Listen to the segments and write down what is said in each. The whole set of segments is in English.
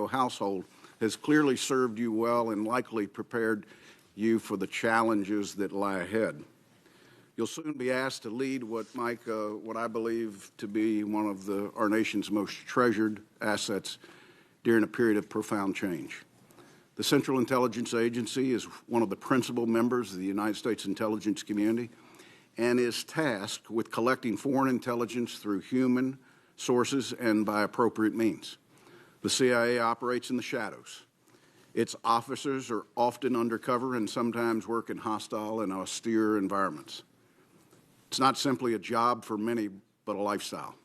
household has clearly served you well and likely prepared you for the challenges that lie ahead. You'll soon be asked to lead what I believe to be one of our nation's most treasured assets during a period of profound change. The Central Intelligence Agency is one of the principal members of the United States intelligence community and is tasked with collecting foreign intelligence through human sources and by appropriate means. The CIA operates in the shadows. Its officers are often undercover and sometimes work in hostile and austere environments. It's not simply a job for many, but a lifestyle.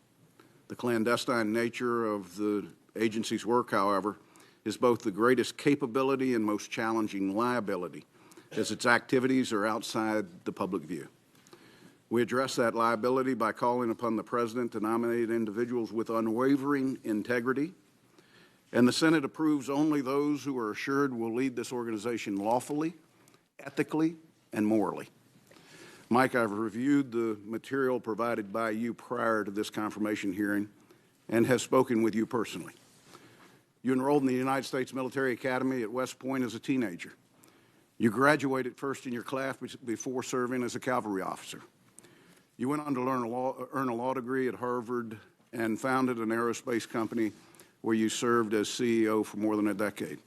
The clandestine nature of the agency's work, however, is both the greatest capability and most challenging liability, as its activities are outside the public view. We address that liability by calling upon the President to nominate individuals with unwavering integrity, and the Senate approves only those who are assured will lead this organization lawfully, ethically, and morally. Mike, I've reviewed the material provided by you prior to this confirmation hearing and have spoken with you personally. You enrolled in the United States Military Academy at West Point as a teenager. You graduated first in your class before serving as a cavalry officer. You went on to earn a law degree at Harvard and founded an aerospace company where you served as CEO for more than a decade.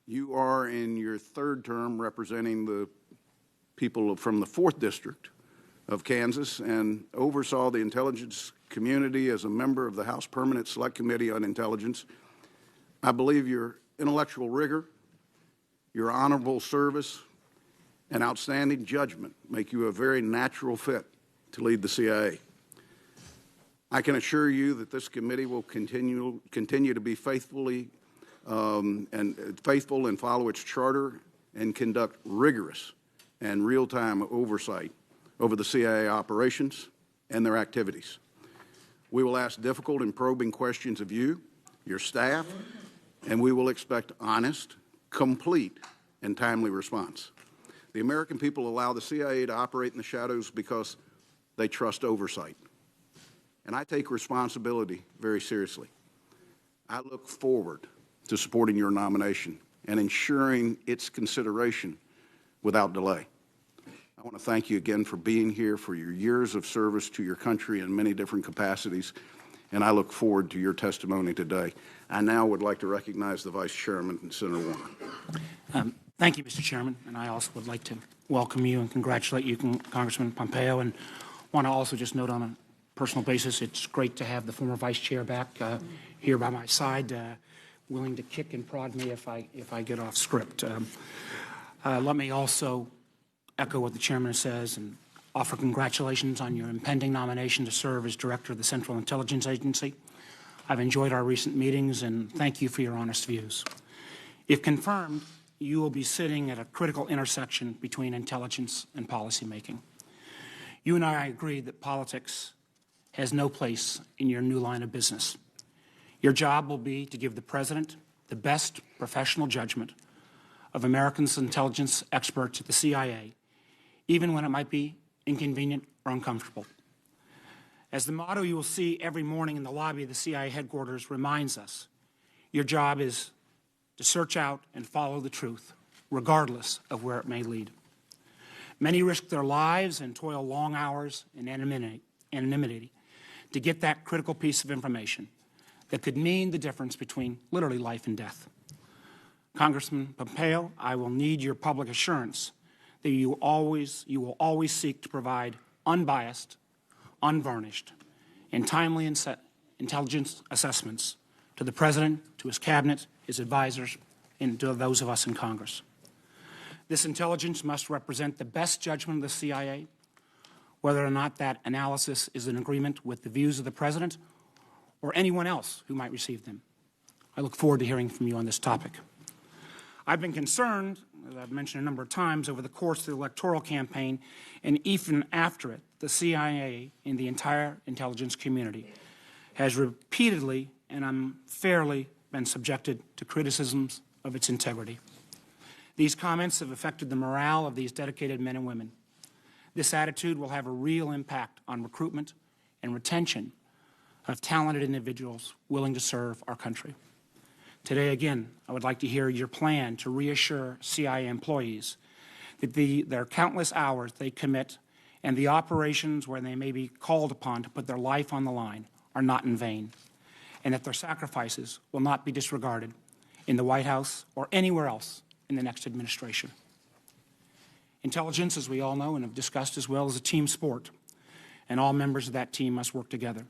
You are in your third term representing the people from the 4th District of Kansas and oversaw the intelligence community as a member of the House Permanent Select Committee on Intelligence. I believe your intellectual rigor, your honorable service, and outstanding judgment make you a very natural fit to lead the CIA. I can assure you that this committee will continue to be faithful and follow its charter and conduct rigorous and real-time oversight over the CIA operations and their activities. We will ask difficult and probing questions of you, your staff, and we will expect honest, complete, and timely response. The American people allow the CIA to operate in the shadows because they trust oversight. And I take responsibility very seriously. I look forward to supporting your nomination and ensuring its consideration without delay. I want to thank you again for being here, for your years of service to your country in many different capacities, and I look forward to your testimony today. I now would like to recognize the Vice Chairman, Senator Warner. Thank you, Mr. Chairman, and I also would like to welcome you and congratulate you, Congressman Pompeo, and want to also just note on a personal basis, it's great to have the former Vice Chair back here by my side, willing to kick and prod me if I get off script. Let me also echo what the Chairman says and offer congratulations on your impending nomination to serve as Director of the Central Intelligence Agency. I've enjoyed our recent meetings and thank you for your honest views. If confirmed, you will be sitting at a critical intersection between intelligence and policymaking. You and I agree that politics has no place in your new line of business. Your job will be to give the President the best professional judgment of Americans' intelligence experts at the CIA, even when it might be inconvenient or uncomfortable. As the motto you will see every morning in the lobby of the CIA headquarters reminds us, your job is to search out and follow the truth, regardless of where it may lead. Many risk their lives and toil long hours in anonymity to get that critical piece of information that could mean the difference between literally life and death. Congressman Pompeo, I will need your public assurance that you will always seek to provide unbiased, unvarnished, and timely intelligence assessments to the President, to his Cabinet, his advisors, and to those of us in Congress. This intelligence must represent the best judgment of the CIA, whether or not that analysis is in agreement with the views of the President or anyone else who might receive them. I look forward to hearing from you on this topic. I've been concerned, as I've mentioned a number of times, over the course of the electoral campaign and even after it, the CIA and the entire intelligence community has repeatedly and unfairly been subjected to criticisms of its integrity. These comments have affected the morale of these dedicated men and women. This attitude will have a real impact on recruitment and retention of talented individuals willing to serve our country. Today, again, I would like to hear your plan to reassure CIA employees that their countless hours they commit and the operations where they may be called upon to put their life on the line are not in vain, and that their sacrifices will not be disregarded in the White House or anywhere else in the next administration. Intelligence, as we all know and have discussed as well, is a team sport, and all members of that team must work together.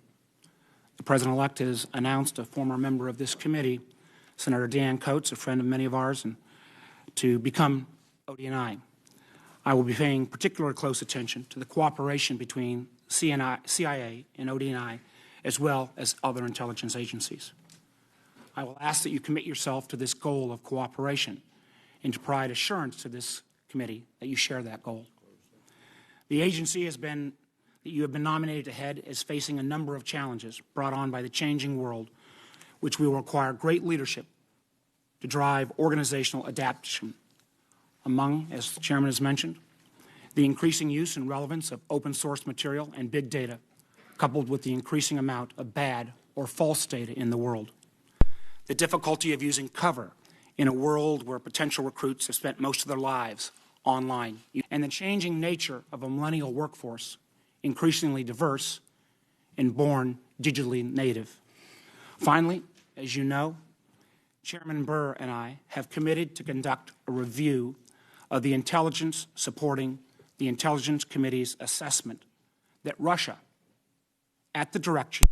The President-elect has announced a former member of this committee, Senator Dan Coates, a friend of many of ours, and to become ODNI. I will be paying particular close attention to the cooperation between CIA and ODNI, as well as other intelligence agencies. I will ask that you commit yourself to this goal of cooperation and to provide assurance to this committee that you share that goal. The agency that you have been nominated to head is facing a number of challenges brought on by the changing world, which will require great leadership to drive organizational adaptation. Among, as the Chairman has mentioned, the increasing use and relevance of open source material and big data, coupled with the increasing amount of bad or false data in the world. The difficulty of using cover in a world where potential recruits have spent most of their lives online, and the changing nature of a millennial workforce, increasingly diverse and born digitally native. Finally, as you know, Chairman Burr and I have committed to conduct a review of the intelligence supporting the Intelligence Committee's assessment that Russia, at the direction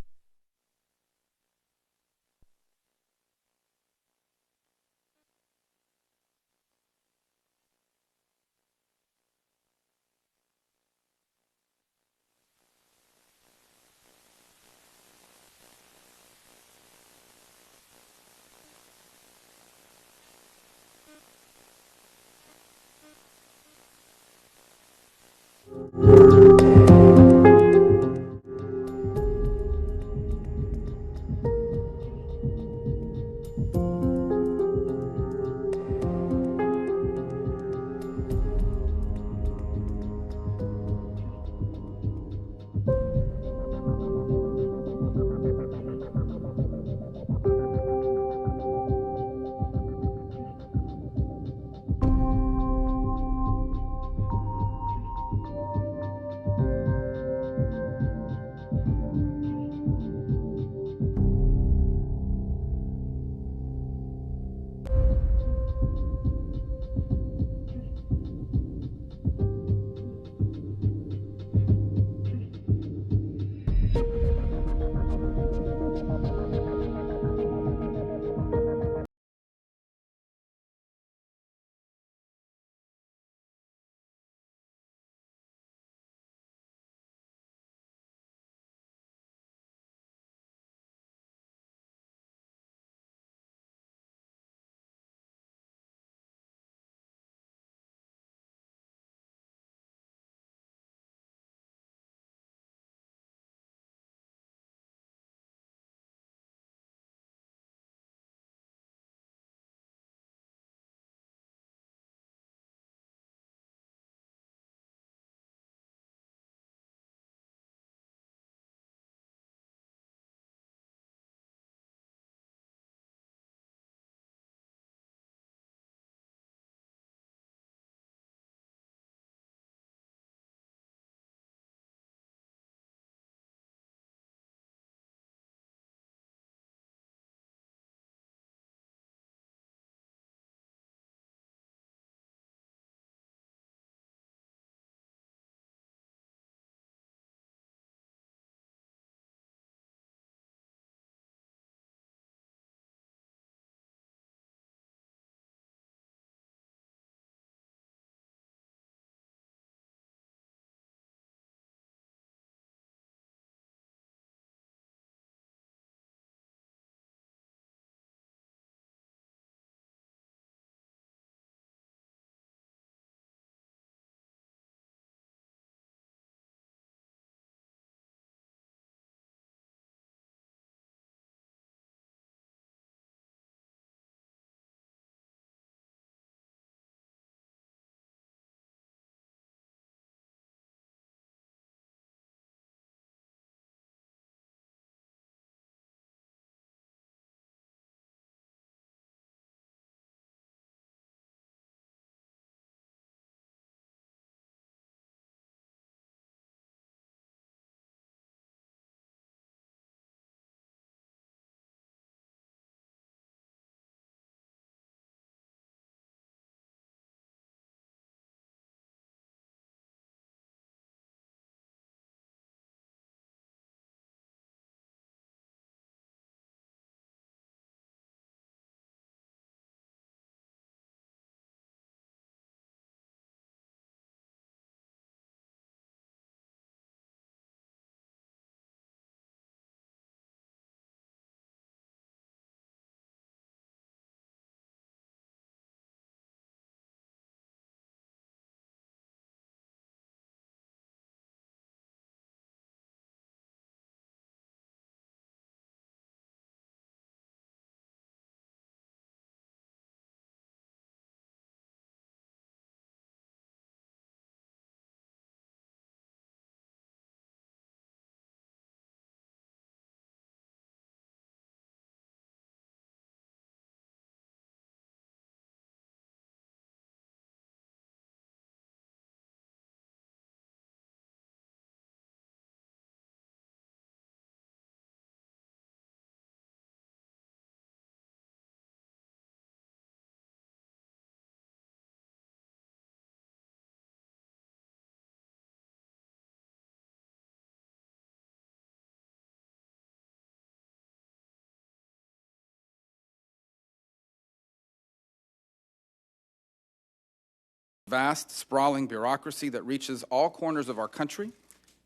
vast, sprawling bureaucracy that reaches all corners of our country.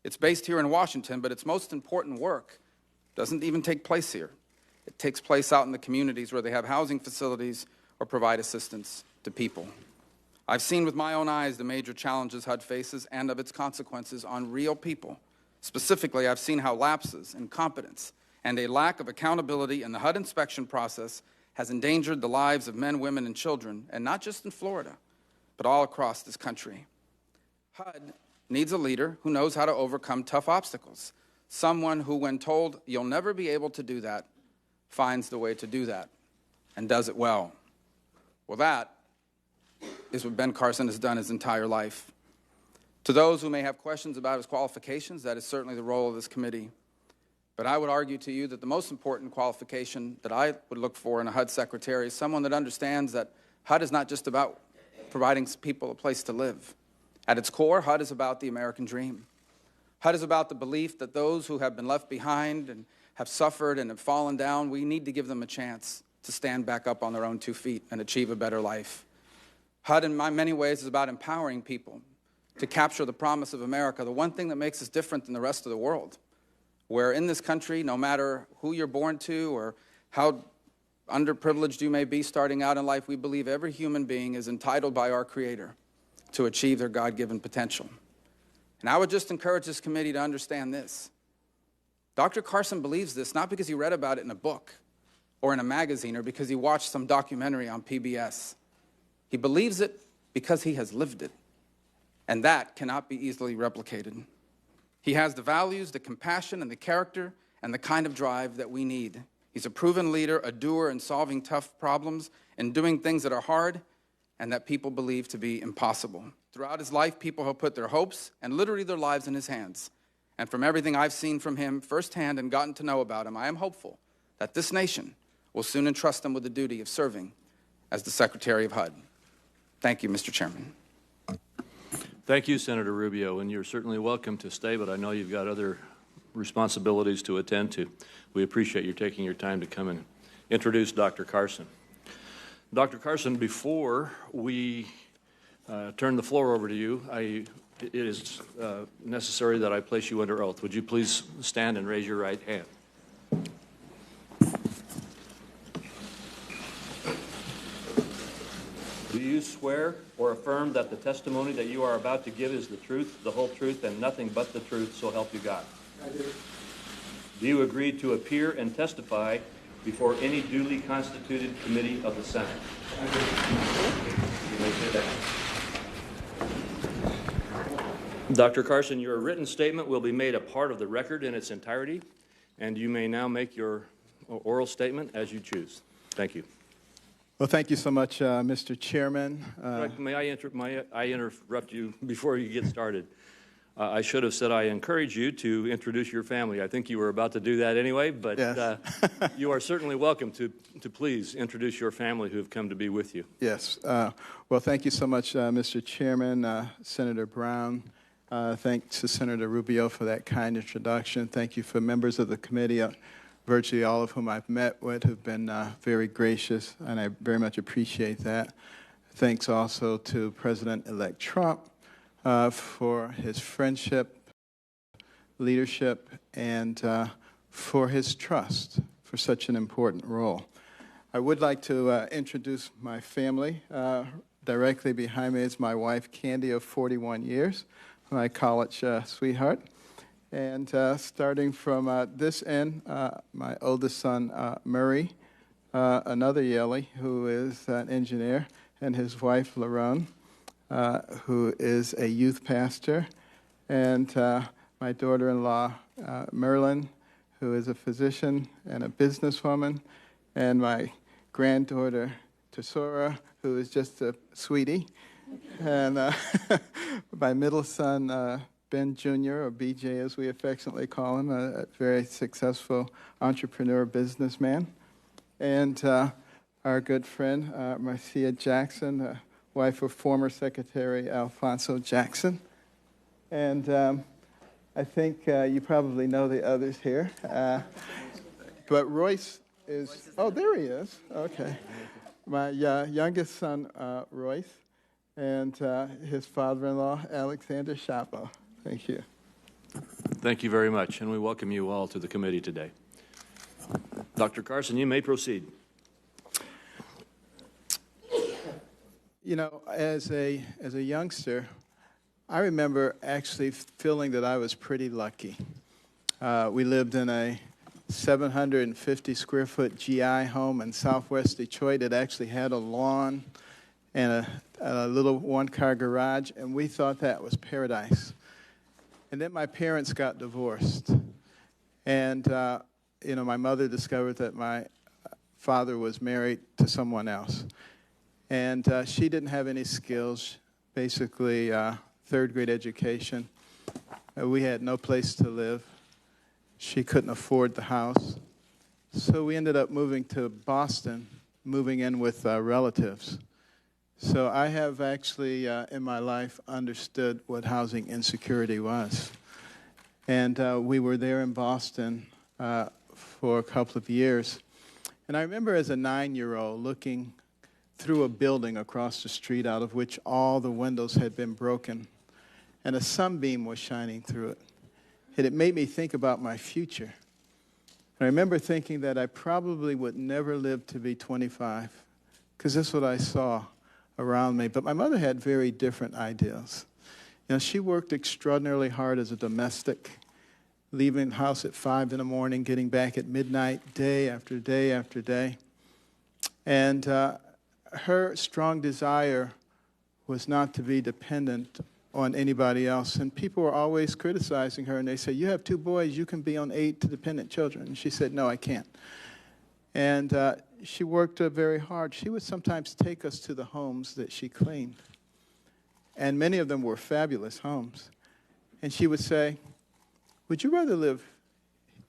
It's based here in Washington, but its most important work doesn't even take place here. It takes place out in the communities where they have housing facilities or provide assistance to people. I've seen with my own eyes the major challenges HUD faces and of its consequences on real people. Specifically, I've seen how lapses, incompetence, and a lack of accountability in the HUD inspection process has endangered the lives of men, women, and children, and not just in Florida, but all across this country. HUD needs a leader who knows how to overcome tough obstacles, someone who, when told you'll never be able to do that, finds the way to do that and does it well. Well, that is what Ben Carson has done his entire life. To those who may have questions about his qualifications, that is certainly the role of this committee. But I would argue to you that the most important qualification that I would look for in a HUD secretary is someone that understands that HUD is not just about providing people a place to live. At its core, HUD is about the American dream. HUD is about the belief that those who have been left behind and have suffered and have fallen down, we need to give them a chance to stand back up on their own 2 feet and achieve a better life. HUD, in many ways, is about empowering people to capture the promise of America, the one thing that makes us different than the rest of the world, where in this country, no matter who you're born to or how underprivileged you may be starting out in life, we believe every human being is entitled by our Creator to achieve their God-given potential. And I would just encourage this committee to understand this. Dr. Carson believes this not because he read about it in a book or in a magazine or because he watched some documentary on PBS. He believes it because he has lived it, and that cannot be easily replicated. He has the values, the compassion, and the character, and the kind of drive that we need. He's a proven leader, a doer in solving tough problems and doing things that are hard and that people believe to be impossible. Throughout his life, people have put their hopes and literally their lives in his hands. And from everything I've seen from him firsthand and gotten to know about him, I am hopeful that this nation will soon entrust him with the duty of serving as the Secretary of HUD. Thank you, Mr. Chairman. Thank you, Senator Rubio, and you're certainly welcome to stay, but I know you've got other responsibilities to attend to. We appreciate you taking your time to come and introduce Dr. Carson. Dr. Carson, before we turn the floor over to you, it is necessary that I place you under oath. Would you please stand and raise your right hand? Do you swear or affirm that the testimony that you are about to give is the truth, the whole truth, and nothing but the truth, so help you God? I do. Do you agree to appear and testify before any duly constituted committee of the Senate? I do. You may sit down. Dr. Carson, your written statement will be made a part of the record in its entirety, and you may now make your oral statement as you choose. Thank you. Well, thank you so much, Mr. Chairman. May I interrupt you before you get started? I should have said I encourage you to introduce your family. I think you were about to do that anyway, but Yes. You are certainly welcome to please introduce your family who have come to be with you. Yes. Well, thank you so much, Mr. Chairman, Senator Brown. Thanks to Senator Rubio for that kind introduction. Thank you for members of the committee, virtually all of whom I've met with, have been very gracious, and I very much appreciate that. Thanks also to President-elect Trump for his friendship, leadership, and for his trust for such an important role. I would like to introduce my family. Directly behind me is my wife, Candy, of 41 years, my college sweetheart. And starting from this end, my oldest son, Murray, another Yaley, who is an engineer, and his wife, Lerone, who is a youth pastor, and my daughter-in-law, Merlin, who is a physician and a businesswoman, and my granddaughter, Tesora, who is just a sweetie, and my middle son, Ben Jr., or BJ as we affectionately call him, a very successful entrepreneur businessman, and our good friend, Marcia Jackson, wife of former Secretary Alfonso Jackson. And I think you probably know the others here. But Royce is, oh, there he is. Okay. My youngest son, Royce, and his father-in-law, Alexander Shapo. Thank you. Thank you very much, and we welcome you all to the committee today. Dr. Carson, you may proceed. You know, as a youngster, I remember actually feeling that I was pretty lucky. We lived in a 750-square-foot GI home in southwest Detroit. It actually had a lawn and a little one-car garage, and we thought that was paradise. And then my parents got divorced. And, you know, my mother discovered that my father was married to someone else. And she didn't have any skills, basically third-grade education. We had no place to live. She couldn't afford the house. So we ended up moving to Boston, moving in with relatives. So I have actually, in my life, understood what housing insecurity was. And we were there in Boston for a couple of years. And I remember as a 9-year-old looking through a building across the street out of which all the windows had been broken, and a sunbeam was shining through it. And it made me think about my future. I remember thinking that I probably would never live to be 25, because that's what I saw around me. But my mother had very different ideals. You know, she worked extraordinarily hard as a domestic, leaving the house at 5 in the morning, getting back at midnight, day after day after day. And her strong desire was not to be dependent on anybody else. And people were always criticizing her, and they said, "You have 2 boys, you can be on 8 dependent children." And she said, "No, I can't." And she worked very hard. She would sometimes take us to the homes that she cleaned. And many of them were fabulous homes. And she would say, "Would you rather live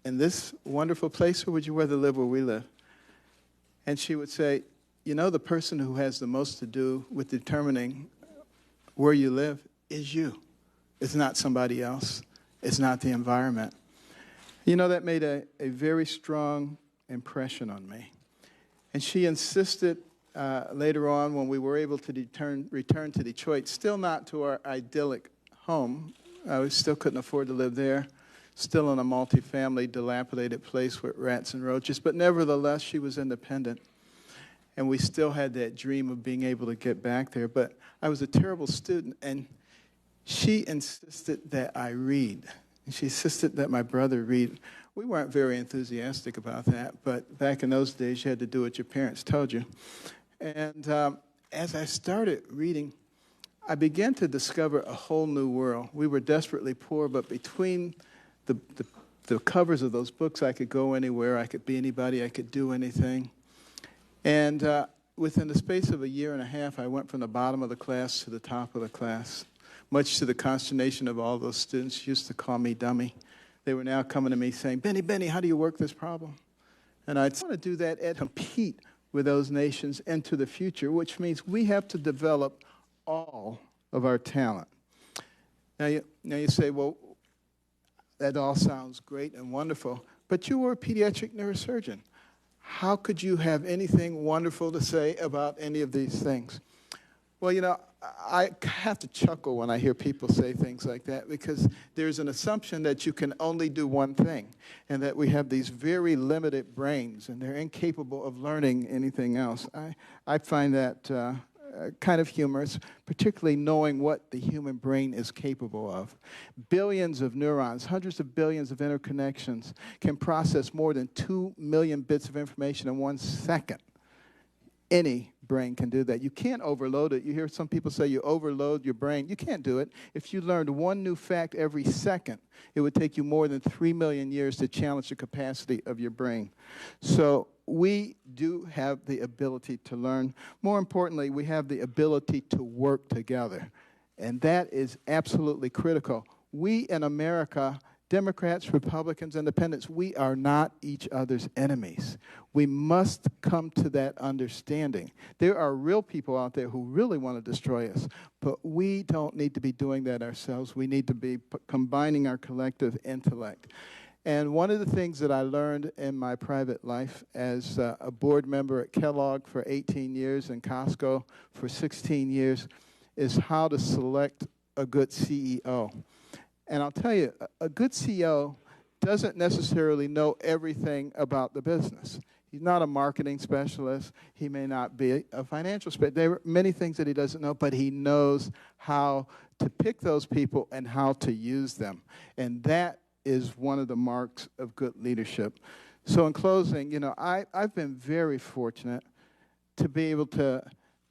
in this wonderful place, or would you rather live where we live?" And she would say, "You know, the person who has the most to do with determining where you live is you. It's not somebody else. It's not the environment." You know, that made a very strong impression on me. And she insisted later on, when we were able to return to Detroit, still not to our idyllic home. We still couldn't afford to live there, still in a multifamily, dilapidated place with rats and roaches. But nevertheless, she was independent. And we still had that dream of being able to get back there. But I was a terrible student, and she insisted that I read. And she insisted that my brother read. We weren't very enthusiastic about that, but back in those days, you had to do what your parents told you. And as I started reading, I began to discover a whole new world. We were desperately poor, but between the covers of those books, I could go anywhere, I could be anybody, I could do anything. And within the space of a year and a half, I went from the bottom of the class to the top of the class, much to the consternation of all those students who used to call me dummy. They were now coming to me saying, Benny, how do you work this problem?" And I'd want to do that and compete with those nations into the future, which means we have to develop all of our talent. Now you say, well, that all sounds great and wonderful, but you were a pediatric neurosurgeon. How could you have anything wonderful to say about any of these things? Well, you know, I have to chuckle when I hear people say things like that, because there's an assumption that you can only do one thing, and that we have these very limited brains, and they're incapable of learning anything else. I find that kind of humorous, particularly knowing what the human brain is capable of. Billions of neurons, hundreds of billions of interconnections can process more than 2 million bits of information in 1 second. Any brain can do that. You can't overload it. You hear some people say you overload your brain. You can't do it. If you learned one new fact every second, it would take you more than 3 million years to challenge the capacity of your brain. So we do have the ability to learn. More importantly, we have the ability to work together. And that is absolutely critical. We in America, Democrats, Republicans, Independents, we are not each other's enemies. We must come to that understanding. There are real people out there who really want to destroy us, but we don't need to be doing that ourselves. We need to be combining our collective intellect. And one of the things that I learned in my private life as a board member at Kellogg for 18 years and Costco for 16 years is how to select a good CEO. And I'll tell you, a good CEO doesn't necessarily know everything about the business. He's not a marketing specialist. He may not be a financial specialist. There are many things that he doesn't know, but he knows how to pick those people and how to use them. And that is one of the marks of good leadership. So in closing, you know, I've been very fortunate to be able to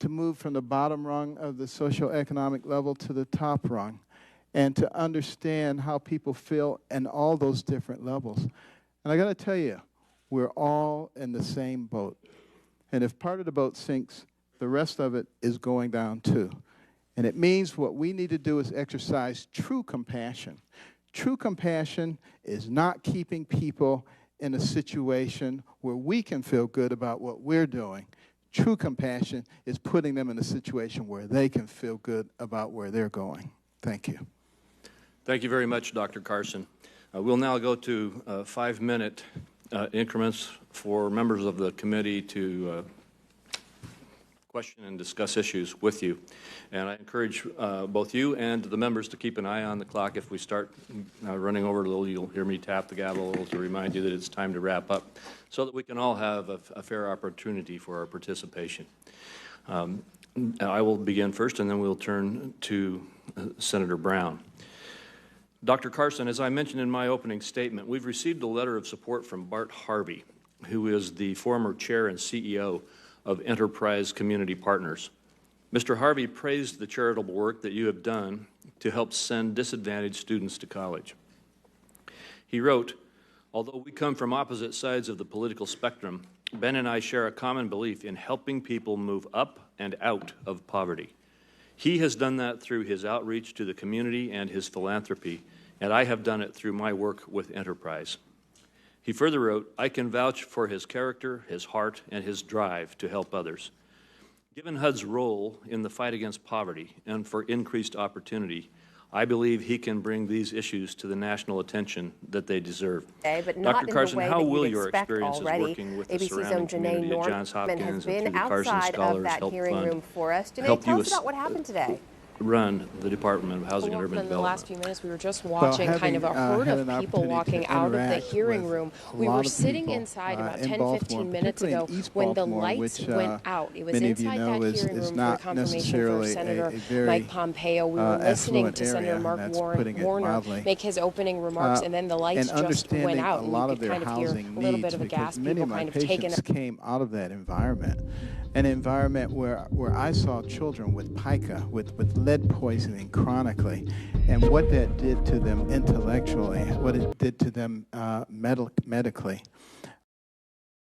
move from the bottom rung of the socioeconomic level to the top rung, and to understand how people feel in all those different levels. And I got to tell you, we're all in the same boat. And if part of the boat sinks, the rest of it is going down too. And it means what we need to do is exercise true compassion. True compassion is not keeping people in a situation where we can feel good about what we're doing. True compassion is putting them in a situation where they can feel good about where they're going. Thank you. Thank you very much, Dr. Carson. We'll now go to 5-minute increments for members of the committee to question and discuss issues with you. And I encourage both you and the members to keep an eye on the clock. If we start running over a little, you'll hear me tap the gavel a little to remind you that it's time to wrap up, so that we can all have a fair opportunity for our participation. I will begin first, and then we'll turn to Senator Brown. Dr. Carson, as I mentioned in my opening statement, we've received a letter of support from Bart Harvey, who is the former chair and CEO of Enterprise Community Partners. Mr. Harvey praised the charitable work that you have done to help send disadvantaged students to college. He wrote, "Although we come from opposite sides of the political spectrum, Ben and I share a common belief in helping people move up and out of poverty. He has done that through his outreach to the community and his philanthropy, and I have done it through my work with Enterprise." He further wrote, "I can vouch for his character, his heart, and his drive to help others. Given HUD's role in the fight against poverty and for increased opportunity, I believe he can bring these issues to the national attention that they deserve." But not Dr. Carson, in the way how that will you'd your expect experiences already. working with the ABC's surrounding own Janae community at Johns Norman has Hopkins and been through the Carson outside of Scholars that Help hearing Fund room for us. Janae, help tell you us about what happened today. run the Department of Housing and Urban In the last Development? few minutes, we were just watching kind of a herd had of an people opportunity walking to out of the interact hearing with room. a We lot were of sitting people, inside about in 10, Baltimore, 15 minutes particularly ago in East when the Baltimore, lights which, went out. It was many of you inside know that is hearing room for the not confirmation for necessarily Senator a very, Mike Pompeo. We were listening affluent to Senator area, Mark that's putting it Warner mildly. make his opening remarks, and then the lights and just went understanding out, a and lot you of could their kind of hear housing a little needs, bit of a because gasp, many people of my kind of taking patients came out of that environment, an environment where I saw children with pica, with lead poisoning chronically, and what that did to them intellectually, what it did to them medically.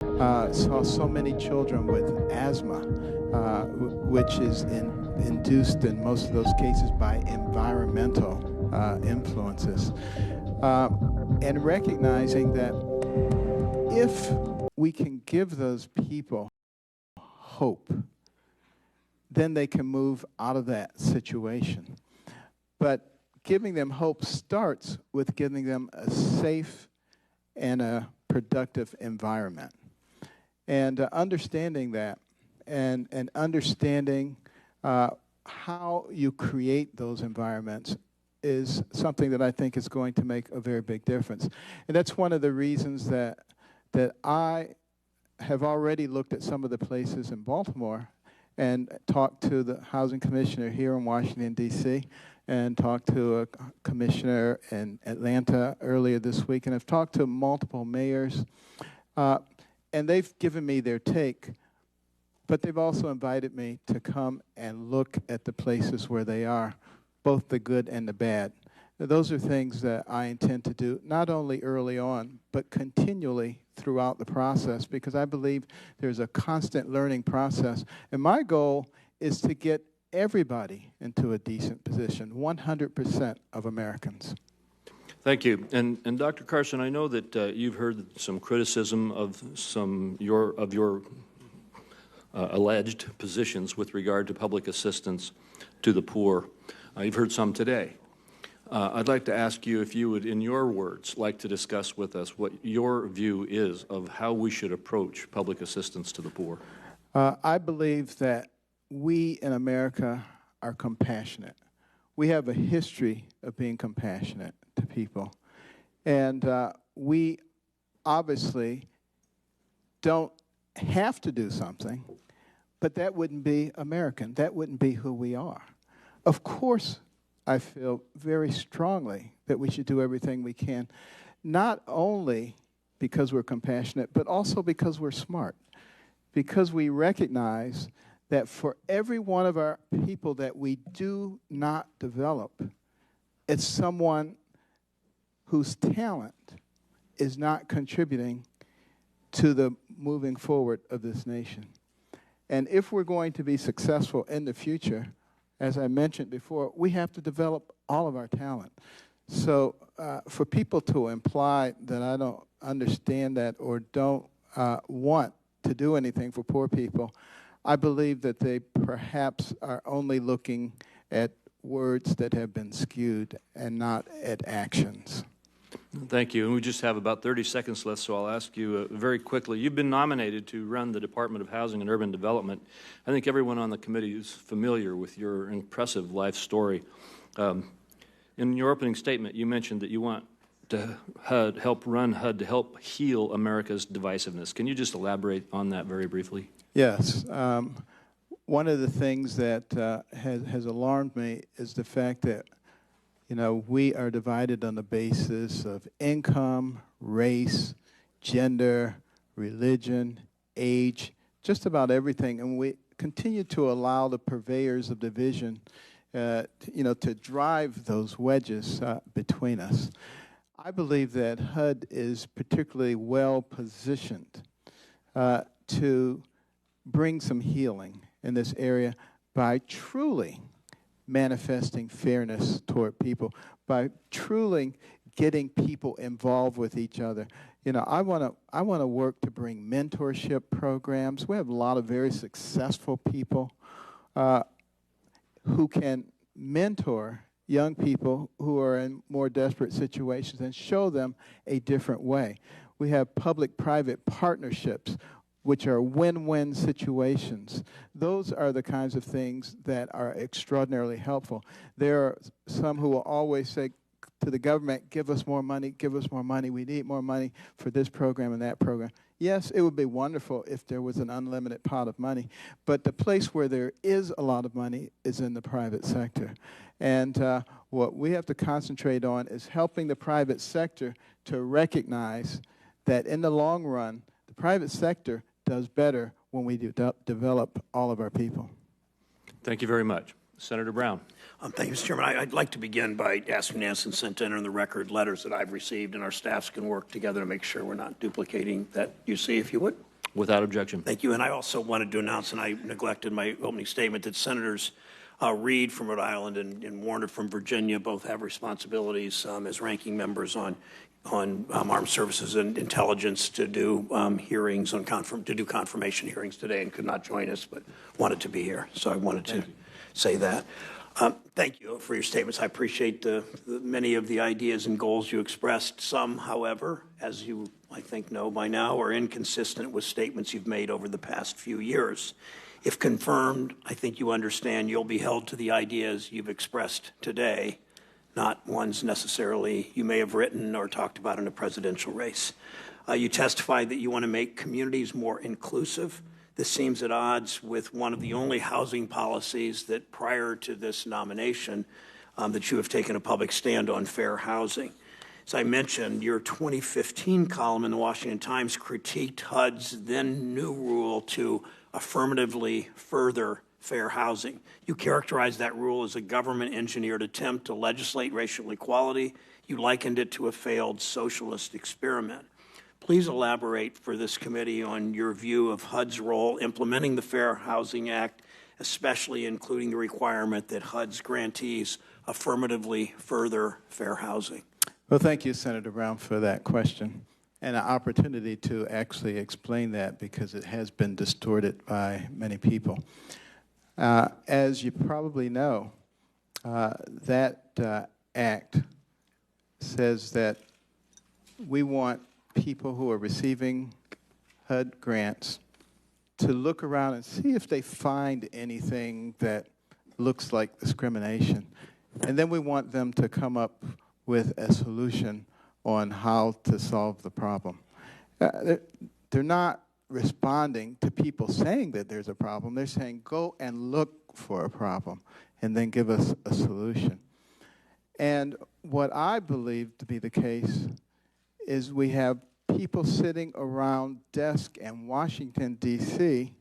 Saw so many children with asthma, which is induced in most of those cases by environmental influences. And recognizing that if we can give those people hope, then they can move out of that situation. But giving them hope starts with giving them a safe and a productive environment. And understanding that and understanding how you create those environments is something that I think is going to make a very big difference. And that's one of the reasons that I have already looked at some of the places in Baltimore and talked to the housing commissioner here in Washington, D.C., and talked to a commissioner in Atlanta earlier this week, and I've talked to multiple mayors, and they've given me their take, but they've also invited me to come and look at the places where they are, both the good and the bad. Those are things that I intend to do, not only early on, but continually throughout the process, because I believe there's a constant learning process. And my goal is to get everybody into a decent position, 100% of Americans. Thank you. And Dr. Carson, I know that you've heard some criticism of your alleged positions with regard to public assistance to the poor. You've heard some today. I'd like to ask you if you would, in your words, like to discuss with us what your view is of how we should approach public assistance to the poor. I believe that we in America are compassionate. We have a history of being compassionate to people. And we obviously don't have to do something, but that wouldn't be American. That wouldn't be who we are. Of course, I feel very strongly that we should do everything we can, not only because we're compassionate, but also because we're smart, because we recognize that for every one of our people that we do not develop, it's someone whose talent is not contributing to the moving forward of this nation. And if we're going to be successful in the future, as I mentioned before, we have to develop all of our talent. So for people to imply that I don't understand that or don't want to do anything for poor people, I believe that they perhaps are only looking at words that have been skewed and not at actions. Thank you. And we just have about 30 seconds left, so I'll ask you very quickly. You've been nominated to run the Department of Housing and Urban Development. I think everyone on the committee is familiar with your impressive life story. In your opening statement, you mentioned that you want to help run HUD to help heal America's divisiveness. Can you just elaborate on that very briefly? Yes. One of the things that has alarmed me is the fact that, you know, we are divided on the basis of income, race, gender, religion, age, just about everything. And we continue to allow the purveyors of division, to drive those wedges between us. I believe that HUD is particularly well positioned to bring some healing in this area by truly manifesting fairness toward people, by truly getting people involved with each other. You know, I want to work to bring mentorship programs. We have a lot of very successful people who can mentor young people who are in more desperate situations and show them a different way. We have public-private partnerships, which are win-win situations. Those are the kinds of things that are extraordinarily helpful. There are some who will always say to the government, give us more money, we need more money for this program and that program. Yes, it would be wonderful if there was an unlimited pot of money, but the place where there is a lot of money is in the private sector. And what we have to concentrate on is helping the private sector to recognize that in the long run, the private sector does better when we develop all of our people. Thank you very much. Senator Brown. Thank you, Mr. Chairman. I'd like to begin by asking Nancy Consent to enter in the record letters that I've received, and our staffs can work together to make sure we're not duplicating that. You see, if you would. Without objection. Thank you. And I also wanted to announce, and I neglected my opening statement, that Senators Reed from Rhode Island and Warner from Virginia both have responsibilities as ranking members on armed services and intelligence to do hearings on confirmation hearings today, and could not join us, but wanted to be here. So I wanted to say that. Thank you for your statements. I appreciate the many of the ideas and goals you expressed. Some, however, as you I think know by now, are inconsistent with statements you've made over the past few years. If confirmed, I think you understand you'll be held to the ideas you've expressed today, not ones necessarily you may have written or talked about in a presidential race. You testified that you want to make communities more inclusive. This seems at odds with one of the only housing policies that prior to this nomination that you have taken a public stand on, fair housing. As I mentioned, your 2015 column in the Washington Times critiqued HUD's then new rule to affirmatively further fair housing. You characterized that rule as a government-engineered attempt to legislate racial equality. You likened it to a failed socialist experiment. Please elaborate for this committee on your view of HUD's role implementing the Fair Housing Act, especially including the requirement that HUD's grantees affirmatively further fair housing. Well, thank you, Senator Brown, for that question and an opportunity to actually explain that, because it has been distorted by many people. As you probably know, that act says that we want people who are receiving HUD grants to look around and see if they find anything that looks like discrimination. And then we want them to come up with a solution on how to solve the problem. They're not responding to people saying that there's a problem. They're saying, go and look for a problem and then give us a solution. And what I believe to be the case is we have people sitting around desks in Washington, D.C.,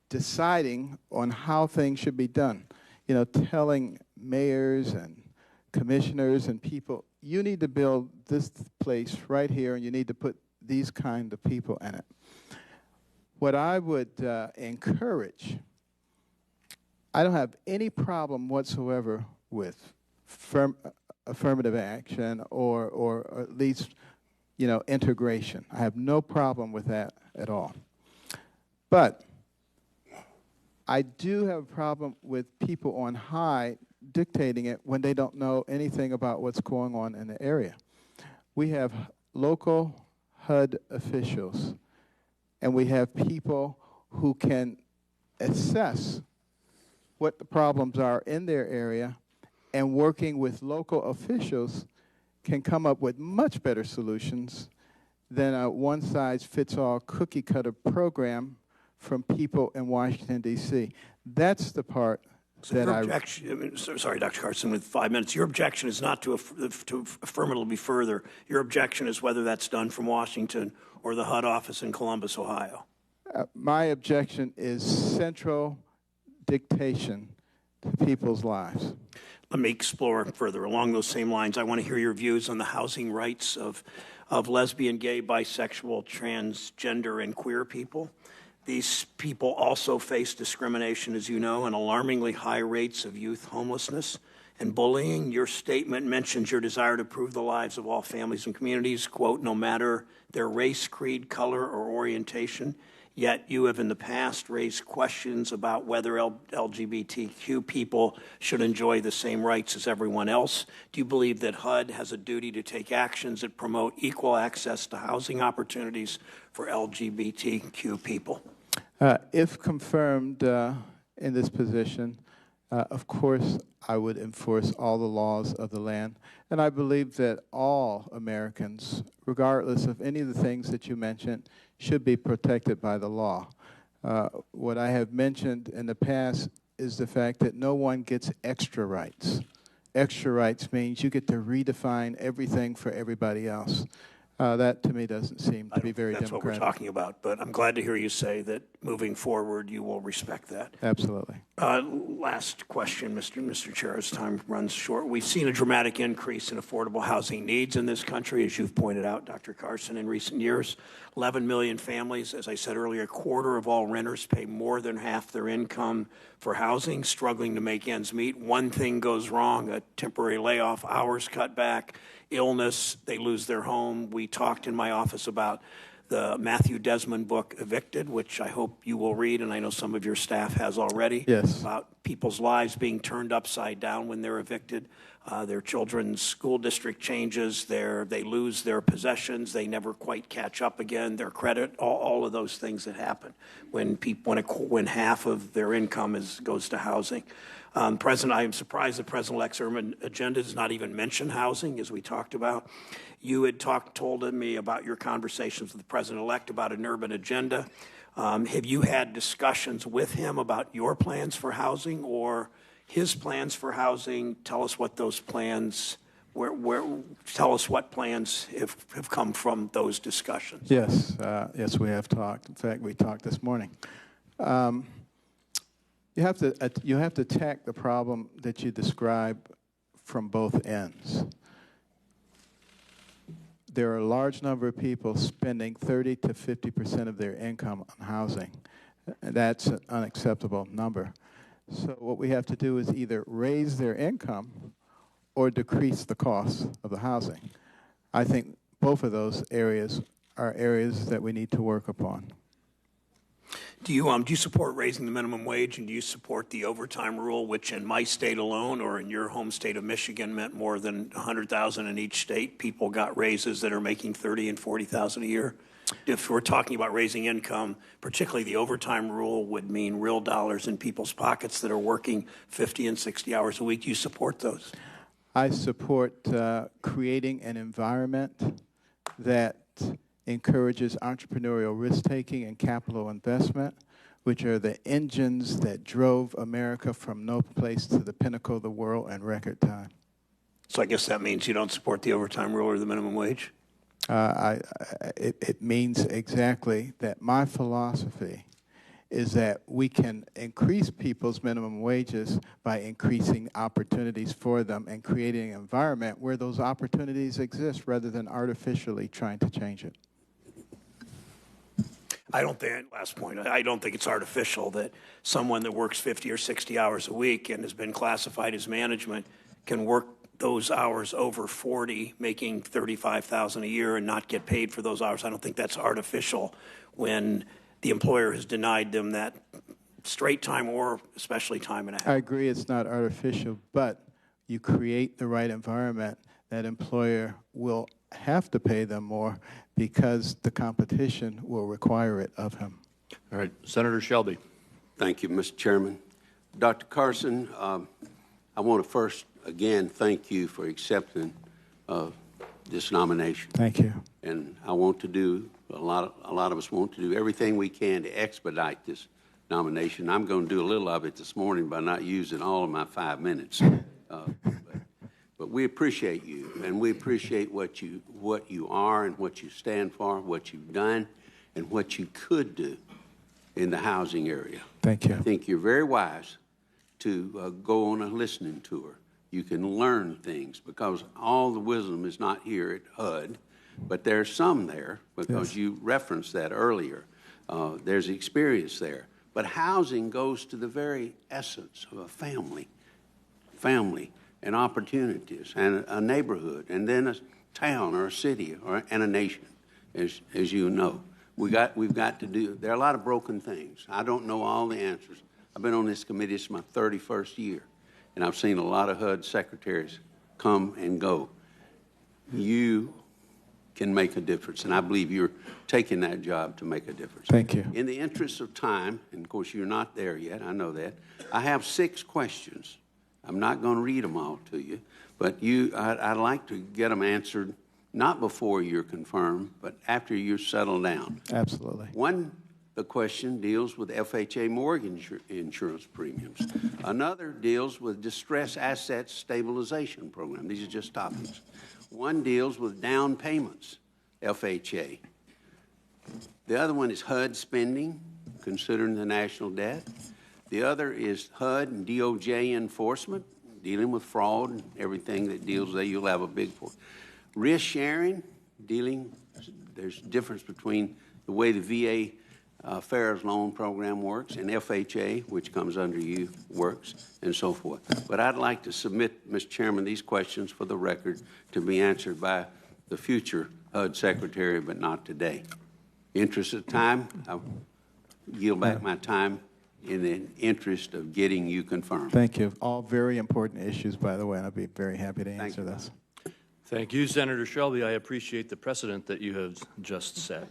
deciding on how things should be done. You know, telling mayors and commissioners and people, you need to build this place right here, and you need to put these kind of people in it. What I would encourage, I don't have any problem whatsoever with affirmative action or at least, you know, integration. I have no problem with that at all. But I do have a problem with people on high dictating it when they don't know anything about what's going on in the area. We have local HUD officials, and we have people who can assess what the problems are in their area, and working with local officials can come up with much better solutions than a one-size-fits-all cookie-cutter program from people in Washington, D.C. That's the part that sorry, Dr. Carson, with 5 minutes. Your objection is not to affirmatively further. Your objection is whether that's done from Washington or the HUD office in Columbus, Ohio. My objection is central dictation to people's lives. Let me explore further. Along those same lines, I want to hear your views on the housing rights of lesbian, gay, bisexual, transgender, and queer people. These people also face discrimination, as you know, and alarmingly high rates of youth homelessness and bullying. Your statement mentions your desire to improve the lives of all families and communities, quote, no matter their race, creed, color, or orientation. Yet you have in the past raised questions about whether LGBTQ people should enjoy the same rights as everyone else. Do you believe that HUD has a duty to take actions that promote equal access to housing opportunities for LGBTQ people? If confirmed in this position, of course, I would enforce all the laws of the land. And I believe that all Americans, regardless of any of the things that you mentioned, should be protected by the law. What I have mentioned in the past is the fact that no one gets extra rights. Extra rights means you get to redefine everything for everybody else. That, to me, doesn't seem to be very That's democratic. what we're talking about, but I'm glad to hear you say that moving forward you will respect that. Absolutely. Last question, Mr. Chair, as time runs short. We've seen a dramatic increase in affordable housing needs in this country, as you've pointed out, Dr. Carson, in recent years. 11 million families, as I said earlier, a quarter of all renters pay more than half their income for housing, struggling to make ends meet. One thing goes wrong, a temporary layoff, hours cut back, illness, they lose their home. We talked in my office about the Matthew Desmond book, Evicted, which I hope you will read, and I know some of your staff has already. Yes. About people's lives being turned upside down when they're evicted. Their children's school district changes, they lose their possessions, they never quite catch up again, their credit, all of those things that happen when half of their income goes to housing. President, I am surprised the President-elect's urban agenda does not even mention housing, as we talked about. You had told me about your conversations with the President-elect about an urban agenda. Have you had discussions with him about your plans for housing or his plans for housing? Tell us what those plans, tell us what plans have come from those discussions. Yes, yes, we have talked. In fact, we talked this morning. You have to attack the problem that you describe from both ends. There are a large number of people spending 30 to 50% of their income on housing. That's an unacceptable number. So what we have to do is either raise their income or decrease the cost of the housing. I think both of those areas are areas that we need to work upon. Do you support raising the minimum wage, and do you support the overtime rule, which in my state alone or in your home state of Michigan meant more than $100,000 in each state? People got raises that are making $30,000 and $40,000 a year. if we're talking about raising income, particularly the overtime rule would mean real dollars in people's pockets that are working 50 and 60 hours a week. Do you support those? I support creating an environment that encourages entrepreneurial risk-taking and capital investment, which are the engines that drove America from no place to the pinnacle of the world in record time. So I guess that means you don't support the overtime rule or the minimum wage? It means exactly that my philosophy is that we can increase people's minimum wages by increasing opportunities for them and creating an environment where those opportunities exist rather than artificially trying to change it. I don't think, last point, I don't think it's artificial that someone that works 50 or 60 hours a week and has been classified as management can work those hours over 40, making $35,000 a year and not get paid for those hours. I don't think that's artificial when the employer has denied them that straight time or especially time and a half. I agree it's not artificial, but you create the right environment, that employer will have to pay them more because the competition will require it of him. All right, Senator Shelby. Thank you, Mr. Chairman. Dr. Carson, I want to first, again, thank you for accepting this nomination. Thank you. And I want to do, a lot of us want to do everything we can to expedite this nomination. I'm going to do a little of it this morning by not using all of my 5 minutes. But we appreciate you, and we appreciate what you are and what you stand for, what you've done, and what you could do in the housing area. Thank you. I think you're very wise to go on a listening tour. You can learn things because all the wisdom is not here at HUD, but there's some there because you referenced that earlier. There's experience there. But housing goes to the very essence of a family and opportunities and a neighborhood and then a town or a city and a nation, as you know. We've got to do, there are a lot of broken things. I don't know all the answers. I've been on this committee, it's my 31st year, and I've seen a lot of HUD secretaries come and go. You can make a difference, and I believe you're taking that job to make a difference. Thank you. In the interest of time, and of course you're not there yet, I know that, I have 6 questions. I'm not going to read them all to you, but I'd like to get them answered not before you're confirmed, but after you're settled down. Absolutely. The question deals with FHA mortgage insurance premiums. Another deals with distress asset stabilization program. These are just topics. One deals with down payments, FHA. The other one is HUD spending, considering the national debt. The other is HUD and DOJ enforcement, dealing with fraud and everything that deals there. You'll have a big force. Risk sharing, there's a difference between the way the VA Farrah's loan program works and FHA, which comes under you, works, and so forth. But I'd like to submit, Mr. Chairman, these questions for the record to be answered by the future HUD Secretary, but not today. Interest of time, I'll yield back my time in the interest of getting you confirmed. Thank you. All very important issues, by the way, and I'll be very happy to answer this. Thank you, Senator Shelby. I appreciate the precedent that you have just set.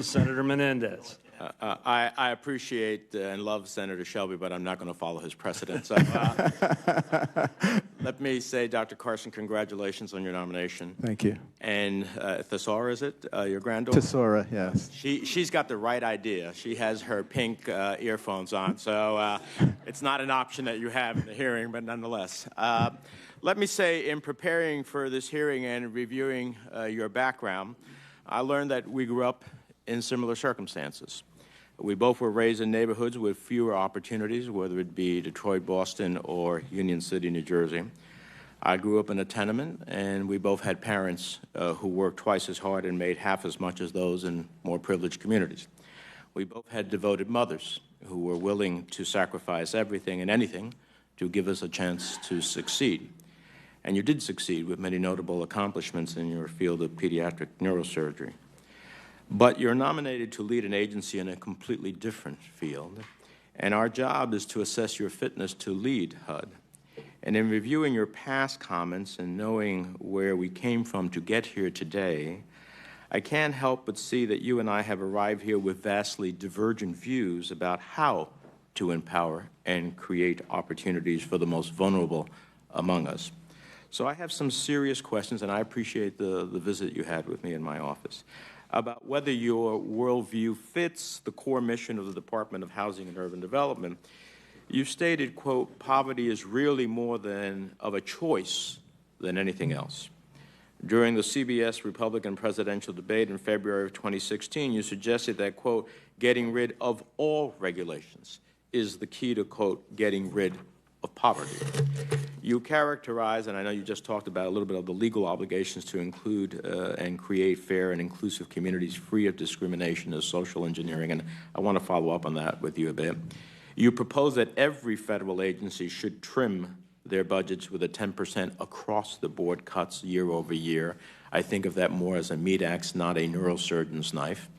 Senator Menendez. I appreciate and love Senator Shelby, but I'm not going to follow his precedent. So, let me say, Dr. Carson, congratulations on your nomination. Thank you. And Thesaura, is it, your granddaughter? Tesora, yes. She's got the right idea. She has her pink earphones on, so it's not an option that you have in the hearing, but nonetheless. Let me say, in preparing for this hearing and reviewing your background, I learned that we grew up in similar circumstances. We both were raised in neighborhoods with fewer opportunities, whether it be Detroit, Boston, or Union City, New Jersey. I grew up in a tenement, and we both had parents who worked twice as hard and made half as much as those in more privileged communities. We both had devoted mothers who were willing to sacrifice everything and anything to give us a chance to succeed. And you did succeed with many notable accomplishments in your field of pediatric neurosurgery. But you're nominated to lead an agency in a completely different field, and our job is to assess your fitness to lead HUD. And in reviewing your past comments and knowing where we came from to get here today, I can't help but see that you and I have arrived here with vastly divergent views about how to empower and create opportunities for the most vulnerable among us. So I have some serious questions, and I appreciate the visit you had with me in my office, about whether your worldview fits the core mission of the Department of Housing and Urban Development. You stated, quote, poverty is really more of a choice than anything else. During the CBS Republican presidential debate in February of 2016, you suggested that, quote, getting rid of all regulations is the key to, quote, getting rid of poverty. You characterize, and I know you just talked about a little bit of the legal obligations to include and create fair and inclusive communities free of discrimination as social engineering, and I want to follow up on that with you a bit. You propose that every federal agency should trim their budgets with a 10% across-the-board cuts year over year. I think of that more as a meat axe, not a neurosurgeon's knife.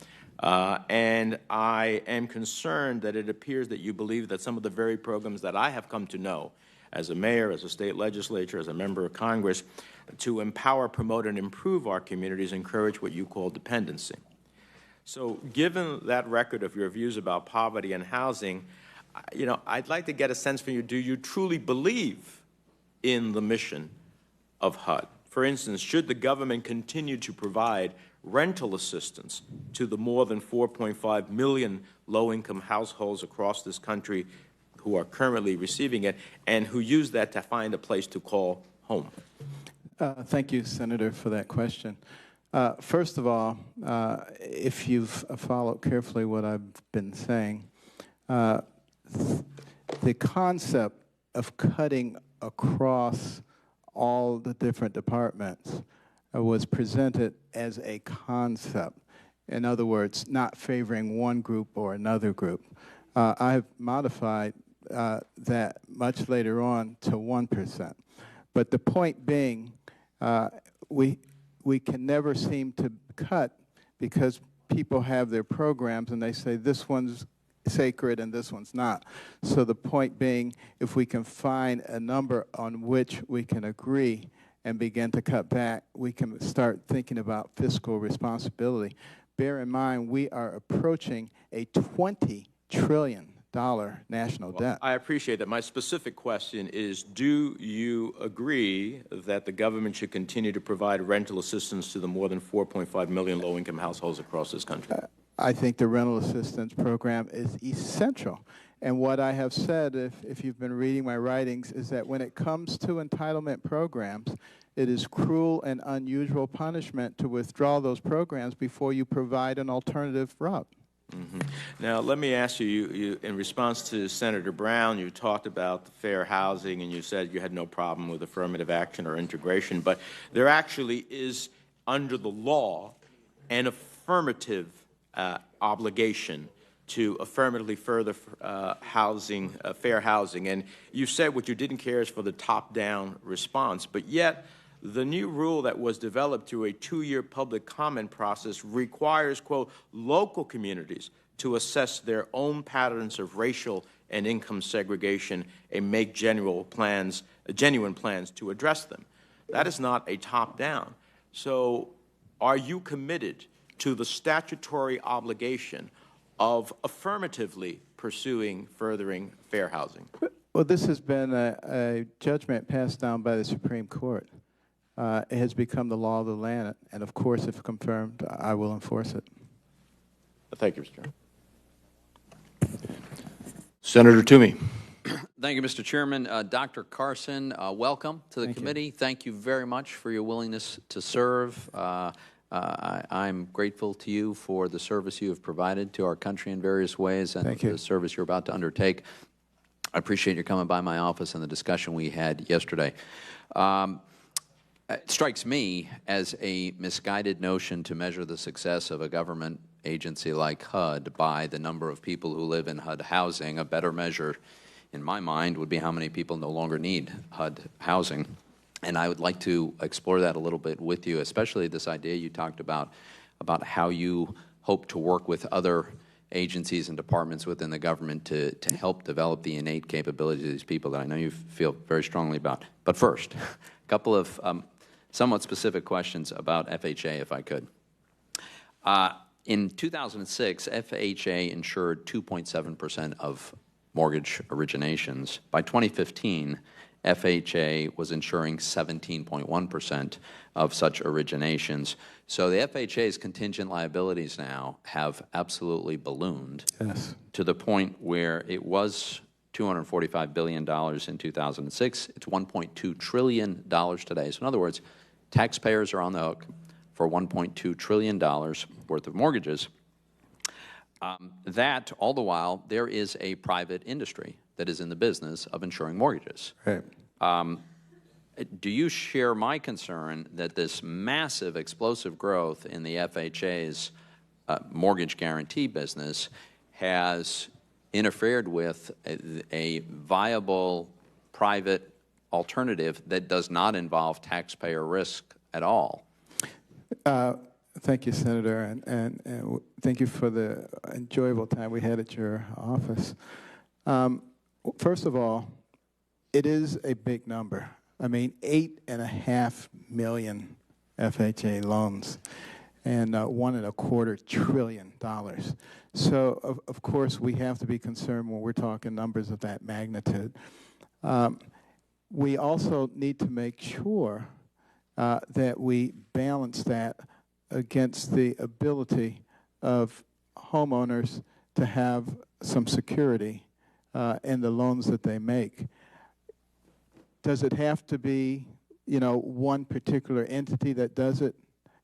And I am concerned that it appears that you believe that some of the very programs that I have come to know as a mayor, as a state legislature, as a member of Congress, to empower, promote, and improve our communities encourage what you call dependency. So given that record of your views about poverty and housing, I'd like to get a sense from you, do you truly believe in the mission of HUD? For instance, should the government continue to provide rental assistance to the more than 4.5 million low-income households across this country who are currently receiving it and who use that to find a place to call home? Thank you, Senator, for that question. First of all, if you've followed carefully what I've been saying, the concept of cutting across all the different departments was presented as a concept. In other words, not favoring one group or another group. I've modified that much later on to 1%. But the point being, we can never seem to cut because people have their programs and they say this one's sacred and this one's not. So the point being, if we can find a number on which we can agree and begin to cut back, we can start thinking about fiscal responsibility. Bear in mind, we are approaching a $20 trillion national debt. I appreciate that. My specific question is, do you agree that the government should continue to provide rental assistance to the more than 4.5 million low-income households across this country? I think the rental assistance program is essential. And what I have said, if you've been reading my writings, is that when it comes to entitlement programs, it is cruel and unusual punishment to withdraw those programs before you provide an alternative route. Mm-hmm. Now, let me ask you, in response to Senator Brown, you talked about the fair housing, and you said you had no problem with affirmative action or integration, but there actually is, under the law, an affirmative obligation to affirmatively further housing, fair housing. And you said what you didn't care is for the top-down response, but yet the new rule that was developed through a 2-year public comment process requires, quote, local communities to assess their own patterns of racial and income segregation and make genuine plans to address them. That is not a top-down. So are you committed to the statutory obligation of affirmatively pursuing furthering fair housing? Well, this has been a judgment passed down by the Supreme Court. It has become the law of the land, and of course, if confirmed, I will enforce it. Thank you, Mr. Chairman. Senator Toomey. Thank you, Mr. Chairman. Dr. Carson, welcome to the committee. Thank you very much for your willingness to serve. I'm grateful to you for the service you have provided to our country in various ways and the service you're about to undertake. I appreciate your coming by my office and the discussion we had yesterday. It strikes me as a misguided notion to measure the success of a government agency like HUD by the number of people who live in HUD housing. A better measure, in my mind, would be how many people no longer need HUD housing. And I would like to explore that a little bit with you, especially this idea you talked about how you hope to work with other agencies and departments within the government to help develop the innate capabilities of these people that I know you feel very strongly about. But first, a couple of somewhat specific questions about FHA, if I could. In 2006, FHA insured 2.7% of mortgage originations. By 2015, FHA was insuring 17.1% of such originations. So the FHA's contingent liabilities now have absolutely ballooned to the point where it was $245 billion in 2006. It's $1.2 trillion today. So in other words, taxpayers are on the hook for $1.2 trillion worth of mortgages. That, all the while, there is a private industry that is in the business of insuring mortgages. Right. Do you share my concern that this massive, explosive growth in the FHA's mortgage guarantee business has interfered with a viable private alternative that does not involve taxpayer risk at all? Thank you, Senator, and thank you for the enjoyable time we had at your office. First of all, it is a big number. I mean, 8.5 million FHA loans and $1.25 trillion. So, of course, we have to be concerned when we're talking numbers of that magnitude. We also need to make sure that we balance that against the ability of homeowners to have some security in the loans that they make. Does it have to be, one particular entity that does it?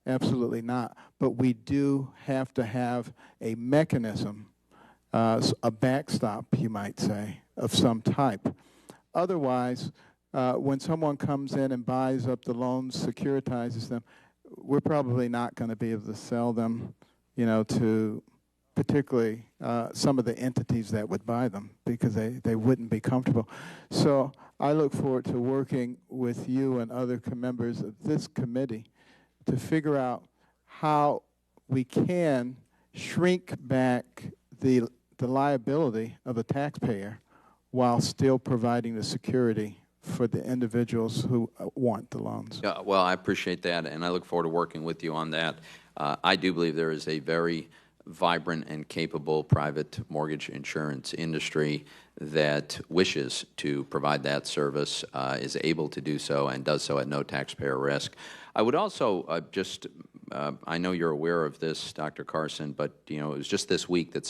Absolutely not. But we do have to have a mechanism, a backstop, you might say, of some type. Otherwise, when someone comes in and buys up the loans, securitizes them, we're probably not going to be able to sell them, to particularly some of the entities that would buy them because they wouldn't be comfortable. So I look forward to working with you and other members of this committee to figure out how we can shrink back the liability of the taxpayer while still providing the security for the individuals who want the loans. Well, I appreciate that, and I look forward to working with you on that. I do believe there is a very vibrant and capable private mortgage insurance industry that wishes to provide that service, is able to do so, and does so at no taxpayer risk. I would also I know you're aware of this, Dr. Carson, but it was just this week that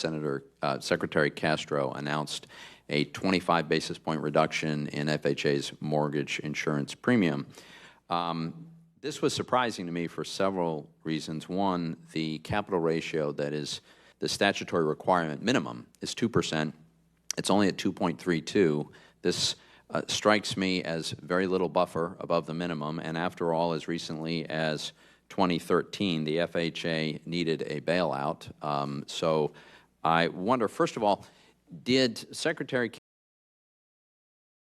Secretary Castro announced a 25 basis point reduction in FHA's mortgage insurance premium. This was surprising to me for several reasons. One, the capital ratio that is the statutory requirement minimum is 2%. It's only at 2.32. This strikes me as very little buffer above the minimum, and after all, as recently as 2013, the FHA needed a bailout. So I wonder, first of all, did Secretary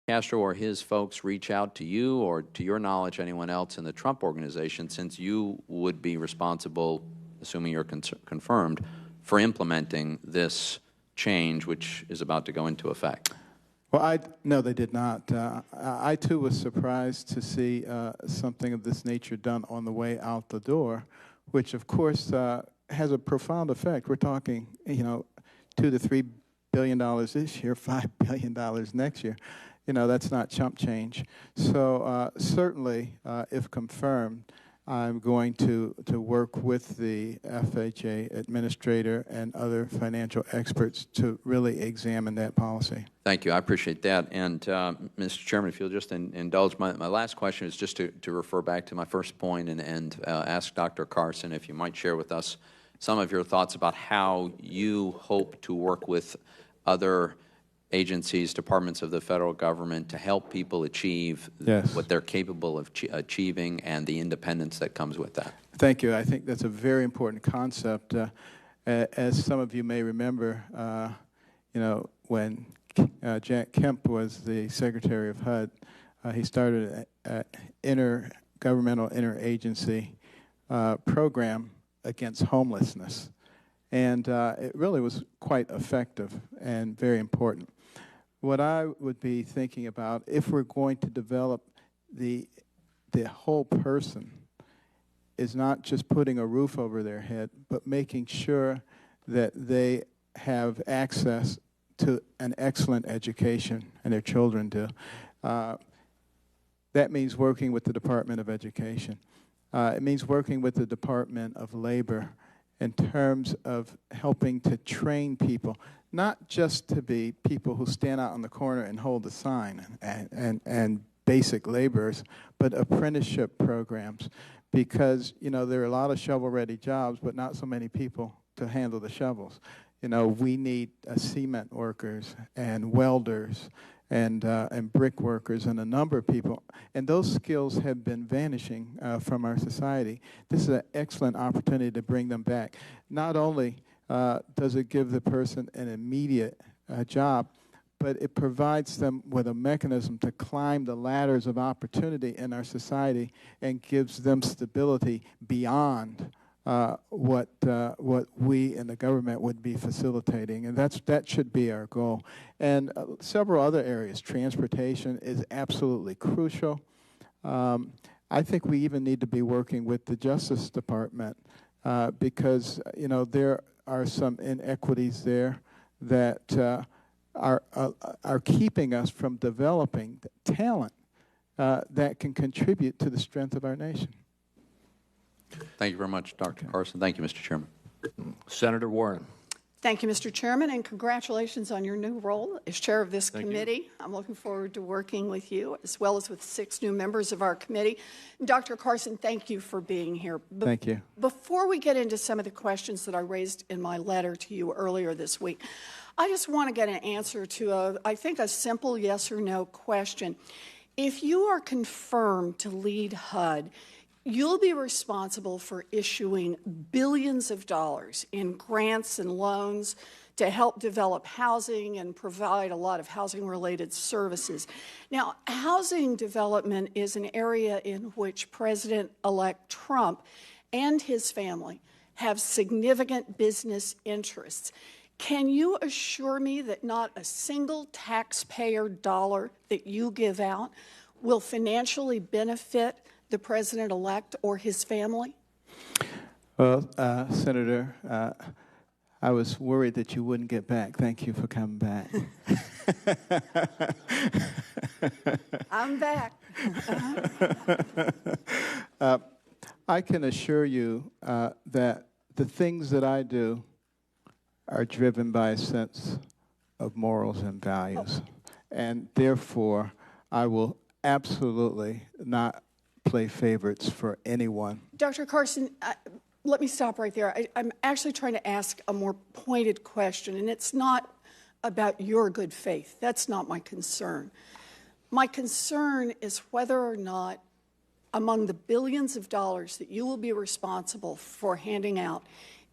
Castro or his folks reach out to you, or to your knowledge, anyone else in the Trump organization, since you would be responsible, assuming you're confirmed, for implementing this change, which is about to go into effect? Well, no, they did not. I, too, was surprised to see something of this nature done on the way out the door, which, of course, has a profound effect. We're talking, $2 to $3 billion this year, $5 billion next year. That's not chump change. So certainly, if confirmed, I'm going to work with the FHA administrator and other financial experts to really examine that policy. Thank you. I appreciate that. And, Mr. Chairman, if you'll just indulge, my last question is just to refer back to my first point and ask Dr. Carson if you might share with us some of your thoughts about how you hope to work with other agencies, departments of the federal government to help people achieve what they're capable of achieving and the independence that comes with that. Thank you. I think that's a very important concept. As some of you may remember, when Jack Kemp was the Secretary of HUD, he started an intergovernmental interagency program against homelessness. And it really was quite effective and very important. What I would be thinking about, if we're going to develop the whole person, is not just putting a roof over their head, but making sure that they have access to an excellent education, and their children do. That means working with the Department of Education. It means working with the Department of Labor in terms of helping to train people, not just to be people who stand out on the corner and hold the sign and basic laborers, but apprenticeship programs, because, you know, there are a lot of shovel-ready jobs, but not so many people to handle the shovels. You know, we need cement workers and welders and brick workers and a number of people, and those skills have been vanishing from our society. This is an excellent opportunity to bring them back. Not only does it give the person an immediate job, but it provides them with a mechanism to climb the ladders of opportunity in our society and gives them stability beyond what we in the government would be facilitating, and that should be our goal. And several other areas. Transportation is absolutely crucial. I think we even need to be working with the Justice Department because, you know, there are some inequities there that are keeping us from developing talent that can contribute to the strength of our nation. Thank you very much, Dr. Carson. Thank you, Mr. Chairman. Senator Warren. Thank you, Mr. Chairman, and congratulations on your new role as chair of this committee. I'm looking forward to working with you, as well as with 6 new members of our committee. And Dr. Carson, thank you for being here. Thank you. Before we get into some of the questions that I raised in my letter to you earlier this week, I just want to get an answer to, I think, a simple yes or no question. If you are confirmed to lead HUD, you'll be responsible for issuing billions of dollars in grants and loans to help develop housing and provide a lot of housing-related services. Now, housing development is an area in which President-elect Trump and his family have significant business interests. Can you assure me that not a single taxpayer dollar that you give out will financially benefit the president-elect or his family? Well, Senator, I was worried that you wouldn't get back. Thank you for coming back. I'm back. I can assure you that the things that I do are driven by a sense of morals and values. And therefore, I will absolutely not play favorites for anyone. Dr. Carson, let me stop right there. I'm actually trying to ask a more pointed question, and it's not about your good faith. That's not my concern. My concern is whether or not, among the billions of dollars that you will be responsible for handing out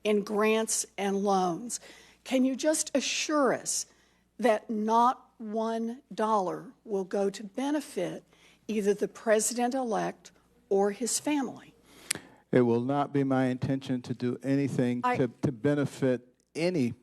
in grants and loans, can you just assure us that not $1 will go to benefit either the president-elect or his family? It will not be my intention to do anything to benefit any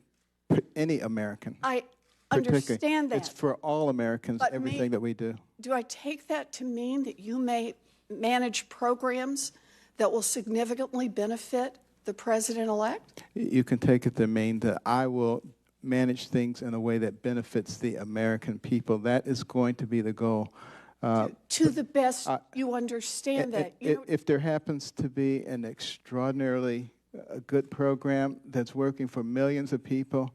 American. I understand that. It's for all Americans, but everything that we do. Do I take that to mean that you may manage programs that will significantly benefit the president-elect? You can take it to mean that I will manage things in a way that benefits the American people. That is going to be the goal. To the best you understand that. If there happens to be an extraordinarily good program that's working for millions of people,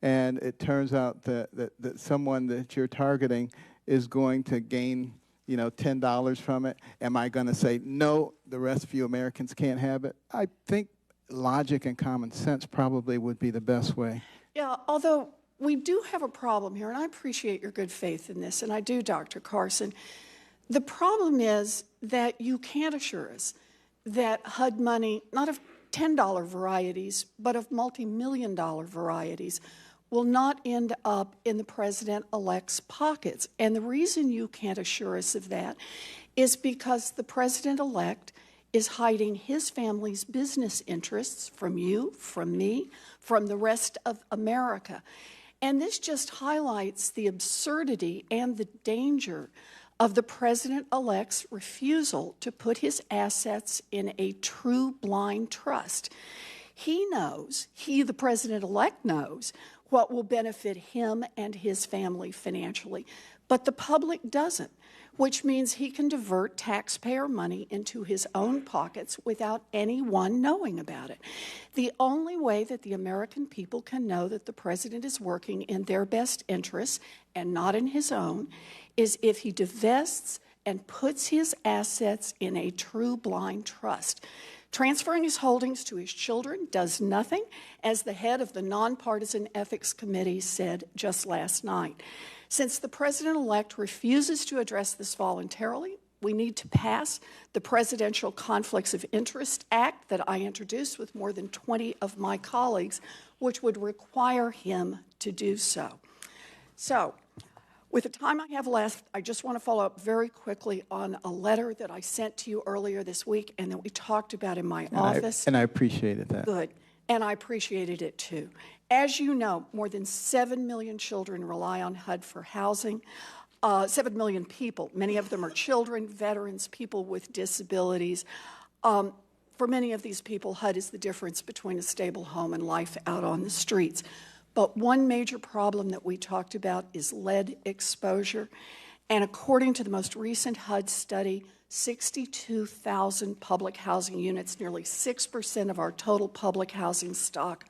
and it turns out that someone that you're targeting is going to gain, you know, $10 from it, am I going to say, no, the rest of you Americans can't have it? I think logic and common sense probably would be the best way. Yeah, although we do have a problem here, and I appreciate your good faith in this, and I do, Dr. Carson. The problem is that you can't assure us that HUD money, not of $10 varieties, but of multi-million-dollar varieties, will not end up in the president-elect's pockets. And the reason you can't assure us of that is because the president-elect is hiding his family's business interests from you, from me, from the rest of America. And this just highlights the absurdity and the danger of the president-elect's refusal to put his assets in a true blind trust. He knows, the president-elect knows, what will benefit him and his family financially, but the public doesn't, which means he can divert taxpayer money into his own pockets without anyone knowing about it. The only way that the American people can know that the president is working in their best interests and not in his own is if he divests and puts his assets in a true blind trust. Transferring his holdings to his children does nothing, as the head of the Nonpartisan Ethics Committee said just last night. Since the president-elect refuses to address this voluntarily, we need to pass the Presidential Conflicts of Interest Act that I introduced with more than 20 of my colleagues, which would require him to do so. So, with the time I have left, I just want to follow up very quickly on a letter that I sent to you earlier this week and that we talked about in my office. And I appreciated that. Good. And I appreciated it too. As you know, more than 7 million children rely on HUD for housing. 7 million people. Many of them are children, veterans, people with disabilities. For many of these people, HUD is the difference between a stable home and life out on the streets. But one major problem that we talked about is lead exposure. And according to the most recent HUD study, 62,000 public housing units, nearly 6% of our total public housing stock,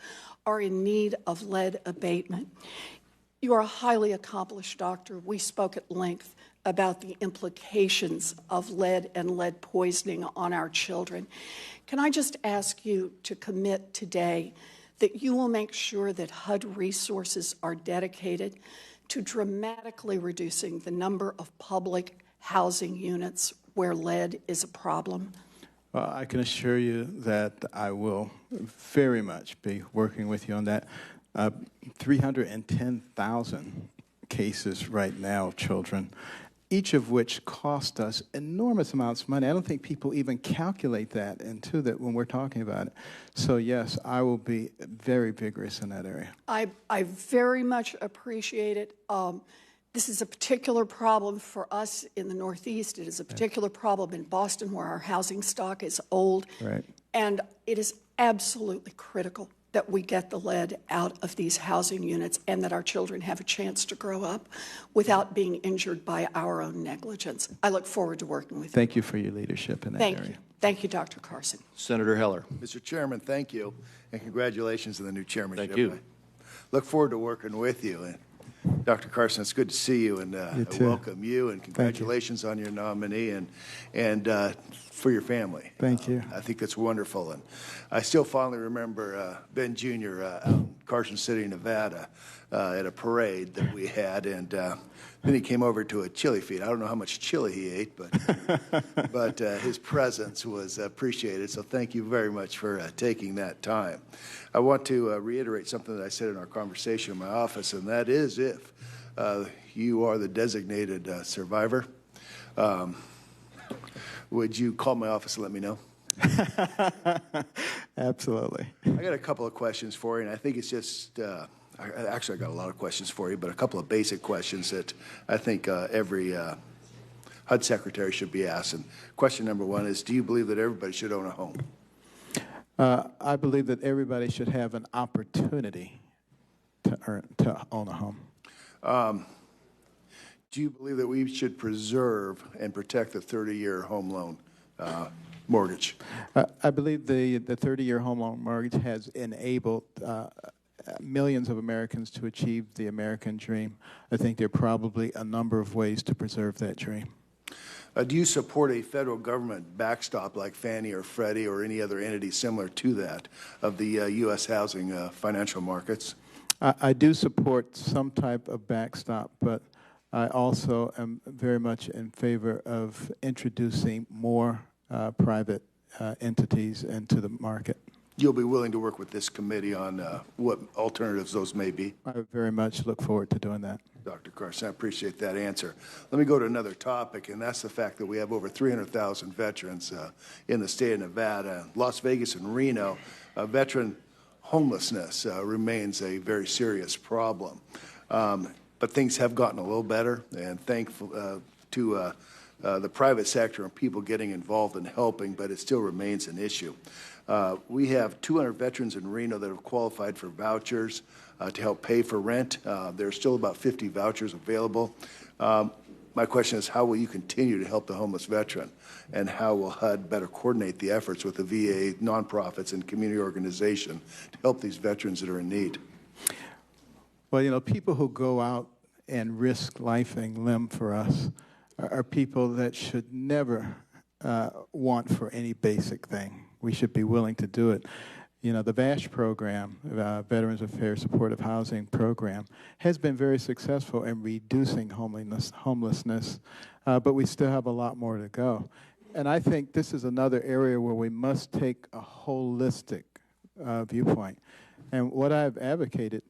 are in need of lead abatement. You are a highly accomplished doctor. We spoke at length about the implications of lead and lead poisoning on our children. Can I just ask you to commit today that you will make sure that HUD resources are dedicated to dramatically reducing the number of public housing units where lead is a problem? Well, I can assure you that I will very much be working with you on that. 310,000 cases right now of children, each of which cost us enormous amounts of money. I don't think people even calculate that into that when we're talking about it. So yes, I will be very vigorous in that area. I very much appreciate it. This is a particular problem for us in the Northeast. It is a particular problem in Boston where our housing stock is old. Right. And it is absolutely critical that we get the lead out of these housing units and that our children have a chance to grow up without being injured by our own negligence. I look forward to working with you. Thank you for your leadership in that area. Thank you. Thank you, Dr. Carson. Senator Heller. Mr. Chairman, thank you, and congratulations on the new chairmanship. Thank you. I look forward to working with you. And Dr. Carson, it's good to see you, and I welcome you, and congratulations on your nominee and for your family. Thank you. I think that's wonderful. And I still fondly remember Ben Jr. Out in Carson City, Nevada, at a parade that we had, and then he came over to a chili feed. I don't know how much chili he ate, but his presence was appreciated. So thank you very much for taking that time. I want to reiterate something that I said in our conversation in my office, and that is if you are the designated survivor, would you call my office and let me know? Absolutely. I got a couple of questions for you, and I think it's just actually, I got a lot of questions for you, but a couple of basic questions that I think every HUD secretary should be asked. And question number one is, do you believe that everybody should own a home? I believe that everybody should have an opportunity to own a home. Do you believe that we should preserve and protect the 30-year home loan mortgage? I believe the 30-year home loan mortgage has enabled millions of Americans to achieve the American dream. I think there are probably a number of ways to preserve that dream. Do you support a federal government backstop like Fannie or Freddie or any other entity similar to that of the U.S. housing financial markets? I do support some type of backstop, but I also am very much in favor of introducing more private entities into the market. you'll be willing to work with this committee on what alternatives those may be. I very much look forward to doing that. Dr. Carson, I appreciate that answer. Let me go to another topic, and that's the fact that we have over 300,000 veterans in the state of Nevada. Las Vegas and Reno, veteran homelessness remains a very serious problem. But things have gotten a little better, and thankful to the private sector and people getting involved and helping, but it still remains an issue. We have 200 veterans in Reno that have qualified for vouchers to help pay for rent. There's still about 50 vouchers available. My question is, how will you continue to help the homeless veteran? And how will HUD better coordinate the efforts with the VA, nonprofits, and community organization to help these veterans that are in need? Well, you know, people who go out and risk life and limb for us are people that should never want for any basic thing. We should be willing to do it. You know, the VASH program, Veterans Affairs Supportive Housing Program, has been very successful in reducing homelessness, but we still have a lot more to go. And I think this is another area where we must take a holistic viewpoint. And what I've advocated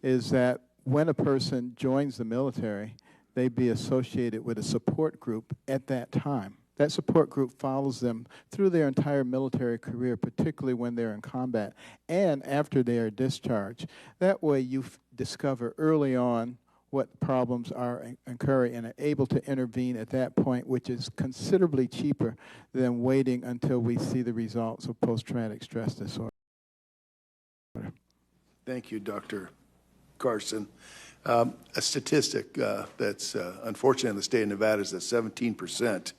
is that when a person joins the military, they be associated with a support group at that time. That support group follows them through their entire military career, particularly when they're in combat and after they are discharged. That way you discover early on what problems are occurring and are able to intervene at that point, which is considerably cheaper than waiting until we see the results of post-traumatic stress disorder. Thank you, Dr. Carson. A statistic that's unfortunate in the state of Nevada is that 17%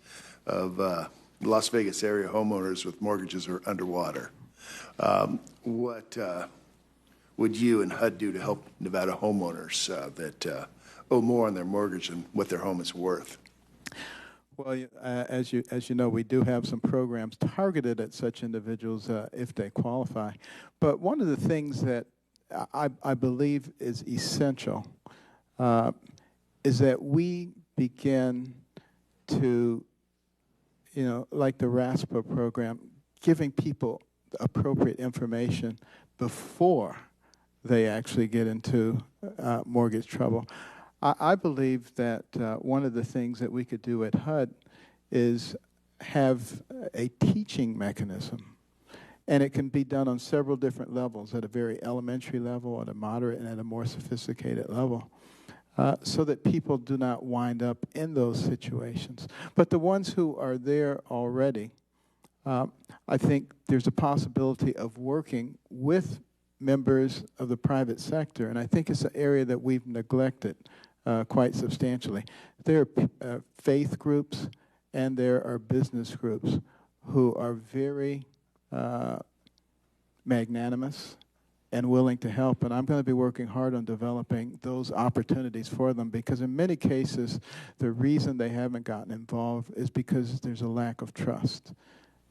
of Las Vegas area homeowners with mortgages are underwater. What would you and HUD do to help Nevada homeowners that owe more on their mortgage than what their home is worth? Well, as you know, we do have some programs targeted at such individuals if they qualify. But one of the things that I believe is essential is that we begin to, you know, like the RASPA program, giving people the appropriate information before they actually get into mortgage trouble. I believe that one of the things that we could do at HUD is have a teaching mechanism. And it can be done on several different levels, at a very elementary level, at a moderate, and at a more sophisticated level, so that people do not wind up in those situations. But the ones who are there already, I think there's a possibility of working with members of the private sector, and I think it's an area that we've neglected quite substantially. There are faith groups and there are business groups who are very magnanimous and willing to help, and I'm going to be working hard on developing those opportunities for them, because in many cases the reason they haven't gotten involved is because there's a lack of trust.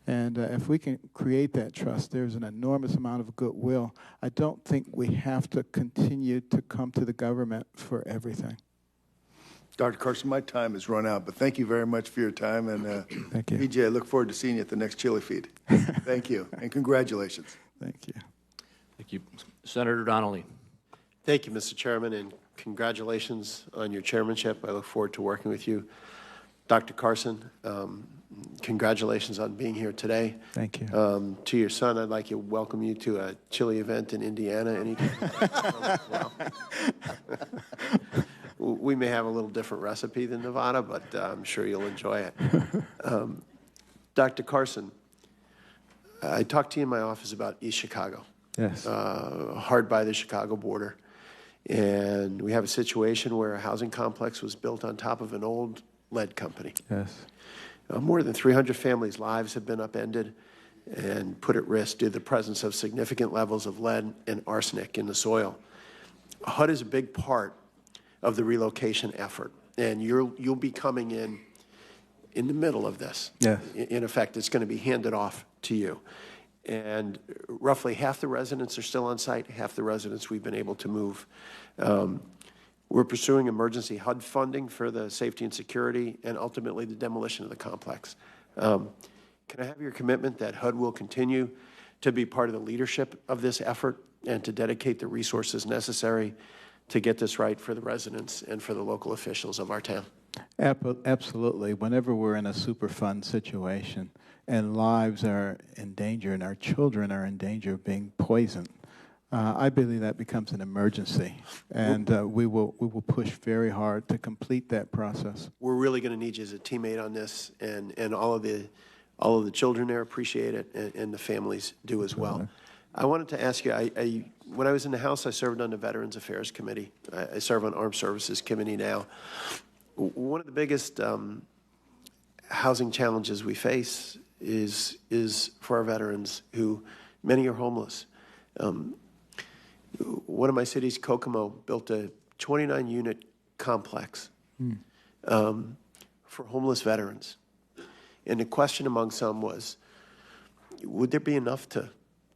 And if we can create that trust, there's an enormous amount of goodwill. I don't think we have to continue to come to the government for everything. Dr. Carson, my time has run out, but thank you very much for your time. And thank you. EJ, I look forward to seeing you at the next chili feed. Thank you, and congratulations. Thank you. Thank you. Senator Donnelly. Thank you, Mr. Chairman, and congratulations on your chairmanship. I look forward to working with you. Dr. Carson, congratulations on being here today. Thank you. To your son, I'd like to welcome you to a chili event in Indiana anytime. We may have a little different recipe than Nevada, but I'm sure you'll enjoy it. Dr. Carson, I talked to you in my office about East Chicago. Yes. Hard by the Chicago border. And we have a situation where a housing complex was built on top of an old lead company. Yes. More than 300 families' lives have been upended and put at risk due to the presence of significant levels of lead and arsenic in the soil. HUD is a big part of the relocation effort, and you'll be coming in the middle of this. Yes. In effect, it's going to be handed off to you. And roughly half the residents are still on site, half the residents we've been able to move. We're pursuing emergency HUD funding for the safety and security and ultimately the demolition of the complex. Can I have your commitment that HUD will continue to be part of the leadership of this effort and to dedicate the resources necessary to get this right for the residents and for the local officials of our town. Absolutely. Whenever we're in a Superfund situation and lives are in danger and our children are in danger of being poisoned, I believe that becomes an emergency, and we will push very hard to complete that process. We're really going to need you as a teammate on this, and all of the children there appreciate it, and the families do as well. I wanted to ask you, when I was in the House, I served on the Veterans Affairs Committee. I serve on Armed Services Committee now. One of the biggest housing challenges we face is for our veterans, who many are homeless. One of my cities, Kokomo, built a 29-unit complex for homeless veterans. And the question among some was, would there be enough to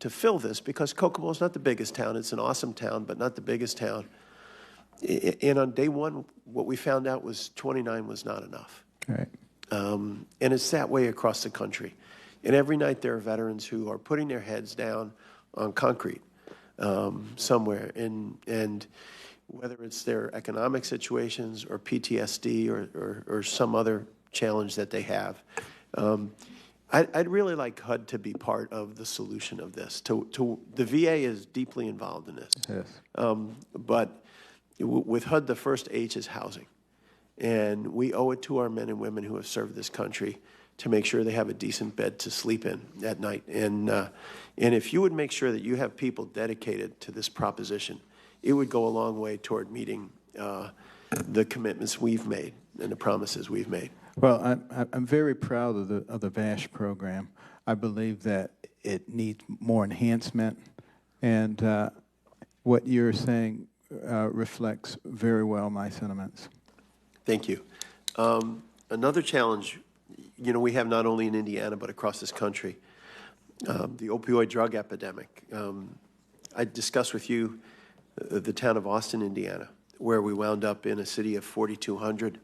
fill this? Because Kokomo is not the biggest town. It's an awesome town, but not the biggest town. And on day one, what we found out was 29 was not enough. Right. And it's that way across the country. And every night there are veterans who are putting their heads down on concrete somewhere. And whether it's their economic situations or PTSD or some other challenge that they have, I'd really like HUD to be part of the solution of this. The VA is deeply involved in this. Yes. But with HUD, the first H is housing. And we owe it to our men and women who have served this country to make sure they have a decent bed to sleep in at night. And if you would make sure that you have people dedicated to this proposition, it would go a long way toward meeting the commitments we've made and the promises we've made. Well, I'm very proud of the VASH program. I believe that it needs more enhancement, and what you're saying reflects very well my sentiments. Thank you. Another challenge, we have not only in Indiana but across this country, the opioid drug epidemic. I discussed with you the town of Austin, Indiana, where we wound up in a city of 4,200,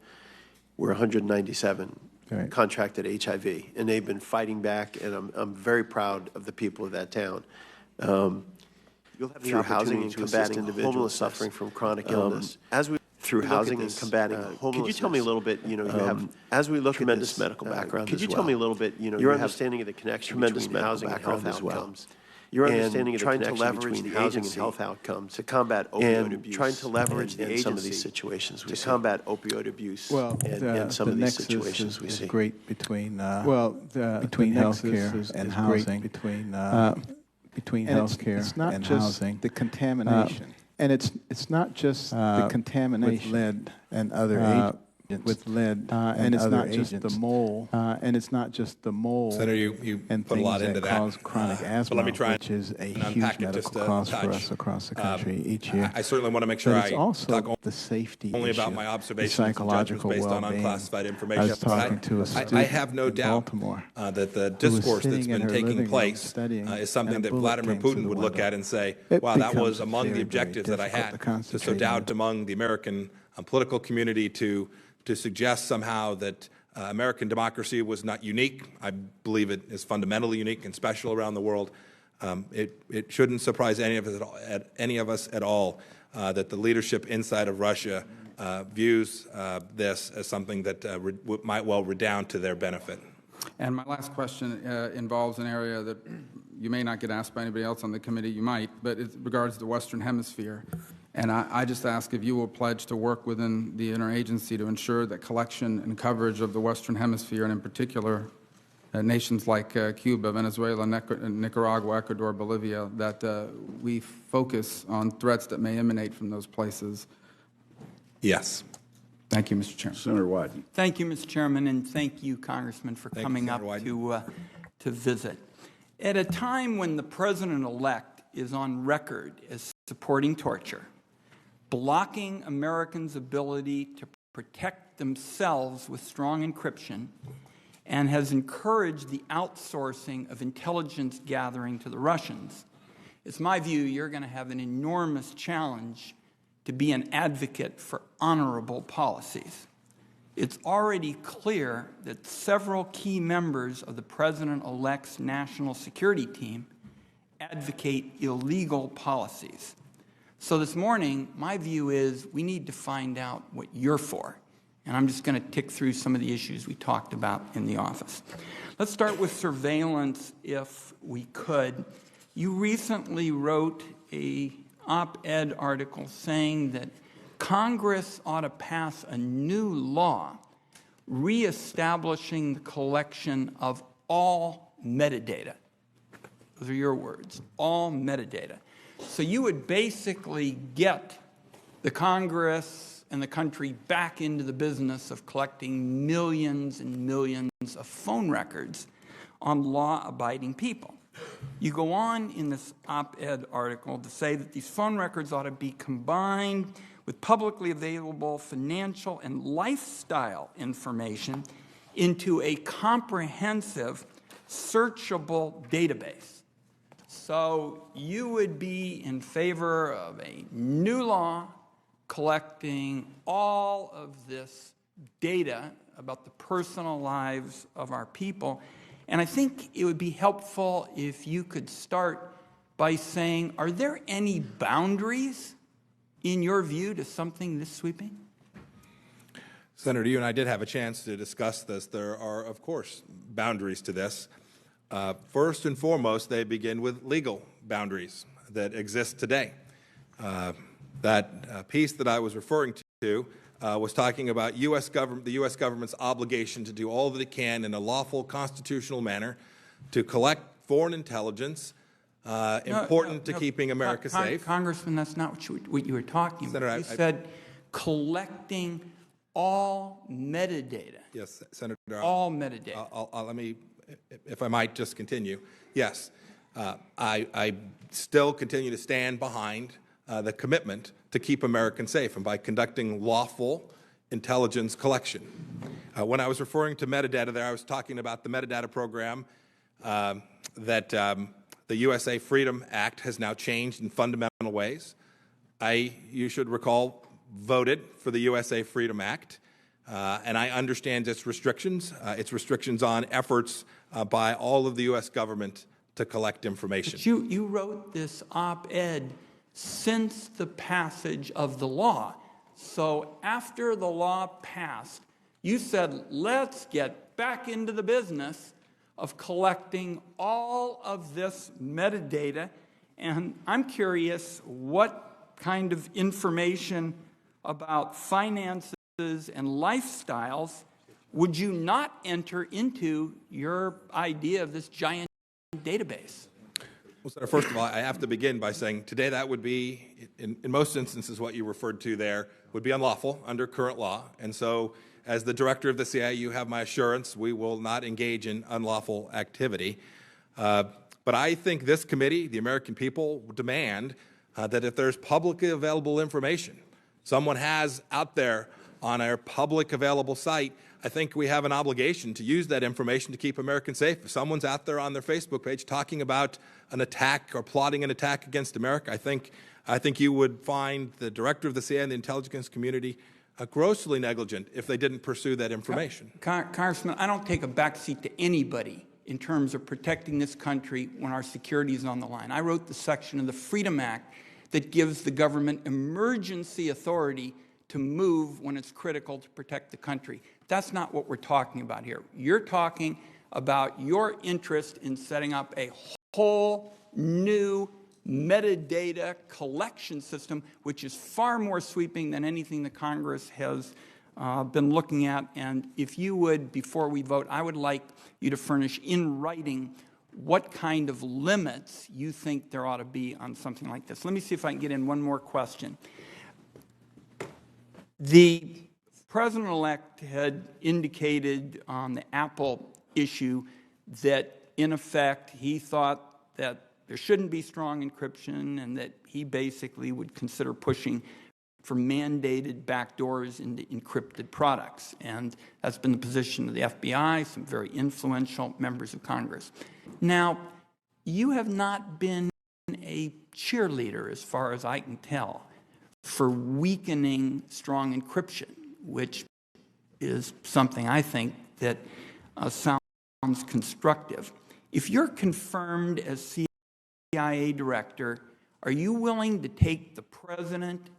where 197 right. contracted HIV, and they've been fighting back, and I'm very proud of the people of that town. You'll have the opportunity to assist individuals suffering from chronic illness. Through housing and combating homelessness. Could you tell me a little bit, you have, as we look tremendous at this, medical background could you tell me a little bit, your understanding of the connection between housing and health outcomes? Your understanding of the connection between housing and health outcomes to combat opioid abuse, trying to leverage the agency some of these situations we see. Combat opioid abuse and some of these situations we see. Great between between healthcare and housing, between healthcare and housing, the contamination. And it's not just the contamination with lead and other agents. With lead and it's not just the mold. And it's not just the mold. Senator, you and put a lot into that that. Cause chronic asthma, which is a huge medical cost for us across the country each year. I certainly want to make sure I talk the safety only issue, about my observations the and judgments psychological based on well-being. unclassified information. I was talking to a student I have no in doubt Baltimore that the who was discourse that's sitting in been her taking living room place studying, is something and a that bullet Vladimir came through Putin the would look window. at and say, It wow, that becomes was among very, the very objectives that I difficult had. to So concentrate doubt among the American political community to suggest somehow that American democracy was not unique. I believe it is fundamentally unique and special around the world. It shouldn't surprise any of us at all that the leadership inside of Russia views this as something that might well redound to their benefit. And my last question involves an area that you may not get asked by anybody else on the committee, you might, but it regards the Western Hemisphere. And I just ask if you will pledge to work within the interagency to ensure that collection and coverage of the Western Hemisphere, and in particular nations like Cuba, Venezuela, Nicaragua, Ecuador, Bolivia, that we focus on threats that may emanate from those places. Yes. Thank you, Mr. Chairman. Senator Wyden. Thank you, Mr. Chairman, and thank you, Congressman, for coming up to visit. At a time when the President-elect is on record as supporting torture, blocking Americans' ability to protect themselves with strong encryption, and has encouraged the outsourcing of intelligence gathering to the Russians, it's my view you're going to have an enormous challenge to be an advocate for honorable policies. It's already clear that several key members of the President-elect's national security team advocate illegal policies. So this morning, my view is we need to find out what you're for. And I'm just going to tick through some of the issues we talked about in the office. Let's start with surveillance, if we could. You recently wrote an op-ed article saying that Congress ought to pass a new law reestablishing the collection of all metadata. Those are your words, all metadata. So you would basically get the Congress and the country back into the business of collecting millions and millions of phone records on law-abiding people. You go on in this op-ed article to say that these phone records ought to be combined with publicly available financial and lifestyle information into a comprehensive, searchable database. So you would be in favor of a new law collecting all of this data about the personal lives of our people. And I think it would be helpful if you could start by saying, are there any boundaries, in your view, to something this sweeping? Senator, you and I did have a chance to discuss this. There are, of course, boundaries to this. First and foremost, they begin with legal boundaries that exist today. That piece that I was referring to was talking about the U.S. government's obligation to do all that it can in a lawful constitutional manner to collect foreign intelligence important to keeping America safe. Congressman, that's not what you were talking about. Senator, you said collecting all metadata. Yes, Senator. All metadata. Let me, if I might, just continue. Yes, I still continue to stand behind the commitment to keep Americans safe, and by conducting lawful intelligence collection. When I was referring to metadata there, I was talking about the metadata program that the USA Freedom Act has now changed in fundamental ways. You should recall, voted for the USA Freedom Act, and I understand its restrictions on efforts by all of the U.S. government to collect information. But you wrote this op-ed since the passage of the law. So after the law passed, you said, let's get back into the business of collecting all of this metadata. And I'm curious what kind of information about finances and lifestyles would you not enter into your idea of this giant database? Well, Senator, first of all, I have to begin by saying today that would be, in most instances, what you referred to there would be unlawful under current law. And so, as the director of the CIA, you have my assurance we will not engage in unlawful activity. But I think this committee, the American people, demand that if there's publicly available information someone has out there on our public available site, I think we have an obligation to use that information to keep Americans safe. If someone's out there on their Facebook page talking about an attack or plotting an attack against America, I think you would find the director of the CIA and the intelligence community grossly negligent if they didn't pursue that information. Congressman, I don't take a backseat to anybody in terms of protecting this country when our security is on the line. I wrote the section of the Freedom Act that gives the government emergency authority to move when it's critical to protect the country. That's not what we're talking about here. You're talking about your interest in setting up a whole new metadata collection system, which is far more sweeping than anything the Congress has been looking at. And if you would, before we vote, I would like you to furnish in writing what kind of limits you think there ought to be on something like this. Let me see if I can get in one more question. The President-elect had indicated on the Apple issue that, in effect, he thought that there shouldn't be strong encryption and that he basically would consider pushing for mandated backdoors into encrypted products. And that's been the position of the FBI, some very influential members of Congress. Now, you have not been a cheerleader, as far as I can tell, for weakening strong encryption, which is something I think that sounds constructive. If you're confirmed as CIA director, are you willing to take the president,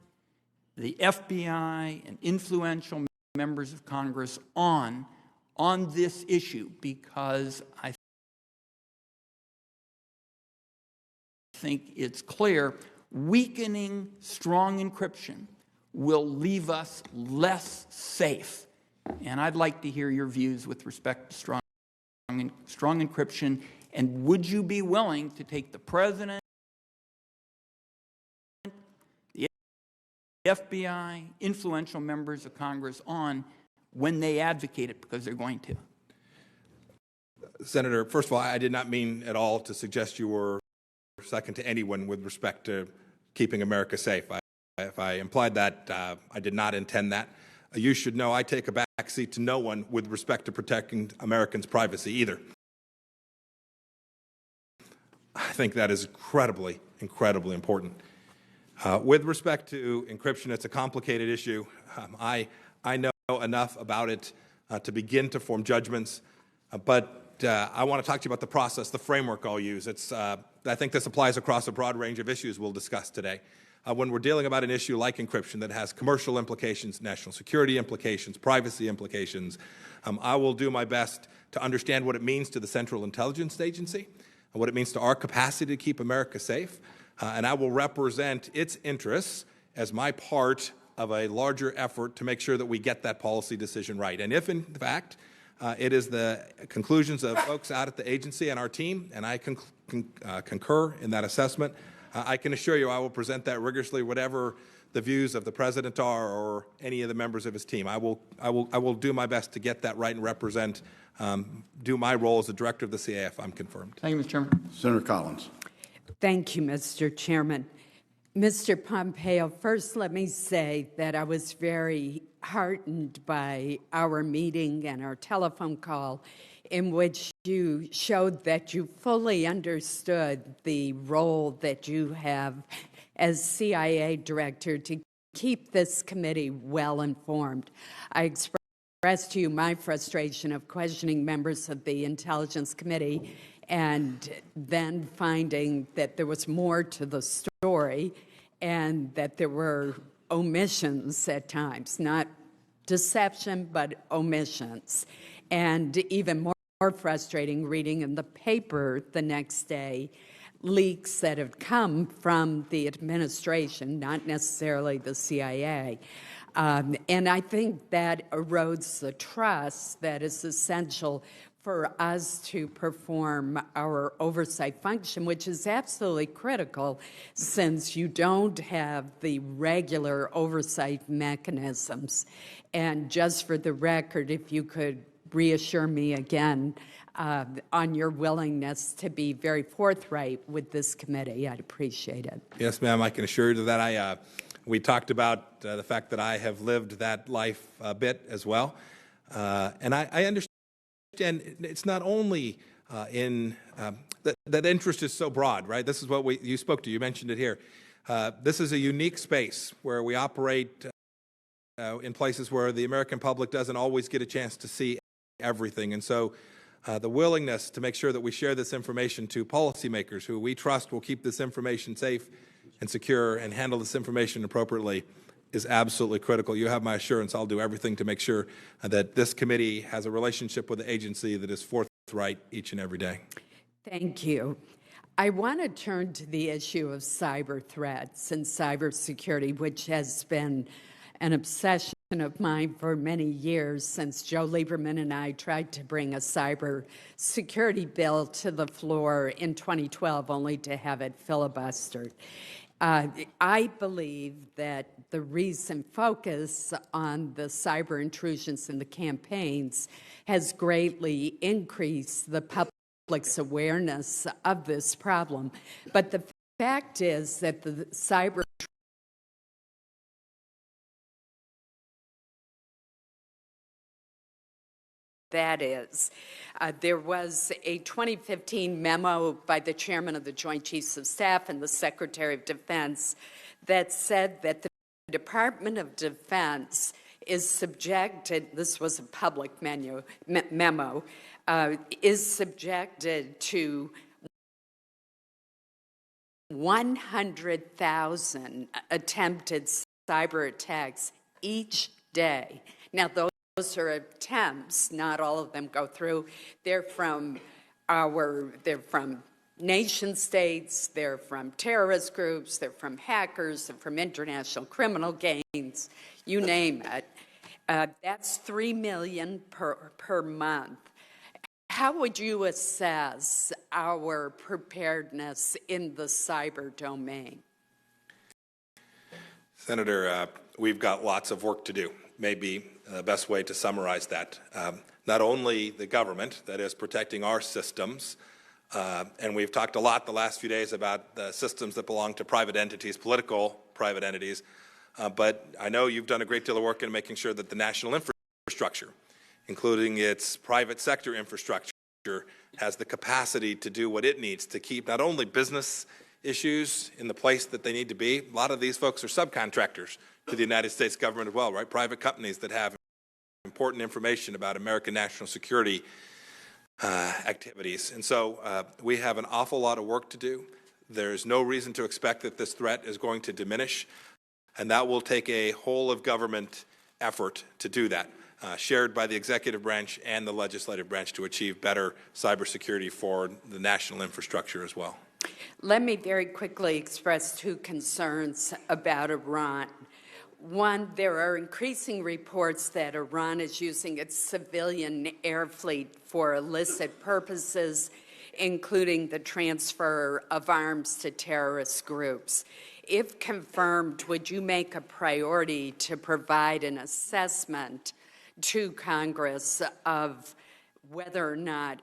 the FBI, and influential members of Congress on this issue? Because I think it's clear weakening strong encryption will leave us less safe. And I'd like to hear your views with respect to strong encryption. And would you be willing to take the president, the FBI, influential members of Congress on when they advocate it, because they're going to? Senator, first of all, I did not mean at all to suggest you were second to anyone with respect to keeping America safe. If I implied that, I did not intend that. You should know I take a backseat to no one with respect to protecting Americans' privacy either. I think that is incredibly, incredibly important. With respect to encryption, it's a complicated issue. I know enough about it to begin to form judgments, but I want to talk to you about the process, the framework I'll use. I think this applies across a broad range of issues we'll discuss today. When we're dealing about an issue like encryption that has commercial implications, national security implications, privacy implications, I will do my best to understand what it means to the Central Intelligence Agency, and what it means to our capacity to keep America safe, and I will represent its interests as my part of a larger effort to make sure that we get that policy decision right. And if, in fact, it is the conclusions of folks out at the agency and our team, and I concur in that assessment, I can assure you I will present that rigorously, whatever the views of the President are or any of the members of his team. I will do my best to get that right and represent, do my role as the director of the CIA if I'm confirmed. Thank you, Mr. Chairman. Senator Collins. Thank you, Mr. Chairman. Mr. Pompeo, first let me say that I was very heartened by our meeting and our telephone call in which you showed that you fully understood the role that you have as CIA director to keep this committee well informed. I expressed to you my frustration of questioning members of the Intelligence Committee and then finding that there was more to the story and that there were omissions at times, not deception, but omissions. And even more frustrating reading in the paper the next day leaks that have come from the administration, not necessarily the CIA. And I think that erodes the trust that is essential for us to perform our oversight function, which is absolutely critical since you don't have the regular oversight mechanisms. And just for the record, if you could reassure me again on your willingness to be very forthright with this committee, I'd appreciate it. Yes, ma'am, I can assure you that we talked about the fact that I have lived that life a bit as well. And I understand it's not only that interest is so broad, right? This is what you spoke to. You mentioned it here. This is a unique space where we operate in places where the American public doesn't always get a chance to see everything. And so the willingness to make sure that we share this information to policymakers who we trust will keep this information safe and secure and handle this information appropriately is absolutely critical. You have my assurance I'll do everything to make sure that this committee has a relationship with the agency that is forthright each and every day. Thank you. I want to turn to the issue of cyber threats and cybersecurity, which has been an obsession of mine for many years since Joe Lieberman and I tried to bring a cyber security bill to the floor in 2012, only to have it filibustered. I believe that the recent focus on the cyber intrusions in the campaigns has greatly increased the public's awareness of this problem. But the fact is that the cyber that is. There was a 2015 memo by the chairman of the Joint Chiefs of Staff and the Secretary of Defense that said that the Department of Defense is subjected, this was a public memo, is subjected to 100,000 attempted cyber attacks each day. Now, those are attempts. Not all of them go through. They're from nation states, they're from terrorist groups, they're from hackers, they're from international criminal gangs, you name it. That's 3 million per month. How would you assess our preparedness in the cyber domain? Senator, we've got lots of work to do. Maybe the best way to summarize that. Not only the government, that is protecting our systems, and we've talked a lot the last few days about the systems that belong to private entities, political private entities, but I know you've done a great deal of work in making sure that the national infrastructure, including its private sector infrastructure, has the capacity to do what it needs to keep not only business issues in the place that they need to be. A lot of these folks are subcontractors to the United States government as well, right? Private companies that have important information about American national security activities. And so we have an awful lot of work to do. There's no reason to expect that this threat is going to diminish, and that will take a whole of government effort to do that, shared by the executive branch and the legislative branch to achieve better cybersecurity for the national infrastructure as well. Let me very quickly express two concerns about Iran. One, there are increasing reports that Iran is using its civilian air fleet for illicit purposes, including the transfer of arms to terrorist groups. If confirmed, would you make a priority to provide an assessment to Congress of whether or not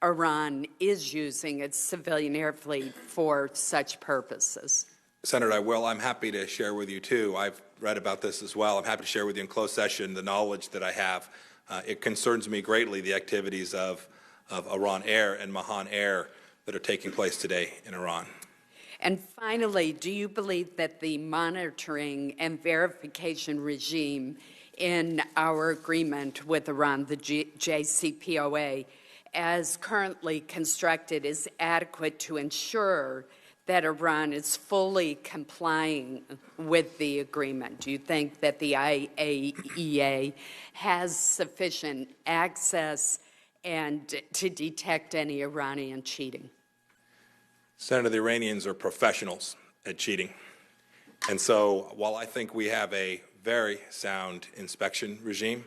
Iran is using its civilian air fleet for such purposes? Senator, I will. I'm happy to share with you, too. I've read about this as well. I'm happy to share with you in closed session the knowledge that I have. It concerns me greatly, the activities of Iran Air and Mahan Air that are taking place today in Iran. And finally, do you believe that the monitoring and verification regime in our agreement with Iran, the JCPOA, as currently constructed, is adequate to ensure that Iran is fully complying with the agreement? Do you think that the IAEA has sufficient access and to detect any Iranian cheating? Senator, the Iranians are professionals at cheating. And so while I think we have a very sound inspection regime,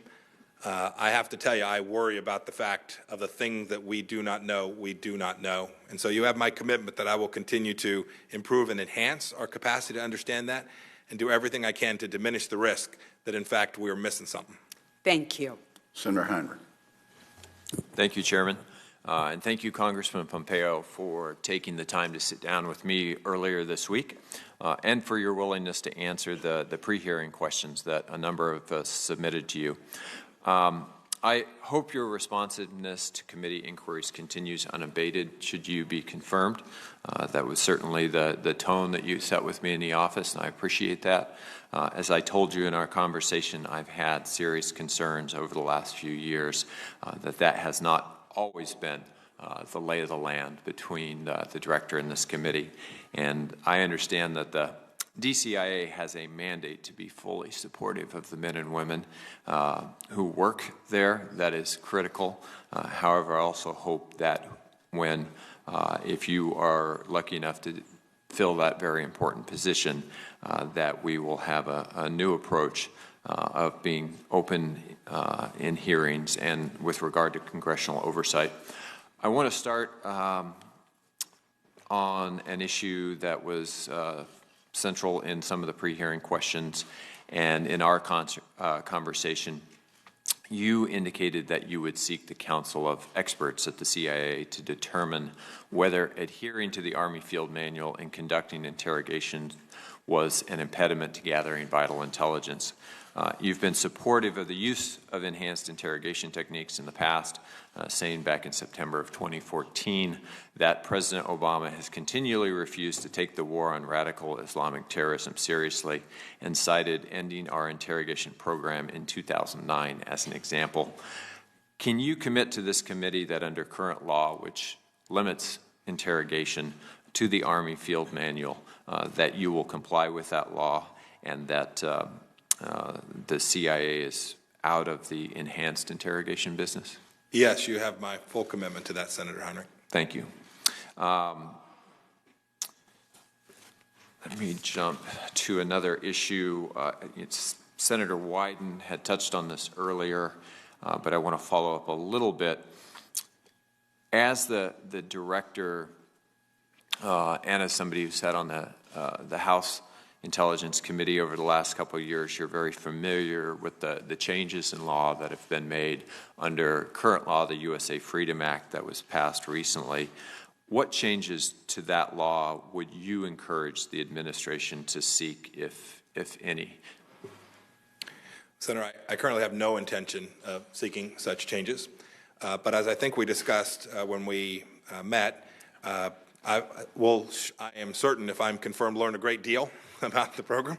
I have to tell you, I worry about the fact of the things that we do not know, we do not know. And so you have my commitment that I will continue to improve and enhance our capacity to understand that and do everything I can to diminish the risk that, in fact, we are missing something. Thank you. Senator Heinrich. Thank you, Chairman. And thank you, Congressman Pompeo, for taking the time to sit down with me earlier this week and for your willingness to answer the pre-hearing questions that a number of us submitted to you. I hope your responsiveness to committee inquiries continues unabated should you be confirmed. That was certainly the tone that you set with me in the office, and I appreciate that. As I told you in our conversation, I've had serious concerns over the last few years that has not always been the lay of the land between the director and this committee. And I understand that the DCIA has a mandate to be fully supportive of the men and women who work there. That is critical. However, I also hope that when, if you are lucky enough to fill that very important position, that we will have a new approach of being open in hearings and with regard to congressional oversight. I want to start on an issue that was central in some of the pre-hearing questions, and in our conversation, you indicated that you would seek the counsel of experts at the CIA to determine whether adhering to the Army Field Manual and conducting interrogations was an impediment to gathering vital intelligence. You've been supportive of the use of enhanced interrogation techniques in the past, saying back in September of 2014 that President Obama has continually refused to take the war on radical Islamic terrorism seriously and cited ending our interrogation program in 2009 as an example. Can you commit to this committee that under current law, which limits interrogation to the Army Field Manual, that you will comply with that law and that the CIA is out of the enhanced interrogation business? Yes, you have my full commitment to that, Senator Heinrich. Thank you. Let me jump to another issue. Senator Wyden had touched on this earlier, but I want to follow up a little bit. As the director and as somebody who sat on the House Intelligence Committee over the last couple of years, you're very familiar with the changes in law that have been made under current law, the USA Freedom Act that was passed recently. What changes to that law would you encourage the administration to seek, if any? Senator, I currently have no intention of seeking such changes. But as I think we discussed when we met, I am certain, if I'm confirmed, learn a great deal about the program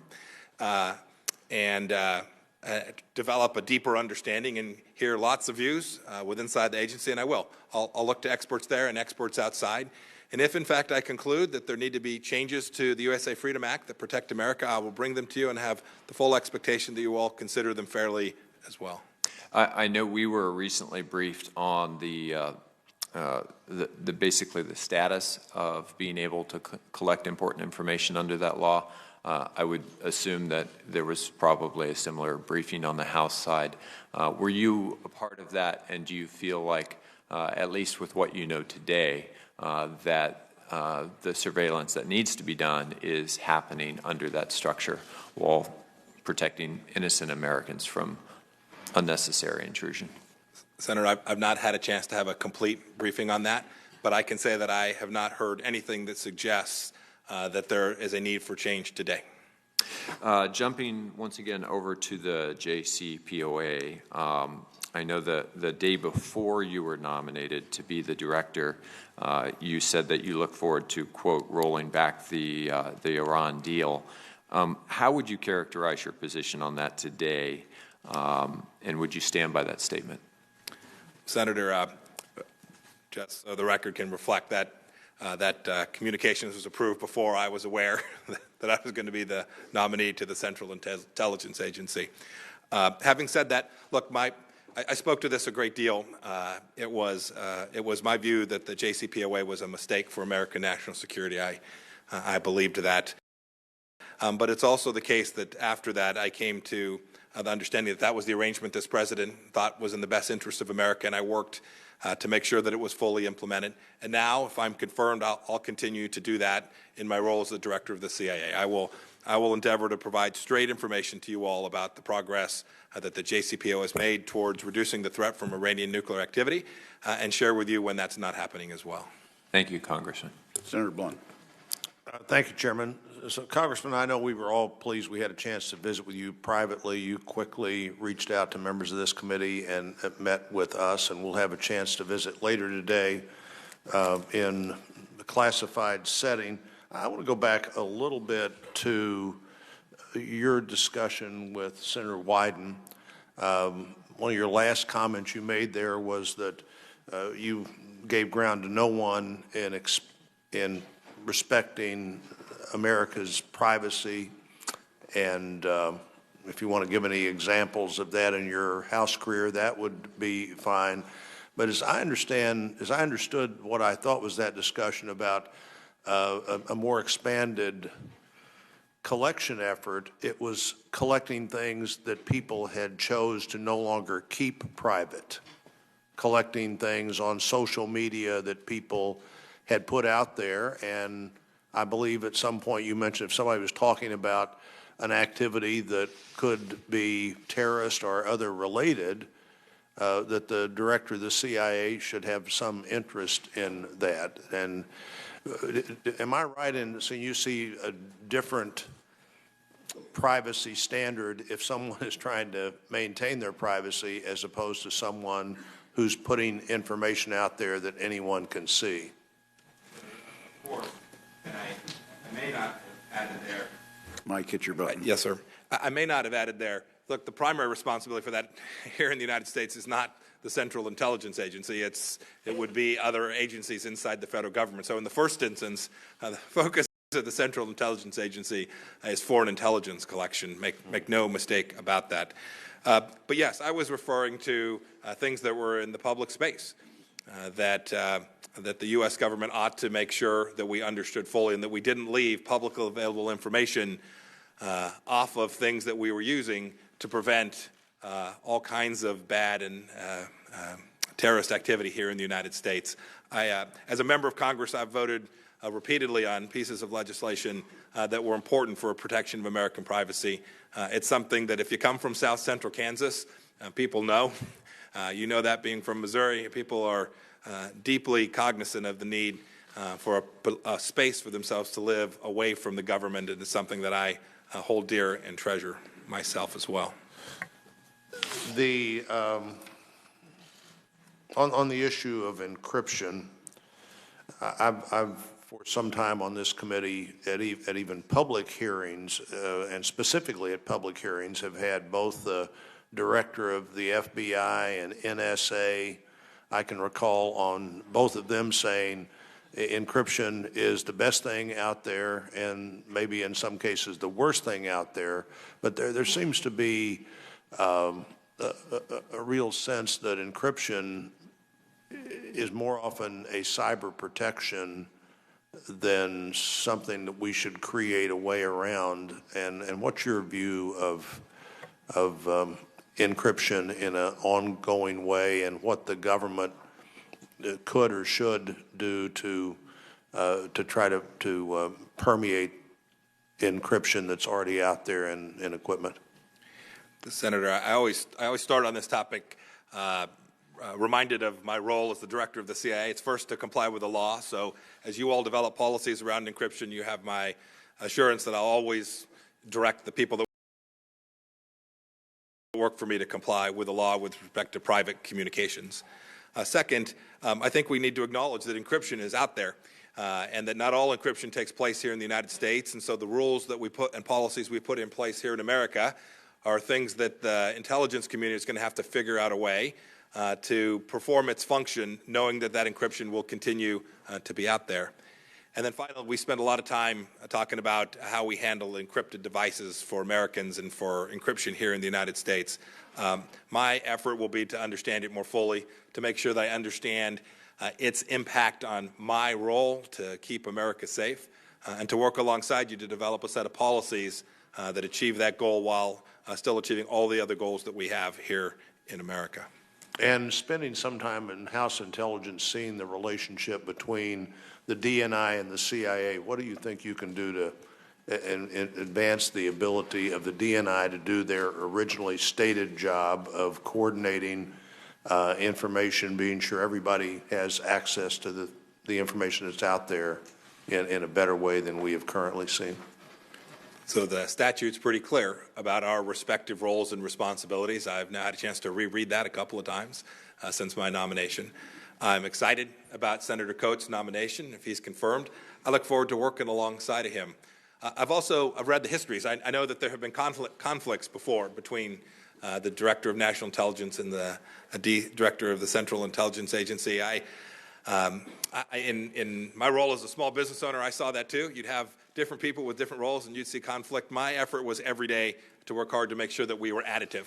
and develop a deeper understanding and hear lots of views inside the agency, and I will. I'll look to experts there and experts outside. And if, in fact, I conclude that there need to be changes to the USA Freedom Act that protect America, I will bring them to you and have the full expectation that you all consider them fairly as well. I know we were recently briefed on basically the status of being able to collect important information under that law. I would assume that there was probably a similar briefing on the House side. Were you a part of that, and do you feel like, at least with what you know today, that the surveillance that needs to be done is happening under that structure while protecting innocent Americans from unnecessary intrusion? Senator, I've not had a chance to have a complete briefing on that, but I can say that I have not heard anything that suggests that there is a need for change today. Jumping once again over to the JCPOA, I know that the day before you were nominated to be the director, you said that you look forward to, quote, rolling back the Iran deal. How would you characterize your position on that today, and would you stand by that statement? Senator, just so the record can reflect that communications was approved before I was aware that I was going to be the nominee to the Central Intelligence Agency. Having said that, look, I spoke to this a great deal. It was my view that the JCPOA was a mistake for American national security. I believed that. But it's also the case that after that I came to the understanding that was the arrangement this president thought was in the best interest of America, and I worked to make sure that it was fully implemented. And now, if I'm confirmed, I'll continue to do that in my role as the director of the CIA. I will endeavor to provide straight information to you all about the progress that the JCPOA has made towards reducing the threat from Iranian nuclear activity, and share with you when that's not happening as well. Thank you, Congressman. Senator Blunt. Thank you, Chairman. So, Congressman, I know we were all pleased we had a chance to visit with you privately. You quickly reached out to members of this committee and met with us, and we'll have a chance to visit later today in the classified setting. I want to go back a little bit to your discussion with Senator Wyden. One of your last comments you made there was that you gave ground to no one in respecting America's privacy, and if you want to give any examples of that in your House career, that would be fine. But as I understood what I thought was that discussion about a more expanded collection effort, it was collecting things that people had chose to no longer keep private, collecting things on social media that people had put out there. And I believe at some point you mentioned if somebody was talking about an activity that could be terrorist or other related, that the director of the CIA should have some interest in that. And am I right in saying you see a different privacy standard if someone is trying to maintain their privacy as opposed to someone who's putting information out there that anyone can see? Of course, and I may not have added there. Mike, hit your button. Yes, sir. I may not have added there look, the primary responsibility for that here in the United States is not the Central Intelligence Agency. It would be other agencies inside the federal government. So in the first instance, the focus of the Central Intelligence Agency is foreign intelligence collection. Make no mistake about that. But yes, I was referring to things that were in the public space, that the U.S. government ought to make sure that we understood fully and that we didn't leave publicly available information off of things that we were using to prevent all kinds of bad and terrorist activity here in the United States. As a member of Congress, I've voted repeatedly on pieces of legislation that were important for protection of American privacy. It's something that if you come from South Central Kansas, people know. You know that being from Missouri, people are deeply cognizant of the need for a space for themselves to live away from the government, and it's something that I hold dear and treasure myself as well. On the issue of encryption, I've for some time on this committee at even public hearings, and specifically at public hearings, have had both the director of the FBI and NSA. I can recall on both of them saying encryption is the best thing out there and maybe in some cases the worst thing out there. But there seems to be a real sense that encryption is more often a cyber protection than something that we should create a way around. And what's your view of encryption in an ongoing way, and what the government could or should do to try to permeate encryption that's already out there in equipment? Senator, I always start on this topic reminded of my role as the director of the CIA. It's first to comply with the law. So as you all develop policies around encryption, you have my assurance that I'll always direct the people that work for me to comply with the law with respect to private communications. Second, I think we need to acknowledge that encryption is out there and that not all encryption takes place here in the United States. And so the rules that we put and policies we put in place here in America are things that the intelligence community is going to have to figure out a way to perform its function, knowing that that encryption will continue to be out there. And then finally, we spend a lot of time talking about how we handle encrypted devices for Americans and for encryption here in the United States. My effort will be to understand it more fully, to make sure that I understand its impact on my role to keep America safe, and to work alongside you to develop a set of policies that achieve that goal while still achieving all the other goals that we have here in America. And spending some time in House Intelligence seeing the relationship between the DNI and the CIA, what do you think you can do to advance the ability of the DNI to do their originally stated job of coordinating information, being sure everybody has access to the information that's out there in a better way than we have currently seen? So the statute's pretty clear about our respective roles and responsibilities. I've now had a chance to reread that a couple of times since my nomination. I'm excited about Senator Coates' nomination, if he's confirmed. I look forward to working alongside of him. I've read the histories. I know that there have been conflicts before between the Director of National Intelligence and the Director of the Central Intelligence Agency. In my role as a small business owner, I saw that too. You'd have different people with different roles and you'd see conflict. My effort was every day to work hard to make sure that we were additive,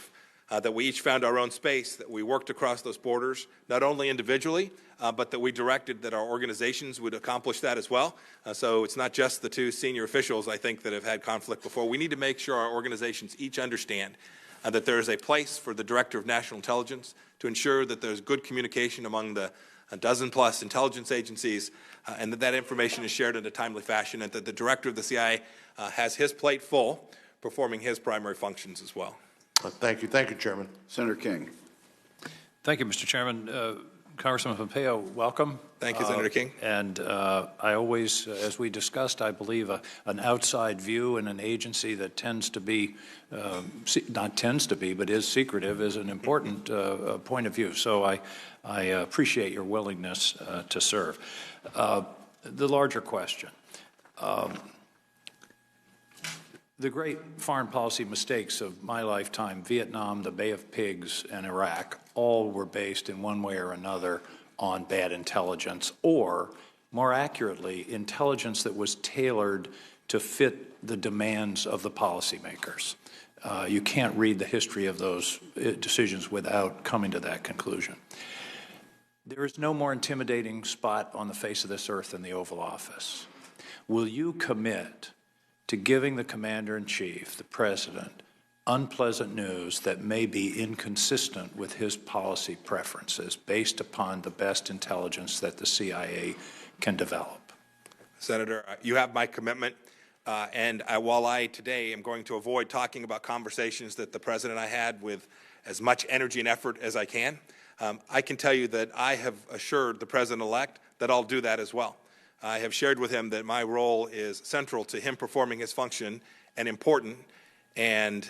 that we each found our own space, that we worked across those borders, not only individually, but that we directed that our organizations would accomplish that as well. So it's not just the two senior officials, I think, that have had conflict before. We need to make sure our organizations each understand that there is a place for the Director of National Intelligence to ensure that there's good communication among the a dozen-plus intelligence agencies, and that information is shared in a timely fashion, and that the Director of the CIA has his plate full, performing his primary functions as well. Thank you. Thank you, Chairman. Senator King. Thank you, Mr. Chairman. Congressman Pompeo, welcome. Thank you, Senator King. And I always, as we discussed, I believe an outside view in an agency that tends to be, not tends to be, but is secretive is an important point of view. So I appreciate your willingness to serve. The larger question. The great foreign policy mistakes of my lifetime, Vietnam, the Bay of Pigs, and Iraq, all were based in one way or another on bad intelligence, or more accurately, intelligence that was tailored to fit the demands of the policymakers. You can't read the history of those decisions without coming to that conclusion. There is no more intimidating spot on the face of this earth than the Oval Office. Will you commit to giving the Commander-in-Chief, the President, unpleasant news that may be inconsistent with his policy preferences based upon the best intelligence that the CIA can develop? Senator, you have my commitment. While I today am going to avoid talking about conversations that the President and I had with as much energy and effort as I can tell you that I have assured the President-elect that I'll do that as well. I have shared with him that my role is central to him performing his function and important and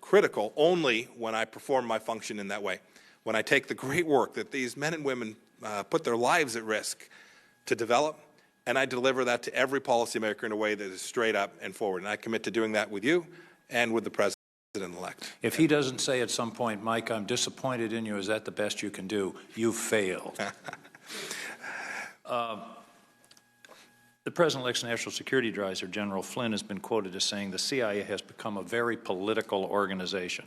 critical only when I perform my function in that way. When I take the great work that these men and women put their lives at risk to develop, and I deliver that to every policymaker in a way that is straight up and forward. And I commit to doing that with you and with the President-elect. If he doesn't say at some point, Mike, I'm disappointed in you, is that the best you can do? You failed. The President-elect's National Security Advisor, General Flynn, has been quoted as saying the CIA has become a very political organization.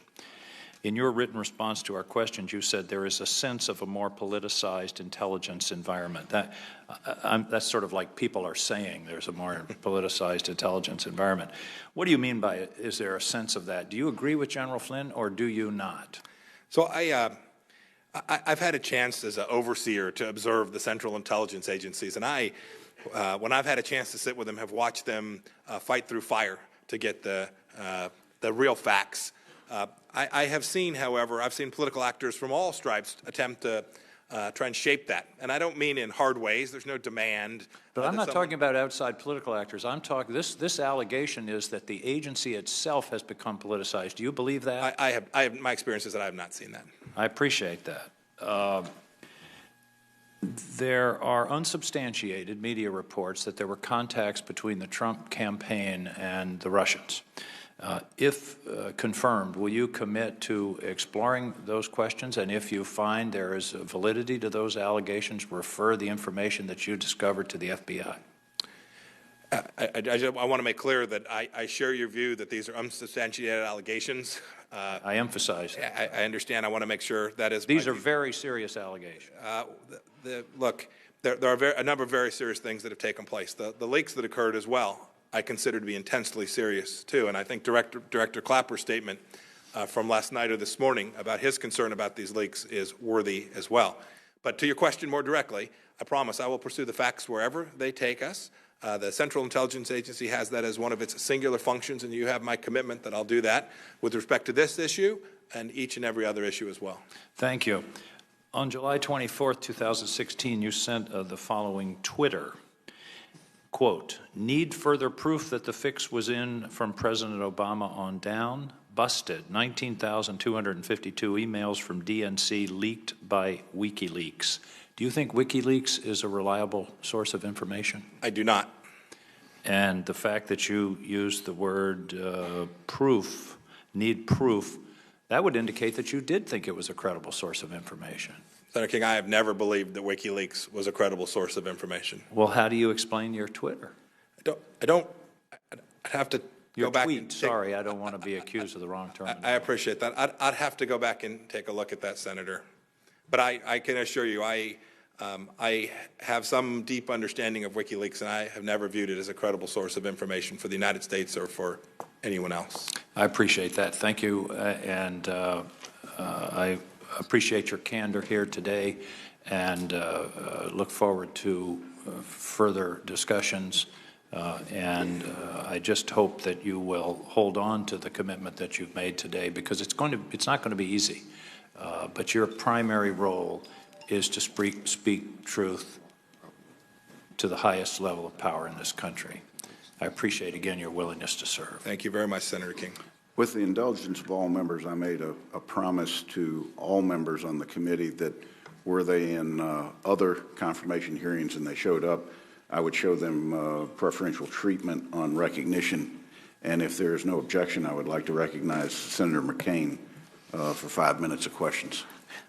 In your written response to our questions, you said there is a sense of a more politicized intelligence environment. That's sort of like people are saying there's a more politicized intelligence environment. What do you mean by it? Is there a sense of that? Do you agree with General Flynn, or do you not? So I've had a chance as an overseer to observe the Central Intelligence Agencies, and when I've had a chance to sit with them, have watched them fight through fire to get the real facts. I have seen, however, I've seen political actors from all stripes attempt to try and shape that. And I don't mean in hard ways. There's no demand. But I'm not talking about outside political actors. I'm talking, this allegation is that the agency itself has become politicized. Do you believe that? My experience is that I have not seen that. I appreciate that. There are unsubstantiated media reports that there were contacts between the Trump campaign and the Russians. If confirmed, will you commit to exploring those questions? And if you find there is validity to those allegations, refer the information that you discovered to the FBI? I want to make clear that I share your view that these are unsubstantiated allegations. I emphasize that. I understand. I want to make sure that is. These are very serious allegations. Look, there are a number of very serious things that have taken place. The leaks that occurred as well, I consider to be intensely serious, too. And I think Director Clapper's statement from last night or this morning about his concern about these leaks is worthy as well. But to your question more directly, I promise I will pursue the facts wherever they take us. The Central Intelligence Agency has that as one of its singular functions, and you have my commitment that I'll do that with respect to this issue and each and every other issue as well. Thank you. On July 24th, 2016, you sent the following Twitter. Quote, need further proof that the fix was in from President Obama on down? Busted. 19,252 emails from DNC leaked by WikiLeaks. Do you think WikiLeaks is a reliable source of information? I do not. And the fact that you used the word proof, need proof, that would indicate that you did think it was a credible source of information. Senator King, I have never believed that WikiLeaks was a credible source of information. Well, how do you explain your Twitter? I'd have to go back and sorry, I don't want to be accused of the wrong term. I appreciate that. I'd have to go back and take a look at that, Senator. But I can assure you, I have some deep understanding of WikiLeaks, and I have never viewed it as a credible source of information for the United States or for anyone else. I appreciate that. Thank you, and I appreciate your candor here today, and look forward to further discussions. I just hope that you will hold on to the commitment that you've made today, because it's not going to be easy. But your primary role is to speak truth to the highest level of power in this country. I appreciate, again, your willingness to serve. Thank you very much, Senator King. With the indulgence of all members, I made a promise to all members on the committee that were they in other confirmation hearings and they showed up, I would show them preferential treatment on recognition. And if there is no objection, I would like to recognize Senator McCain for 5 minutes of questions.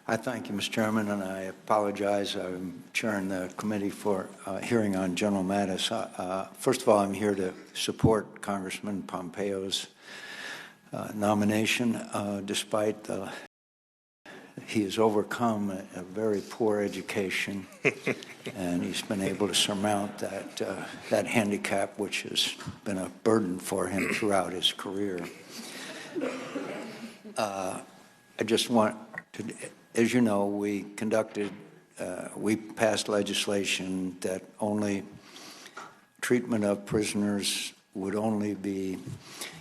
I thank you, Mr. Chairman, and I apologize. I'm chairing the committee for hearing on General Mattis. First of all, I'm here to support Congressman Pompeo's nomination, despite he has overcome a very poor education, and he's been able to surmount that handicap, which has been a burden for him throughout his career. I just want to, as you know, we passed legislation that only treatment of prisoners would only be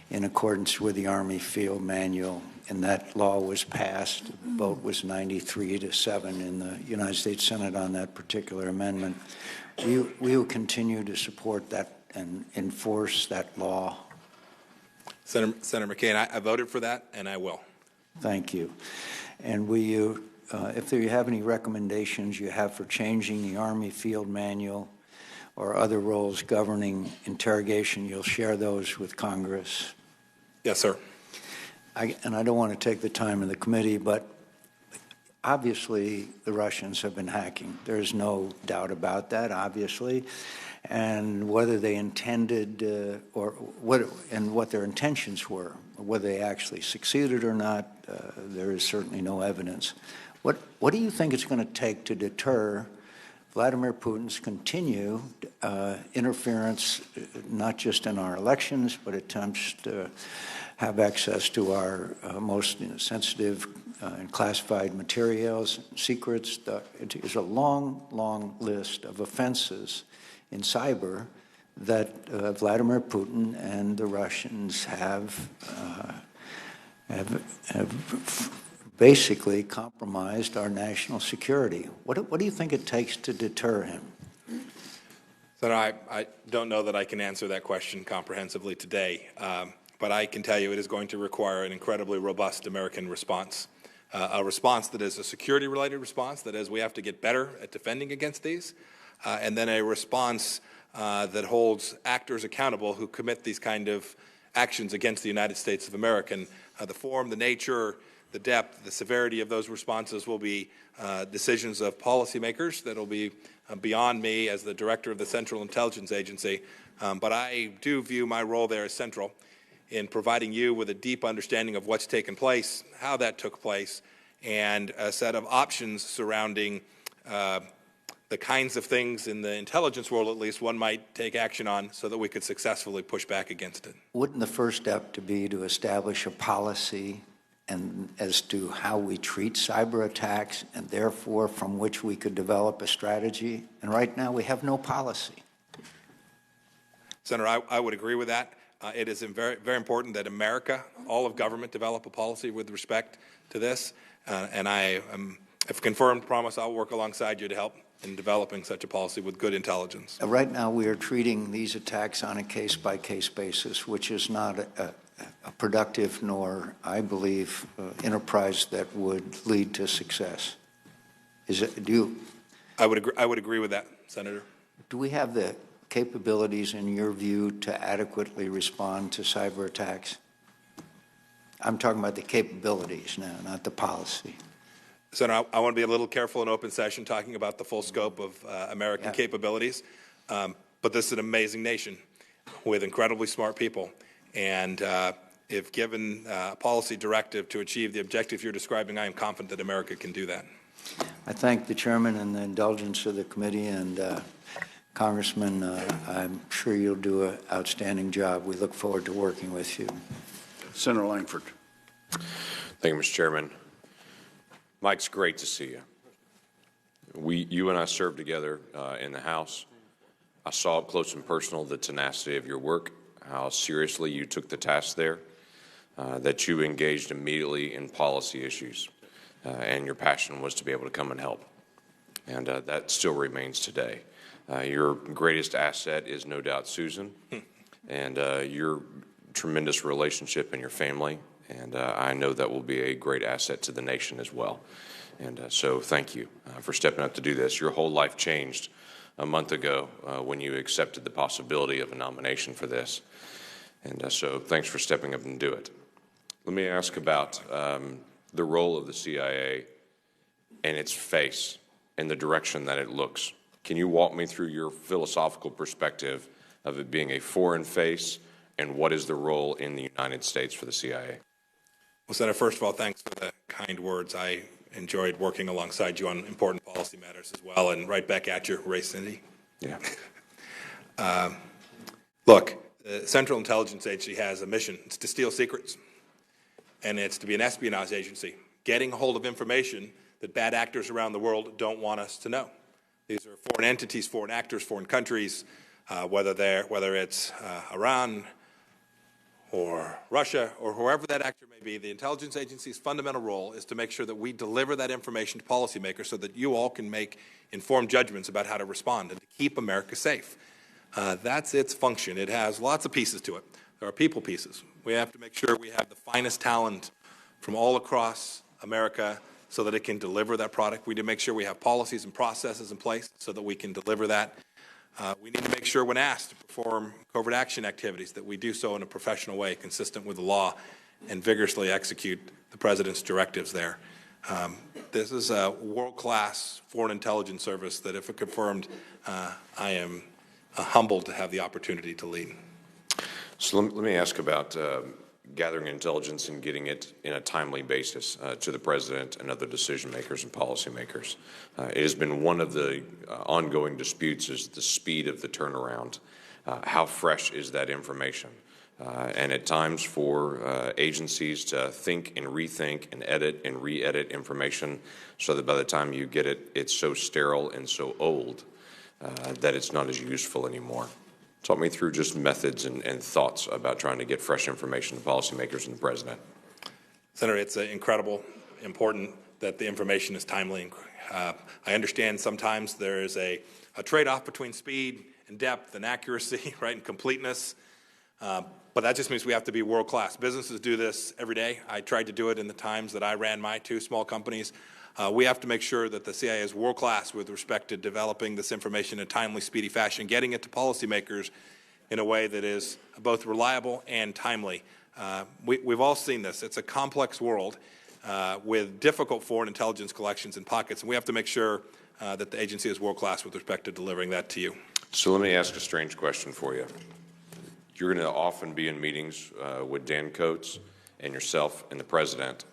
in accordance with the Army Field Manual, and that law was passed. The vote was 93-7 in the United States Senate on that particular amendment. We will continue to support that and enforce that law. Senator McCain, I voted for that, and I will. Thank you. And will you, if you have any recommendations you have for changing the Army Field Manual or other roles governing interrogation, you'll share those with Congress? Yes, sir. And I don't want to take the time of the committee, but obviously the Russians have been hacking. There's no doubt about that, obviously. And whether they intended what their intentions were, whether they actually succeeded or not, there is certainly no evidence. What do you think it's going to take to deter Vladimir Putin's continued interference, not just in our elections, but attempts to have access to our most sensitive and classified materials, secrets? It is a long, long list of offenses in cyber that Vladimir Putin and the Russians have basically compromised our national security. What do you think it takes to deter him? Senator, I don't know that I can answer that question comprehensively today, but I can tell you it is going to require an incredibly robust American response, a response that is a security-related response, that is we have to get better at defending against these, and then a response that holds actors accountable who commit these kind of actions against the United States of America. And the form, the nature, the depth, the severity of those responses will be decisions of policymakers that will be beyond me as the director of the Central Intelligence Agency. But I do view my role there as central in providing you with a deep understanding of what's taken place, how that took place, and a set of options surrounding the kinds of things in the intelligence world, at least, one might take action on so that we could successfully push back against it. Wouldn't the first step to be to establish a policy and as to how we treat cyber attacks, and therefore from which we could develop a strategy? And right now we have no policy. Senator, I would agree with that. It is very, very important that America, all of government, develop a policy with respect to this. And I have confirmed, promise I'll work alongside you to help in developing such a policy with good intelligence. Right now we are treating these attacks on a case-by-case basis, which is not a productive nor, I believe, enterprise that would lead to success. Is it? Do you? I would agree with that, Senator. Do we have the capabilities, in your view, to adequately respond to cyber attacks? I'm talking about the capabilities now, not the policy. Senator, I want to be a little careful in open session talking about the full scope of American capabilities, but this is an amazing nation with incredibly smart people. And if given a policy directive to achieve the objective you're describing, I am confident that America can do that. I thank the chairman and the indulgence of the committee, and Congressman, I'm sure you'll do an outstanding job. We look forward to working with you. Senator Langford. Thank you, Mr. Chairman. Mike, it's great to see you. You and I served together in the House. I saw up close and personal the tenacity of your work, how seriously you took the task there, that you engaged immediately in policy issues, and your passion was to be able to come and help. And that still remains today. Your greatest asset is no doubt Susan, and your tremendous relationship and your family. And I know that will be a great asset to the nation as well. And so thank you for stepping up to do this. Your whole life changed a month ago when you accepted the possibility of a nomination for this. And so thanks for stepping up and do it. Let me ask about the role of the CIA and its face and the direction that it looks. Can you walk me through your philosophical perspective of it being a foreign face, and what is the role in the United States for the CIA? Well, Senator, first of all, thanks for the kind words. I enjoyed working alongside you on important policy matters as well, and right back at you, Ray Cindy. Yeah. Look, the Central Intelligence Agency has a mission. It's to steal secrets, and it's to be an espionage agency, getting a hold of information that bad actors around the world don't want us to know. These are foreign entities, foreign actors, foreign countries, whether it's Iran or Russia or whoever that actor may be. The intelligence agency's fundamental role is to make sure that we deliver that information to policymakers so that you all can make informed judgments about how to respond and to keep America safe. That's its function. It has lots of pieces to it. There are people pieces. We have to make sure we have the finest talent from all across America so that it can deliver that product. We need to make sure we have policies and processes in place so that we can deliver that. We need to make sure when asked to perform covert action activities that we do so in a professional way, consistent with the law, and vigorously execute the President's directives there. This is a world-class foreign intelligence service that, if it confirmed, I am humbled to have the opportunity to lead. So let me ask about gathering intelligence and getting it in a timely basis to the President and other decision makers and policymakers. It has been one of the ongoing disputes is the speed of the turnaround. How fresh is that information? And at times for agencies to think and rethink and edit and re-edit information so that by the time you get it, it's so sterile and so old that it's not as useful anymore. Talk me through just methods and thoughts about trying to get fresh information to policymakers and the President. Senator, it's incredible, important that the information is timely. I understand sometimes there is a trade-off between speed and depth and accuracy, right, and completeness. But that just means we have to be world-class. Businesses do this every day. I tried to do it in the times that I ran my two small companies. We have to make sure that the CIA is world-class with respect to developing this information in a timely, speedy fashion, getting it to policymakers in a way that is both reliable and timely. We've all seen this. It's a complex world with difficult foreign intelligence collections and pockets, and we have to make sure that the agency is world-class with respect to delivering that to you. So let me ask a strange question for you. You're going to often be in meetings with Dan Coates and yourself and the President.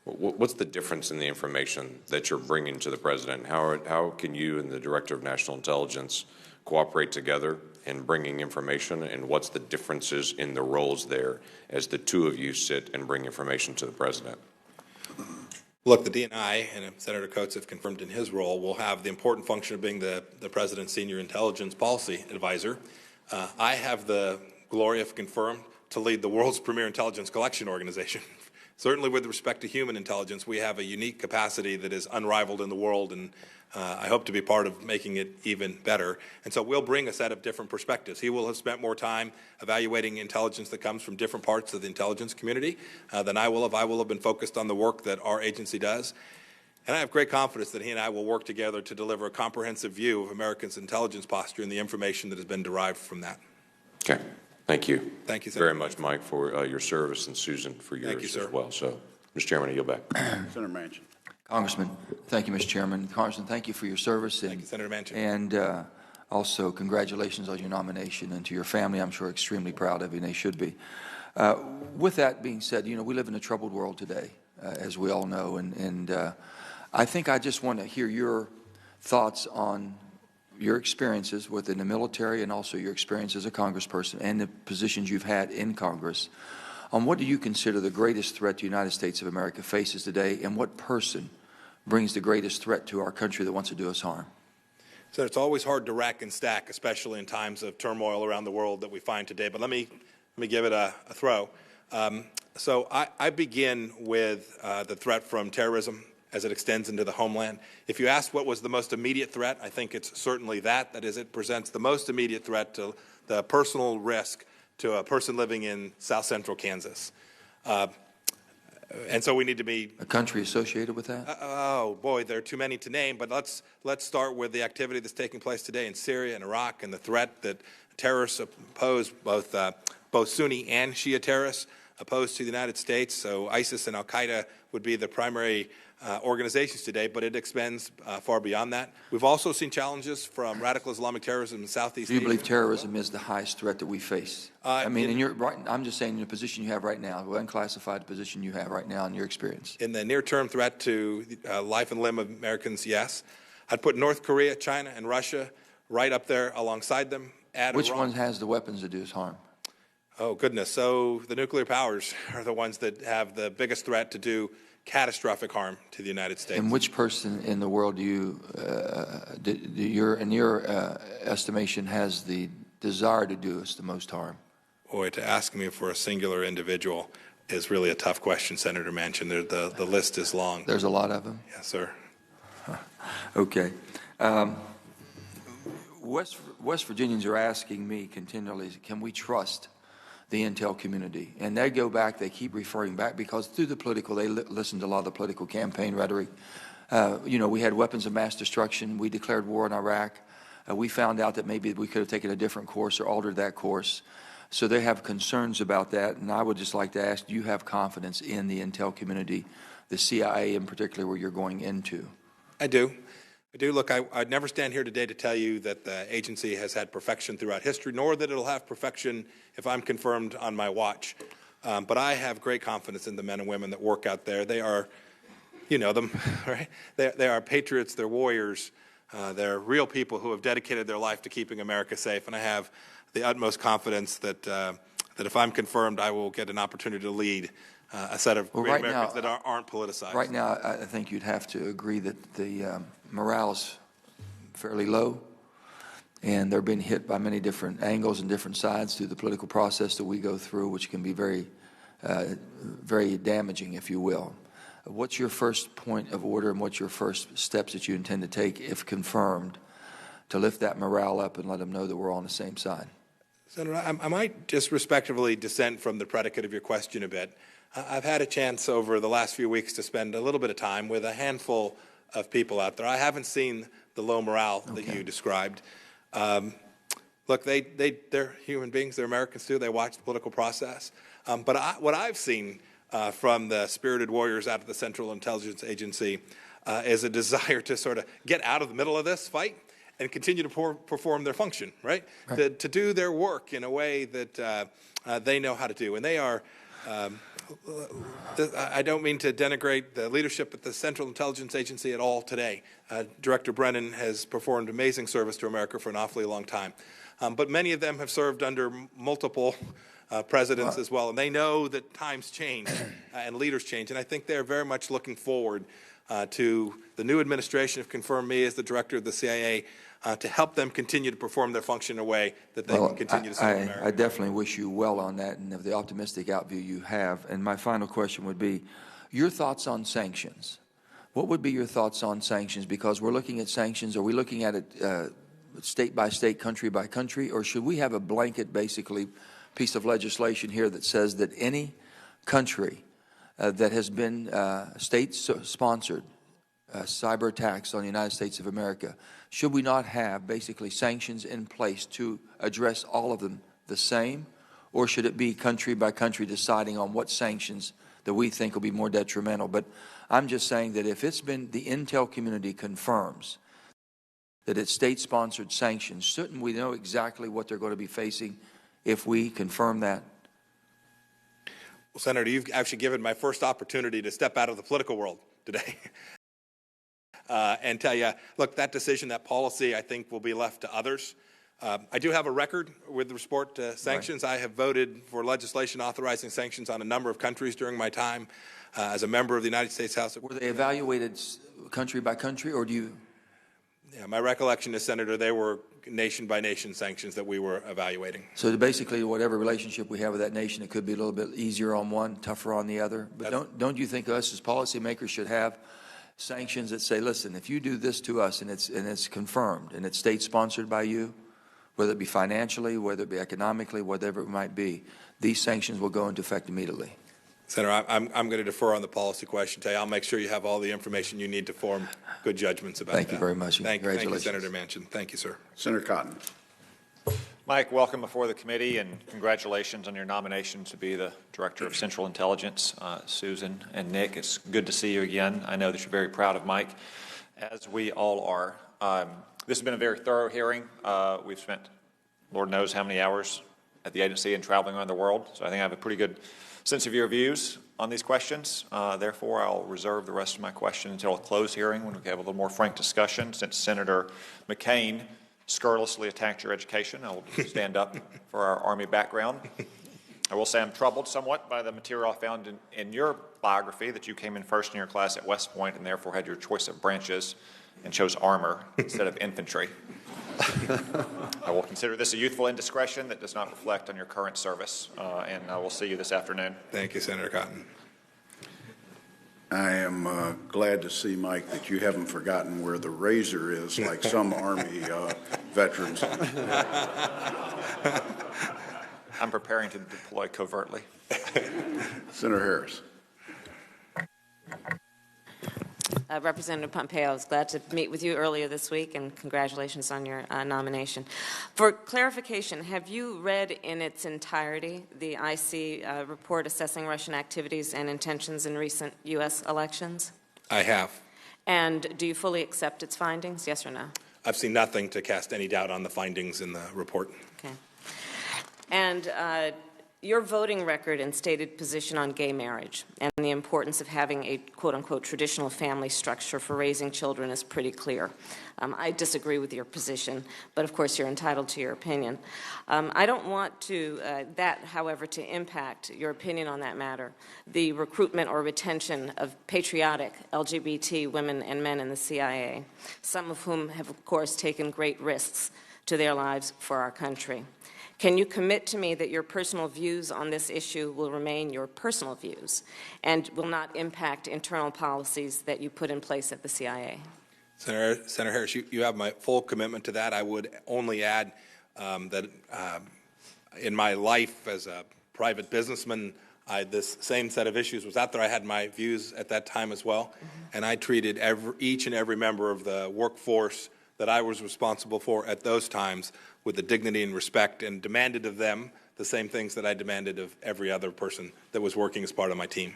What's the difference in the information that you're bringing to the President? How can you and the Director of National Intelligence cooperate together in bringing information, and what's the differences in the roles there as the two of you sit and bring information to the President? Look, the DNI, and Senator Coates have confirmed in his role, will have the important function of being the President's senior intelligence policy advisor. I have the glory, if confirmed, to lead the world's premier intelligence collection organization. Certainly with respect to human intelligence, we have a unique capacity that is unrivaled in the world, and I hope to be part of making it even better. And so we'll bring a set of different perspectives. He will have spent more time evaluating intelligence that comes from different parts of the intelligence community than I will have. I will have been focused on the work that our agency does. And I have great confidence that he and I will work together to deliver a comprehensive view of Americans' intelligence posture and the information that has been derived from that. Okay. Thank you. Thank you, Senator. Very much, Mike, for your service, and Susan for yours as well. So, Mr. Chairman, I yield back. Senator Manchin. Congressman, thank you, Mr. Chairman. Congressman, thank you for your service. Thank you, Senator Manchin. And also, congratulations on your nomination, and to your family, I'm sure extremely proud of you, and they should be. With that being said, you know, we live in a troubled world today, as we all know, and I think I just want to hear your thoughts on your experiences within the military and also your experience as a congressperson and the positions you've had in Congress. On what do you consider the greatest threat the United States of America faces today, and what person brings the greatest threat to our country that wants to do us harm? So it's always hard to rack and stack, especially in times of turmoil around the world that we find today. But let me give it a throw. So I begin with the threat from terrorism as it extends into the homeland. If you ask what was the most immediate threat, I think it's certainly that. That is, it presents the most immediate threat to the personal risk to a person living in south central Kansas. And so we need to be... A country associated with that? Oh, boy, there are too many to name, but let's start with the activity that's taking place today in Syria and Iraq and the threat that terrorists pose both both Sunni and Shia terrorists opposed to the United States. So ISIS and Al-Qaeda would be the primary organizations today, but it extends far beyond that. We've also seen challenges from radical Islamic terrorism in Southeast Asia. Do you believe terrorism is the highest threat that we face? I mean, I'm just saying in the position you have right now, the unclassified position you have right now in your experience. In the near-term threat to life and limb of Americans, yes. I'd put North Korea, China, and Russia right up there alongside them. Which one has the weapons to do us harm? Oh, goodness. So the nuclear powers are the ones that have the biggest threat to do catastrophic harm to the United States. And which person in the world do you, in your estimation, has the desire to do us the most harm? Boy, to ask me for a singular individual is really a tough question, Senator Manchin. The list is long. There's a lot of them? Yes, sir. Okay. West Virginians are asking me continually, can we trust the intel community? And they go back, they keep referring back, because through the political, they listen to a lot of the political campaign rhetoric. We had weapons of mass destruction. We declared war in Iraq. We found out that maybe we could have taken a different course or altered that course. So they have concerns about that. And I would just like to ask, do you have confidence in the intel community, the CIA in particular, where you're going into? I do. Look, I'd never stand here today to tell you that the agency has had perfection throughout history, nor that it'll have perfection if I'm confirmed on my watch. But I have great confidence in the men and women that work out there. They are, you know them, right? They are patriots, they're warriors, they're real people who have dedicated their life to keeping America safe. And I have the utmost confidence that if I'm confirmed, I will get an opportunity to lead a set of great Americans that aren't politicized. Right now, I think you'd have to agree that the morale's fairly low, and they're being hit by many different angles and different sides through the political process that we go through, which can be very, very damaging, if you will. What's your first point of order, and what's your first steps that you intend to take, if confirmed, to lift that morale up and let them know that we're all on the same side? Senator, I might just respectively dissent from the predicate of your question a bit. I've had a chance over the last few weeks to spend a little bit of time with a handful of people out there. I haven't seen the low morale that you described. Look, they're human beings. They're Americans too. They watch the political process. But what I've seen from the spirited warriors out of the Central Intelligence Agency is a desire to sort of get out of the middle of this fight and continue to perform their function, right? To do their work in a way that they know how to do. And they are, I don't mean to denigrate the leadership at the Central Intelligence Agency at all today. Director Brennan has performed amazing service to America for an awfully long time. But many of them have served under multiple presidents as well, and they know that times change and leaders change. And I think they're very much looking forward to the new administration, if confirmed me as the director of the CIA, to help them continue to perform their function in a way that they can continue to serve America. I definitely wish you well on that and of the optimistic outview you have. And my final question would be, your thoughts on sanctions. What would be your thoughts on sanctions? Because we're looking at sanctions. Are we looking at it state by state, country by country, or should we have a blanket, basically, piece of legislation here that says that any country that has been state-sponsored cyber attacks on the United States of America, should we not have basically sanctions in place to address all of them the same, or should it be country by country deciding on what sanctions that we think will be more detrimental? But I'm just saying that if it's been, the intel community confirms that it's state-sponsored sanctions, shouldn't we know exactly what they're going to be facing if we confirm that? Well, Senator, you've actually given my first opportunity to step out of the political world today. And tell you, look, that decision, that policy, I think will be left to others. I do have a record with respect to sanctions. Right. I have voted for legislation authorizing sanctions on a number of countries during my time as a member of the United States House. Were they evaluated country by country, or do you? Yeah, my recollection is, Senator, they were nation-by-nation sanctions that we were evaluating. So basically, whatever relationship we have with that nation, it could be a little bit easier on one, tougher on the other. But don't you think us as policymakers should have sanctions that say, listen, if you do this to us and it's confirmed and it's state-sponsored by you, whether it be financially, whether it be economically, whatever it might be, these sanctions will go into effect immediately? Senator, I'm going to defer on the policy question today. I'll make sure you have all the information you need to form good judgments about that. Thank you very much. Thank you, Congratulations. Senator Manchin. Thank you, sir. Senator Cotton. Mike, welcome before the committee, and congratulations on your nomination to be the Director of Central Intelligence. Susan and Nick, it's good to see you again. I know that you're very proud of Mike, as we all are. This has been a very thorough hearing. We've spent Lord knows how many hours at the agency and traveling around the world, so I think I have a pretty good sense of your views on these questions. Therefore, I'll reserve the rest of my questions until a closed hearing when we have a little more frank discussion. Since Senator McCain scurrilously attacked your education, I will stand up for our Army background. I will say I'm troubled somewhat by the material I found in your biography that you came in first in your class at West Point and therefore had your choice of branches and chose armor instead of infantry. I will consider this a youthful indiscretion that does not reflect on your current service, and I will see you this afternoon. Thank you, Senator Cotton. I am glad to see, Mike, that you haven't forgotten where the razor is like some Army veterans. I'm preparing to deploy covertly. Senator Harris. Representative Pompeo, I was glad to meet with you earlier this week, and congratulations on your nomination. For clarification, have you read in its entirety the IC report assessing Russian activities and intentions in recent U.S. elections? I have. And do you fully accept its findings, yes or no? I've seen nothing to cast any doubt on the findings in the report. Okay. And your voting record and stated position on gay marriage and the importance of having a quote-unquote traditional family structure for raising children is pretty clear. I disagree with your position, but of course you're entitled to your opinion. I don't want that, however, to impact your opinion on that matter, the recruitment or retention of patriotic LGBT women and men in the CIA, some of whom have, of course, taken great risks to their lives for our country. Can you commit to me that your personal views on this issue will remain your personal views and will not impact internal policies that you put in place at the CIA? Senator Harris, you have my full commitment to that. I would only add that in my life as a private businessman, this same set of issues was out there. I had my views at that time as well, and I treated each and every member of the workforce that I was responsible for at those times with the dignity and respect, and demanded of them the same things that I demanded of every other person that was working as part of my team.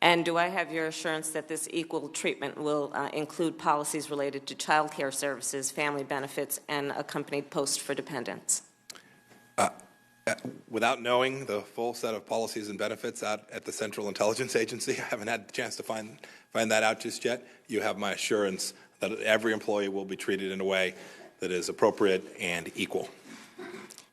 And do I have your assurance that this equal treatment will include policies related to child care services, family benefits, and accompanied post for dependents? Without knowing the full set of policies and benefits out at the Central Intelligence Agency, I haven't had the chance to find that out just yet. You have my assurance that every employee will be treated in a way that is appropriate and equal.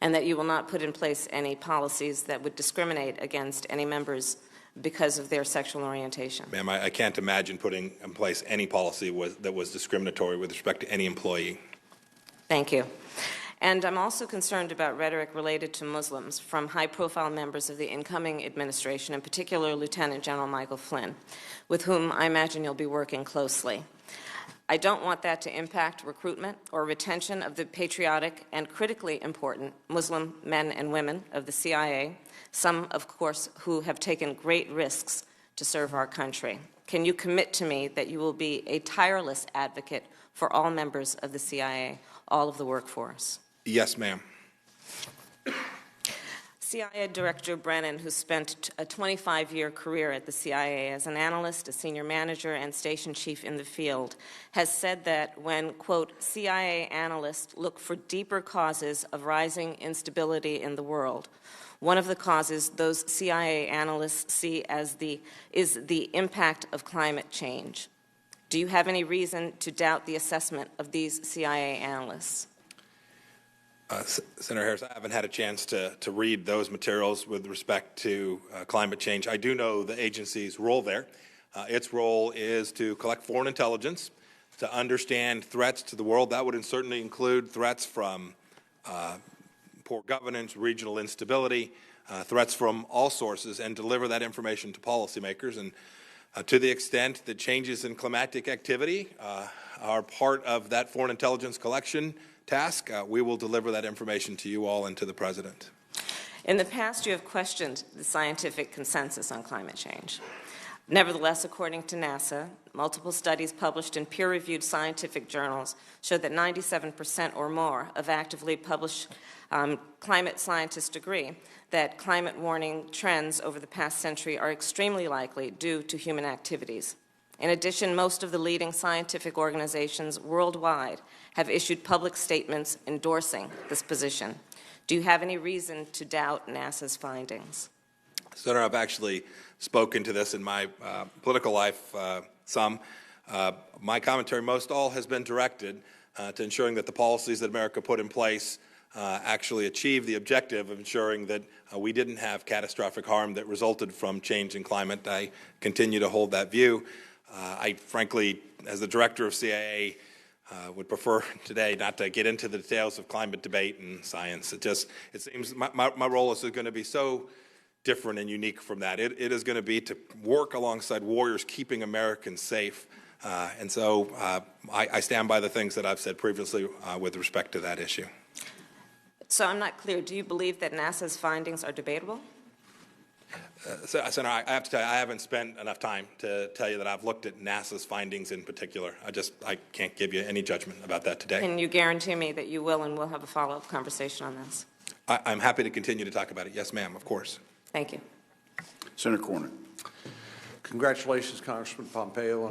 And that you will not put in place any policies that would discriminate against any members because of their sexual orientation? Ma'am, I can't imagine putting in place any policy that was discriminatory with respect to any employee. Thank you. And I'm also concerned about rhetoric related to Muslims from high-profile members of the incoming administration, in particular Lieutenant General Michael Flynn, with whom I imagine you'll be working closely. I don't want that to impact recruitment or retention of the patriotic and critically important Muslim men and women of the CIA, some, of course, who have taken great risks to serve our country. Can you commit to me that you will be a tireless advocate for all members of the CIA, all of the workforce? Yes, ma'am. CIA Director Brennan, who spent a 25-year career at the CIA as an analyst, a senior manager, and station chief in the field, has said that when, quote, CIA analysts look for deeper causes of rising instability in the world, one of the causes those CIA analysts see as is the impact of climate change. Do you have any reason to doubt the assessment of these CIA analysts? Senator Harris, I haven't had a chance to read those materials with respect to climate change. I do know the agency's role there. Its role is to collect foreign intelligence, to understand threats to the world. That would certainly include threats from poor governance, regional instability, threats from all sources, and deliver that information to policymakers. And to the extent that changes in climatic activity are part of that foreign intelligence collection task, we will deliver that information to you all and to the President. In the past, you have questioned the scientific consensus on climate change. Nevertheless, according to NASA, multiple studies published in peer-reviewed scientific journals show that 97% or more of actively published climate scientists agree that climate warming trends over the past century are extremely likely due to human activities. In addition, most of the leading scientific organizations worldwide have issued public statements endorsing this position. Do you have any reason to doubt NASA's findings? Senator, I've actually spoken to this in my political life some. My commentary, most all, has been directed to ensuring that the policies that America put in place actually achieve the objective of ensuring that we didn't have catastrophic harm that resulted from change in climate. I continue to hold that view. I frankly, as the director of CIA, would prefer today not to get into the details of climate debate and science. It seems my role is going to be so different and unique from that. It is going to be to work alongside warriors keeping Americans safe. And so I stand by the things that I've said previously with respect to that issue. So I'm not clear. Do you believe that NASA's findings are debatable? Senator, I have to tell you, I haven't spent enough time to tell you that I've looked at NASA's findings in particular. I can't give you any judgment about that today. Can you guarantee me that you will and we'll have a follow-up conversation on this? I'm happy to continue to talk about it. Yes, ma'am, of course. Thank you. Senator Cornyn. Congratulations, Congressman Pompeo,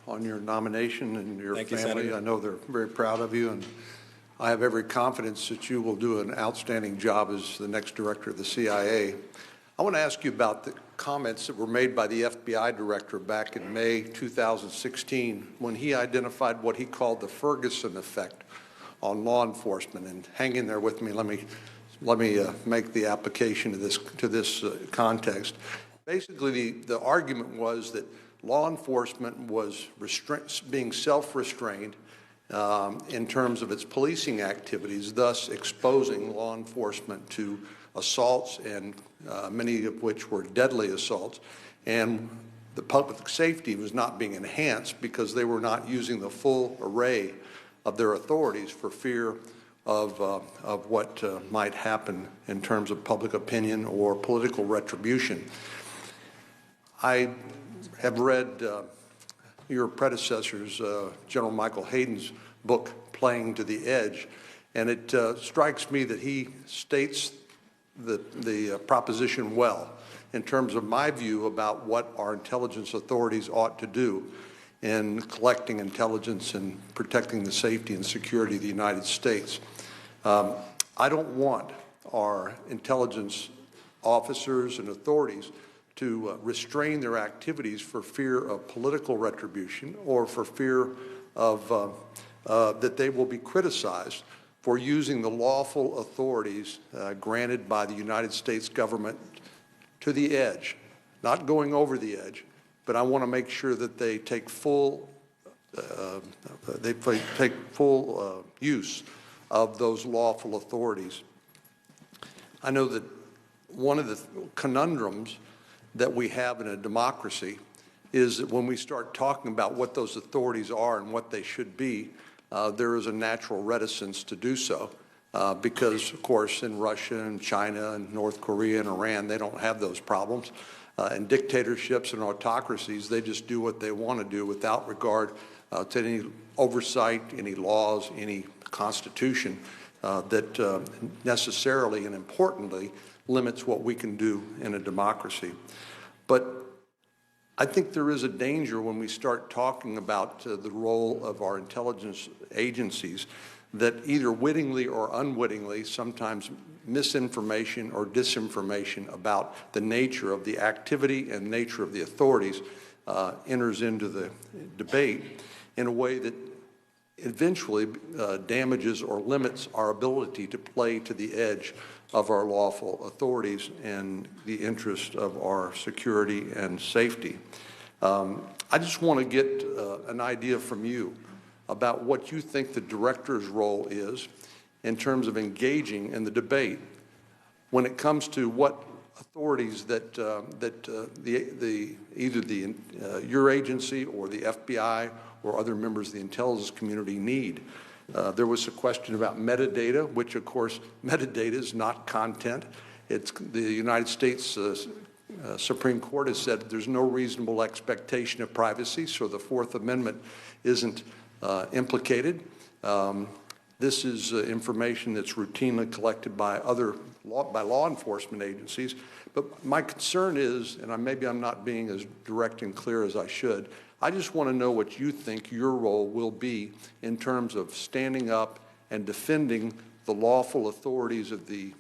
on your nomination and your Thank you, family. Senator. I know they're very proud of you, and I have every confidence that you will do an outstanding job as the next director of the CIA. I want to ask you about the comments that were made by the FBI director back in May 2016 when he identified what he called the Ferguson effect on law enforcement. And hang in there with me. Let me make the application to this context. Basically, the argument was that law enforcement was being self-restrained in terms of its policing activities, thus exposing law enforcement to assaults, and many of which were deadly assaults. And the public safety was not being enhanced because they were not using the full array of their authorities for fear of what might happen in terms of public opinion or political retribution. I have read your predecessor's, General Michael Hayden's book, Playing to the Edge, and it strikes me that he states the proposition well in terms of my view about what our intelligence authorities ought to do in collecting intelligence and protecting the safety and security of the United States. I don't want our intelligence officers and authorities to restrain their activities for fear of political retribution or for fear of that they will be criticized for using the lawful authorities granted by the United States government to the edge, not going over the edge, but I want to make sure that they take full use of those lawful authorities. I know that one of the conundrums that we have in a democracy is that when we start talking about what those authorities are and what they should be, there is a natural reticence to do so because, of course, in Russia and China and North Korea and Iran, they don't have those problems. In dictatorships and autocracies, they just do what they want to do without regard to any oversight, any laws, any constitution that necessarily and importantly limits what we can do in a democracy. But I think there is a danger when we start talking about the role of our intelligence agencies that either wittingly or unwittingly, sometimes misinformation or disinformation about the nature of the activity and nature of the authorities enters into the debate in a way that eventually damages or limits our ability to play to the edge of our lawful authorities and the interest of our security and safety. I just want to get an idea from you about what you think the director's role is in terms of engaging in the debate when it comes to what authorities that either your agency or the FBI or other members of the intelligence community need. There was a question about metadata, which of course metadata is not content. It's the United States Supreme Court has said there's no reasonable expectation of privacy, so the Fourth Amendment isn't implicated. This is information that's routinely collected by law enforcement agencies. But my concern is, and maybe I'm not being as direct and clear as I should, I just want to know what you think your role will be in terms of standing up and defending the lawful authorities of the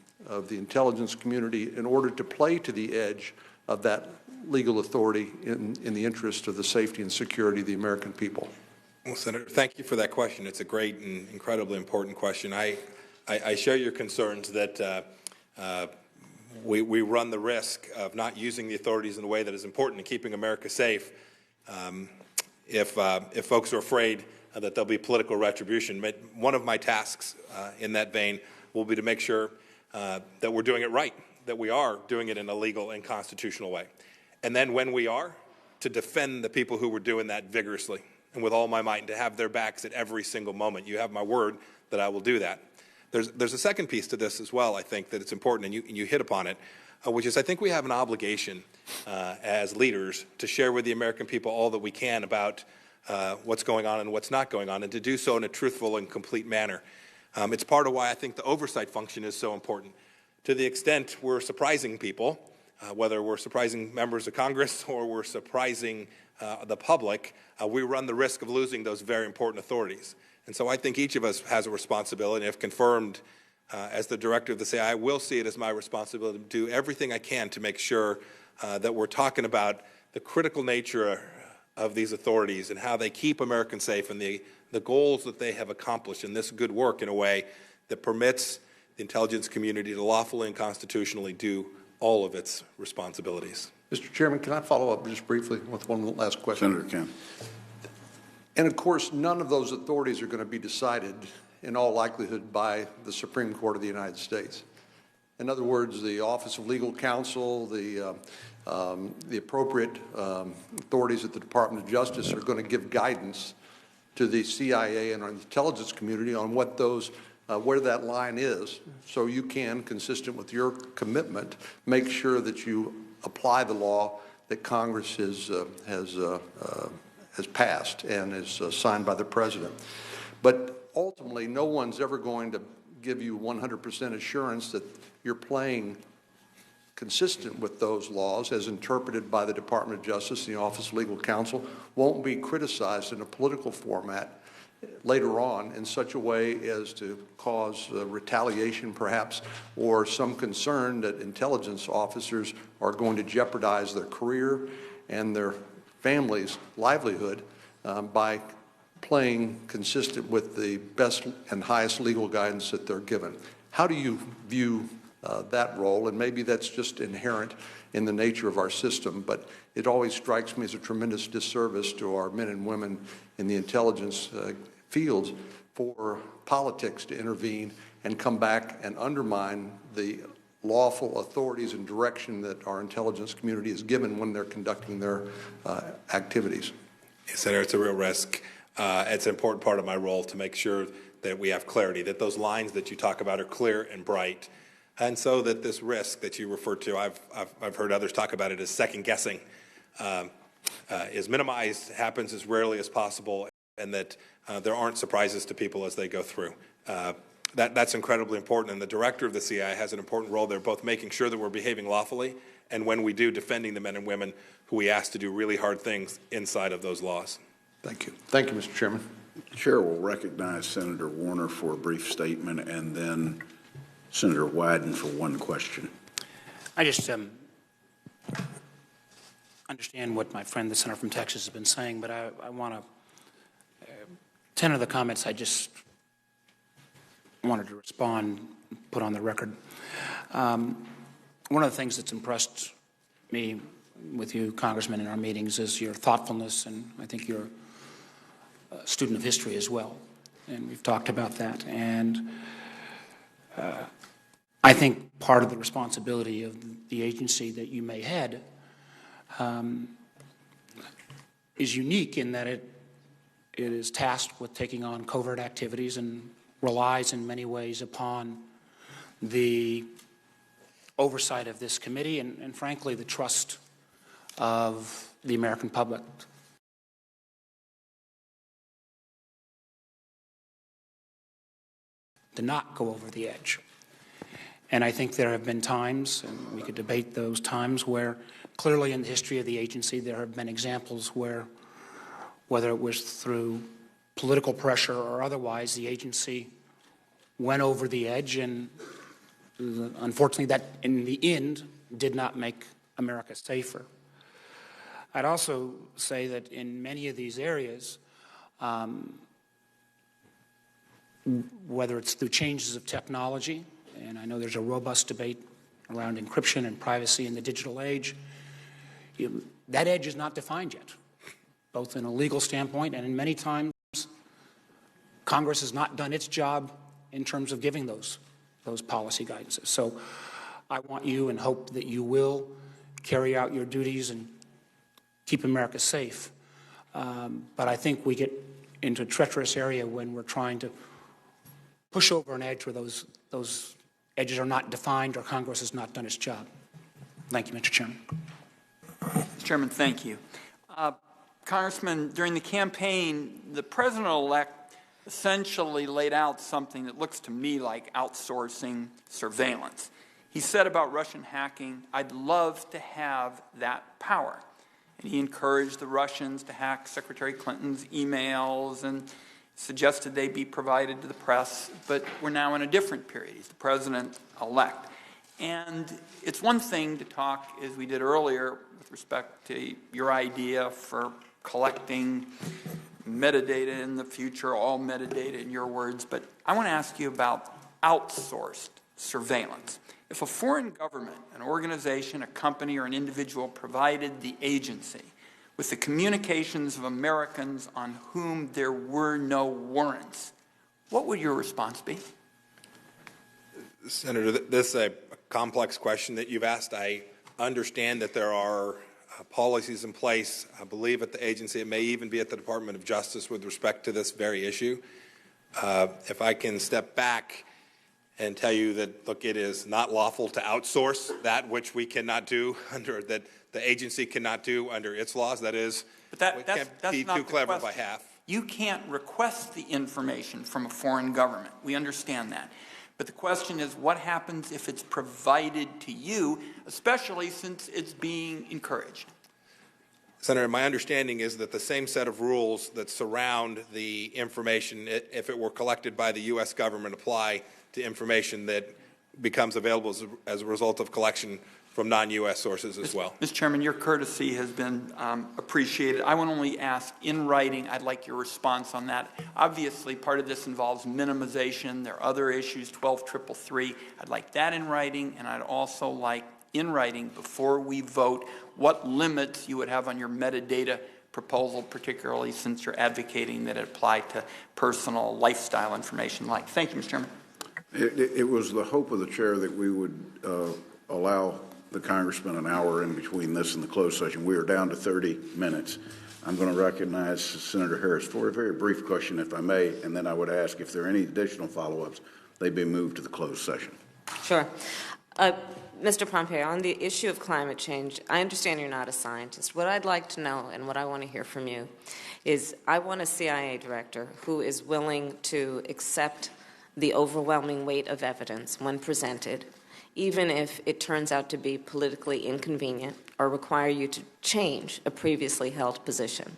intelligence community in order to play to the edge of that legal authority in the interest of the safety and security of the American people. Well, Senator, thank you for that question. It's a great and incredibly important question. I share your concerns that we run the risk of not using the authorities in a way that is important in keeping America safe if folks are afraid that there'll be political retribution. One of my tasks in that vein will be to make sure that we're doing it right, that we are doing it in a legal and constitutional way. And then when we are, to defend the people who were doing that vigorously and with all my might, and to have their backs at every single moment. You have my word that I will do that. There's a second piece to this as well, I think, that it's important, and you hit upon it, which is I think we have an obligation as leaders to share with the American people all that we can about what's going on and what's not going on, and to do so in a truthful and complete manner. It's part of why I think the oversight function is so important. To the extent we're surprising people, whether we're surprising members of Congress or we're surprising the public, we run the risk of losing those very important authorities. And so I think each of us has a responsibility, and if confirmed as the director of the CIA, I will see it as my responsibility to do everything I can to make sure that we're talking about the critical nature of these authorities and how they keep Americans safe and the goals that they have accomplished in this good work in a way that permits the intelligence community to lawfully and constitutionally do all of its responsibilities. Mr. Chairman, can I follow up just briefly with one last question? Senator Kemp. And of course, none of those authorities are going to be decided in all likelihood by the Supreme Court of the United States. In other words, the Office of Legal Counsel, the appropriate authorities at the Department of Justice are going to give guidance to the CIA and our intelligence community on what those where that line is, so you can, consistent with your commitment, make sure that you apply the law that Congress has passed and is signed by the President. But ultimately, no one's ever going to give you 100% assurance that you're playing consistent with those laws as interpreted by the Department of Justice and the Office of Legal Counsel, won't be criticized in a political format later on in such a way as to cause retaliation perhaps, or some concern that intelligence officers are going to jeopardize their career and their family's livelihood by playing consistent with the best and highest legal guidance that they're given. How do you view that role? And maybe that's just inherent in the nature of our system, but it always strikes me as a tremendous disservice to our men and women in the intelligence fields for politics to intervene and come back and undermine the lawful authorities and direction that our intelligence community is given when they're conducting their activities. Yes, Senator, it's a real risk. It's an important part of my role to make sure that we have clarity, that those lines that you talk about are clear and bright, and so that this risk that you refer to, I've heard others talk about it as second guessing, is minimized, happens as rarely as possible, and that there aren't surprises to people as they go through. That's incredibly important, and the director of the CIA has an important role there, both making sure that we're behaving lawfully, and when we do, defending the men and women who we ask to do really hard things inside of those laws. Thank you. Thank you, Mr. Chairman. The Chair will recognize Senator Warner for a brief statement, and then Senator Wyden for one question. I just understand what my friend, the senator from Texas, has been saying, but I want to, 10 of the comments I just wanted to respond, put on the record. One of the things that's impressed me with you, Congressman, in our meetings is your thoughtfulness, and I think you're a student of history as well, and we've talked about that. And I think part of the responsibility of the agency that you may head is unique in that it is tasked with taking on covert activities and relies in many ways upon the oversight of this committee and frankly, the trust of the American public. To not go over the edge. And I think there have been times, and we could debate those times, where clearly in the history of the agency there have been examples where, whether it was through political pressure or otherwise, the agency went over the edge, and unfortunately that in the end did not make America safer. I'd also say that in many of these areas, whether it's through changes of technology, and I know there's a robust debate around encryption and privacy in the digital age, that edge is not defined yet, both in a legal standpoint and in many times Congress has not done its job in terms of giving those policy guidances. So I want you and hope that you will carry out your duties and keep America safe. But I think we get into a treacherous area when we're trying to push over an edge where those edges are not defined or Congress has not done its job. Thank you, Mr. Chairman. Mr. Chairman, thank you. Congressman, during the campaign, the president-elect essentially laid out something that looks to me like outsourcing surveillance. He said about Russian hacking, "I'd love to have that power." And he encouraged the Russians to hack Secretary Clinton's emails and suggested they be provided to the press, but we're now in a different period. He's the president-elect. And it's one thing to talk, as we did earlier, with respect to your idea for collecting metadata in the future, all metadata in your words, but I want to ask you about outsourced surveillance. If a foreign government, an organization, a company, or an individual provided the agency with the communications of Americans on whom there were no warrants, what would your response be? Senator, this is a complex question that you've asked. I understand that there are policies in place, I believe at the agency, it may even be at the Department of Justice with respect to this very issue. If I can step back and tell you that, look, it is not lawful to outsource that which we cannot do under, that the agency cannot do under its laws. That is, but that's be not too the clever question. by half. You can't request the information from a foreign government. We understand that. But the question is, what happens if it's provided to you, especially since it's being encouraged? Senator, my understanding is that the same set of rules that surround the information, if it were collected by the U.S. government, apply to information that becomes available as a result of collection from non-U.S. sources as well. Mr. Chairman, your courtesy has been appreciated. I want to only ask in writing, I'd like your response on that. Obviously, part of this involves minimization. There are other issues, 12333. I'd like that in writing, and I'd also like in writing, before we vote, what limits you would have on your metadata proposal, particularly since you're advocating that it apply to personal lifestyle information like. Thank you, Mr. Chairman. It was the hope of the chair that we would allow the congressman an hour in between this and the closed session. We are down to 30 minutes. I'm going to recognize Senator Harris for a very brief question, if I may, and then I would ask if there are any additional follow-ups, they'd be moved to the closed session. Sure. Mr. Pompeo, on the issue of climate change, I understand you're not a scientist. What I'd like to know and what I want to hear from you is I want a CIA director who is willing to accept the overwhelming weight of evidence when presented, even if it turns out to be politically inconvenient or require you to change a previously held position.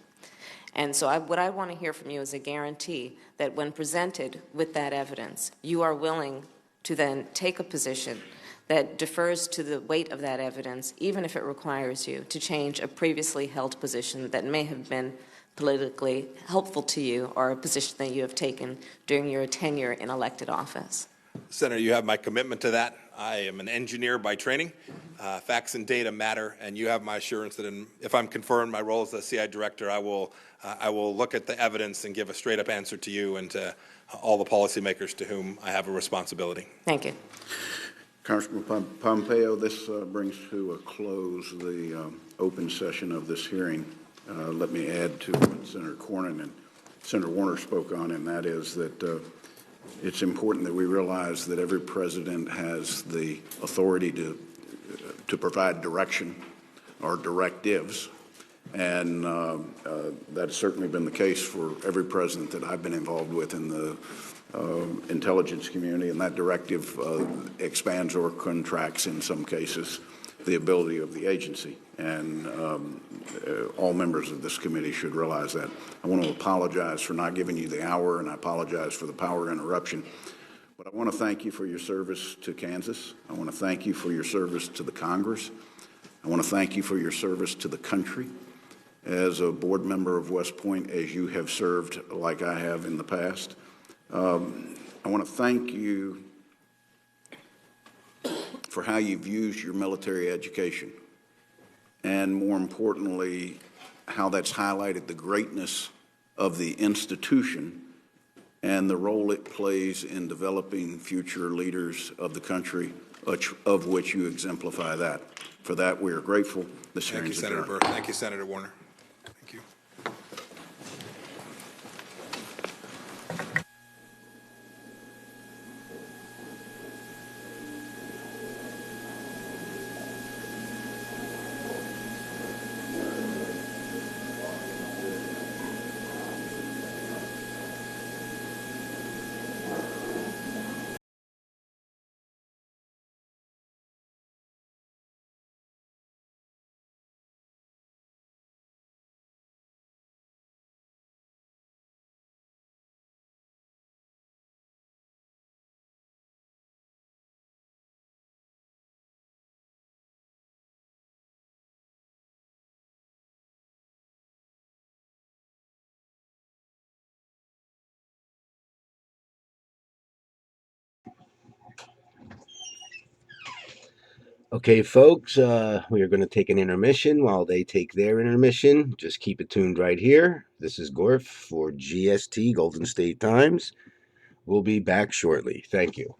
And so what I want to hear from you is a guarantee that when presented with that evidence, you are willing to then take a position that defers to the weight of that evidence, even if it requires you to change a previously held position that may have been politically helpful to you or a position that you have taken during your tenure in elected office. Senator, you have my commitment to that. I am an engineer by training. Facts and data matter, and you have my assurance that if I'm confirmed my role as the CIA director, I will look at the evidence and give a straight-up answer to you and to all the policymakers to whom I have a responsibility. Thank you. Congressman Pompeo, this brings to a close the open session of this hearing. Let me add to what Senator Cornyn and Senator Warner spoke on, and that is that it's important that we realize that every president has the authority to to provide direction or directives. And that's certainly been the case for every president that I've been involved with in the intelligence community, and that directive expands or contracts in some cases the ability of the agency. And all members of this committee should realize that. I want to apologize for not giving you the hour, and I apologize for the power interruption. But I want to thank you for your service to Kansas. I want to thank you for your service to the Congress. I want to thank you for your service to the country. As a board member of West Point, as you have served like I have in the past. I want to thank you for how you've used your military education, and more importantly, how that's highlighted the greatness of the institution and the role it plays in developing future leaders of the country, of which you exemplify that. For that, we are grateful. This Thank you, hearing is Senator adjourned. Burr. Thank you, Senator Warner. Thank you. Okay, folks, we are going to take an intermission while they take their intermission. Just keep it tuned right here. This is Gorf for GST, Golden State Times. We'll be back shortly. Thank you.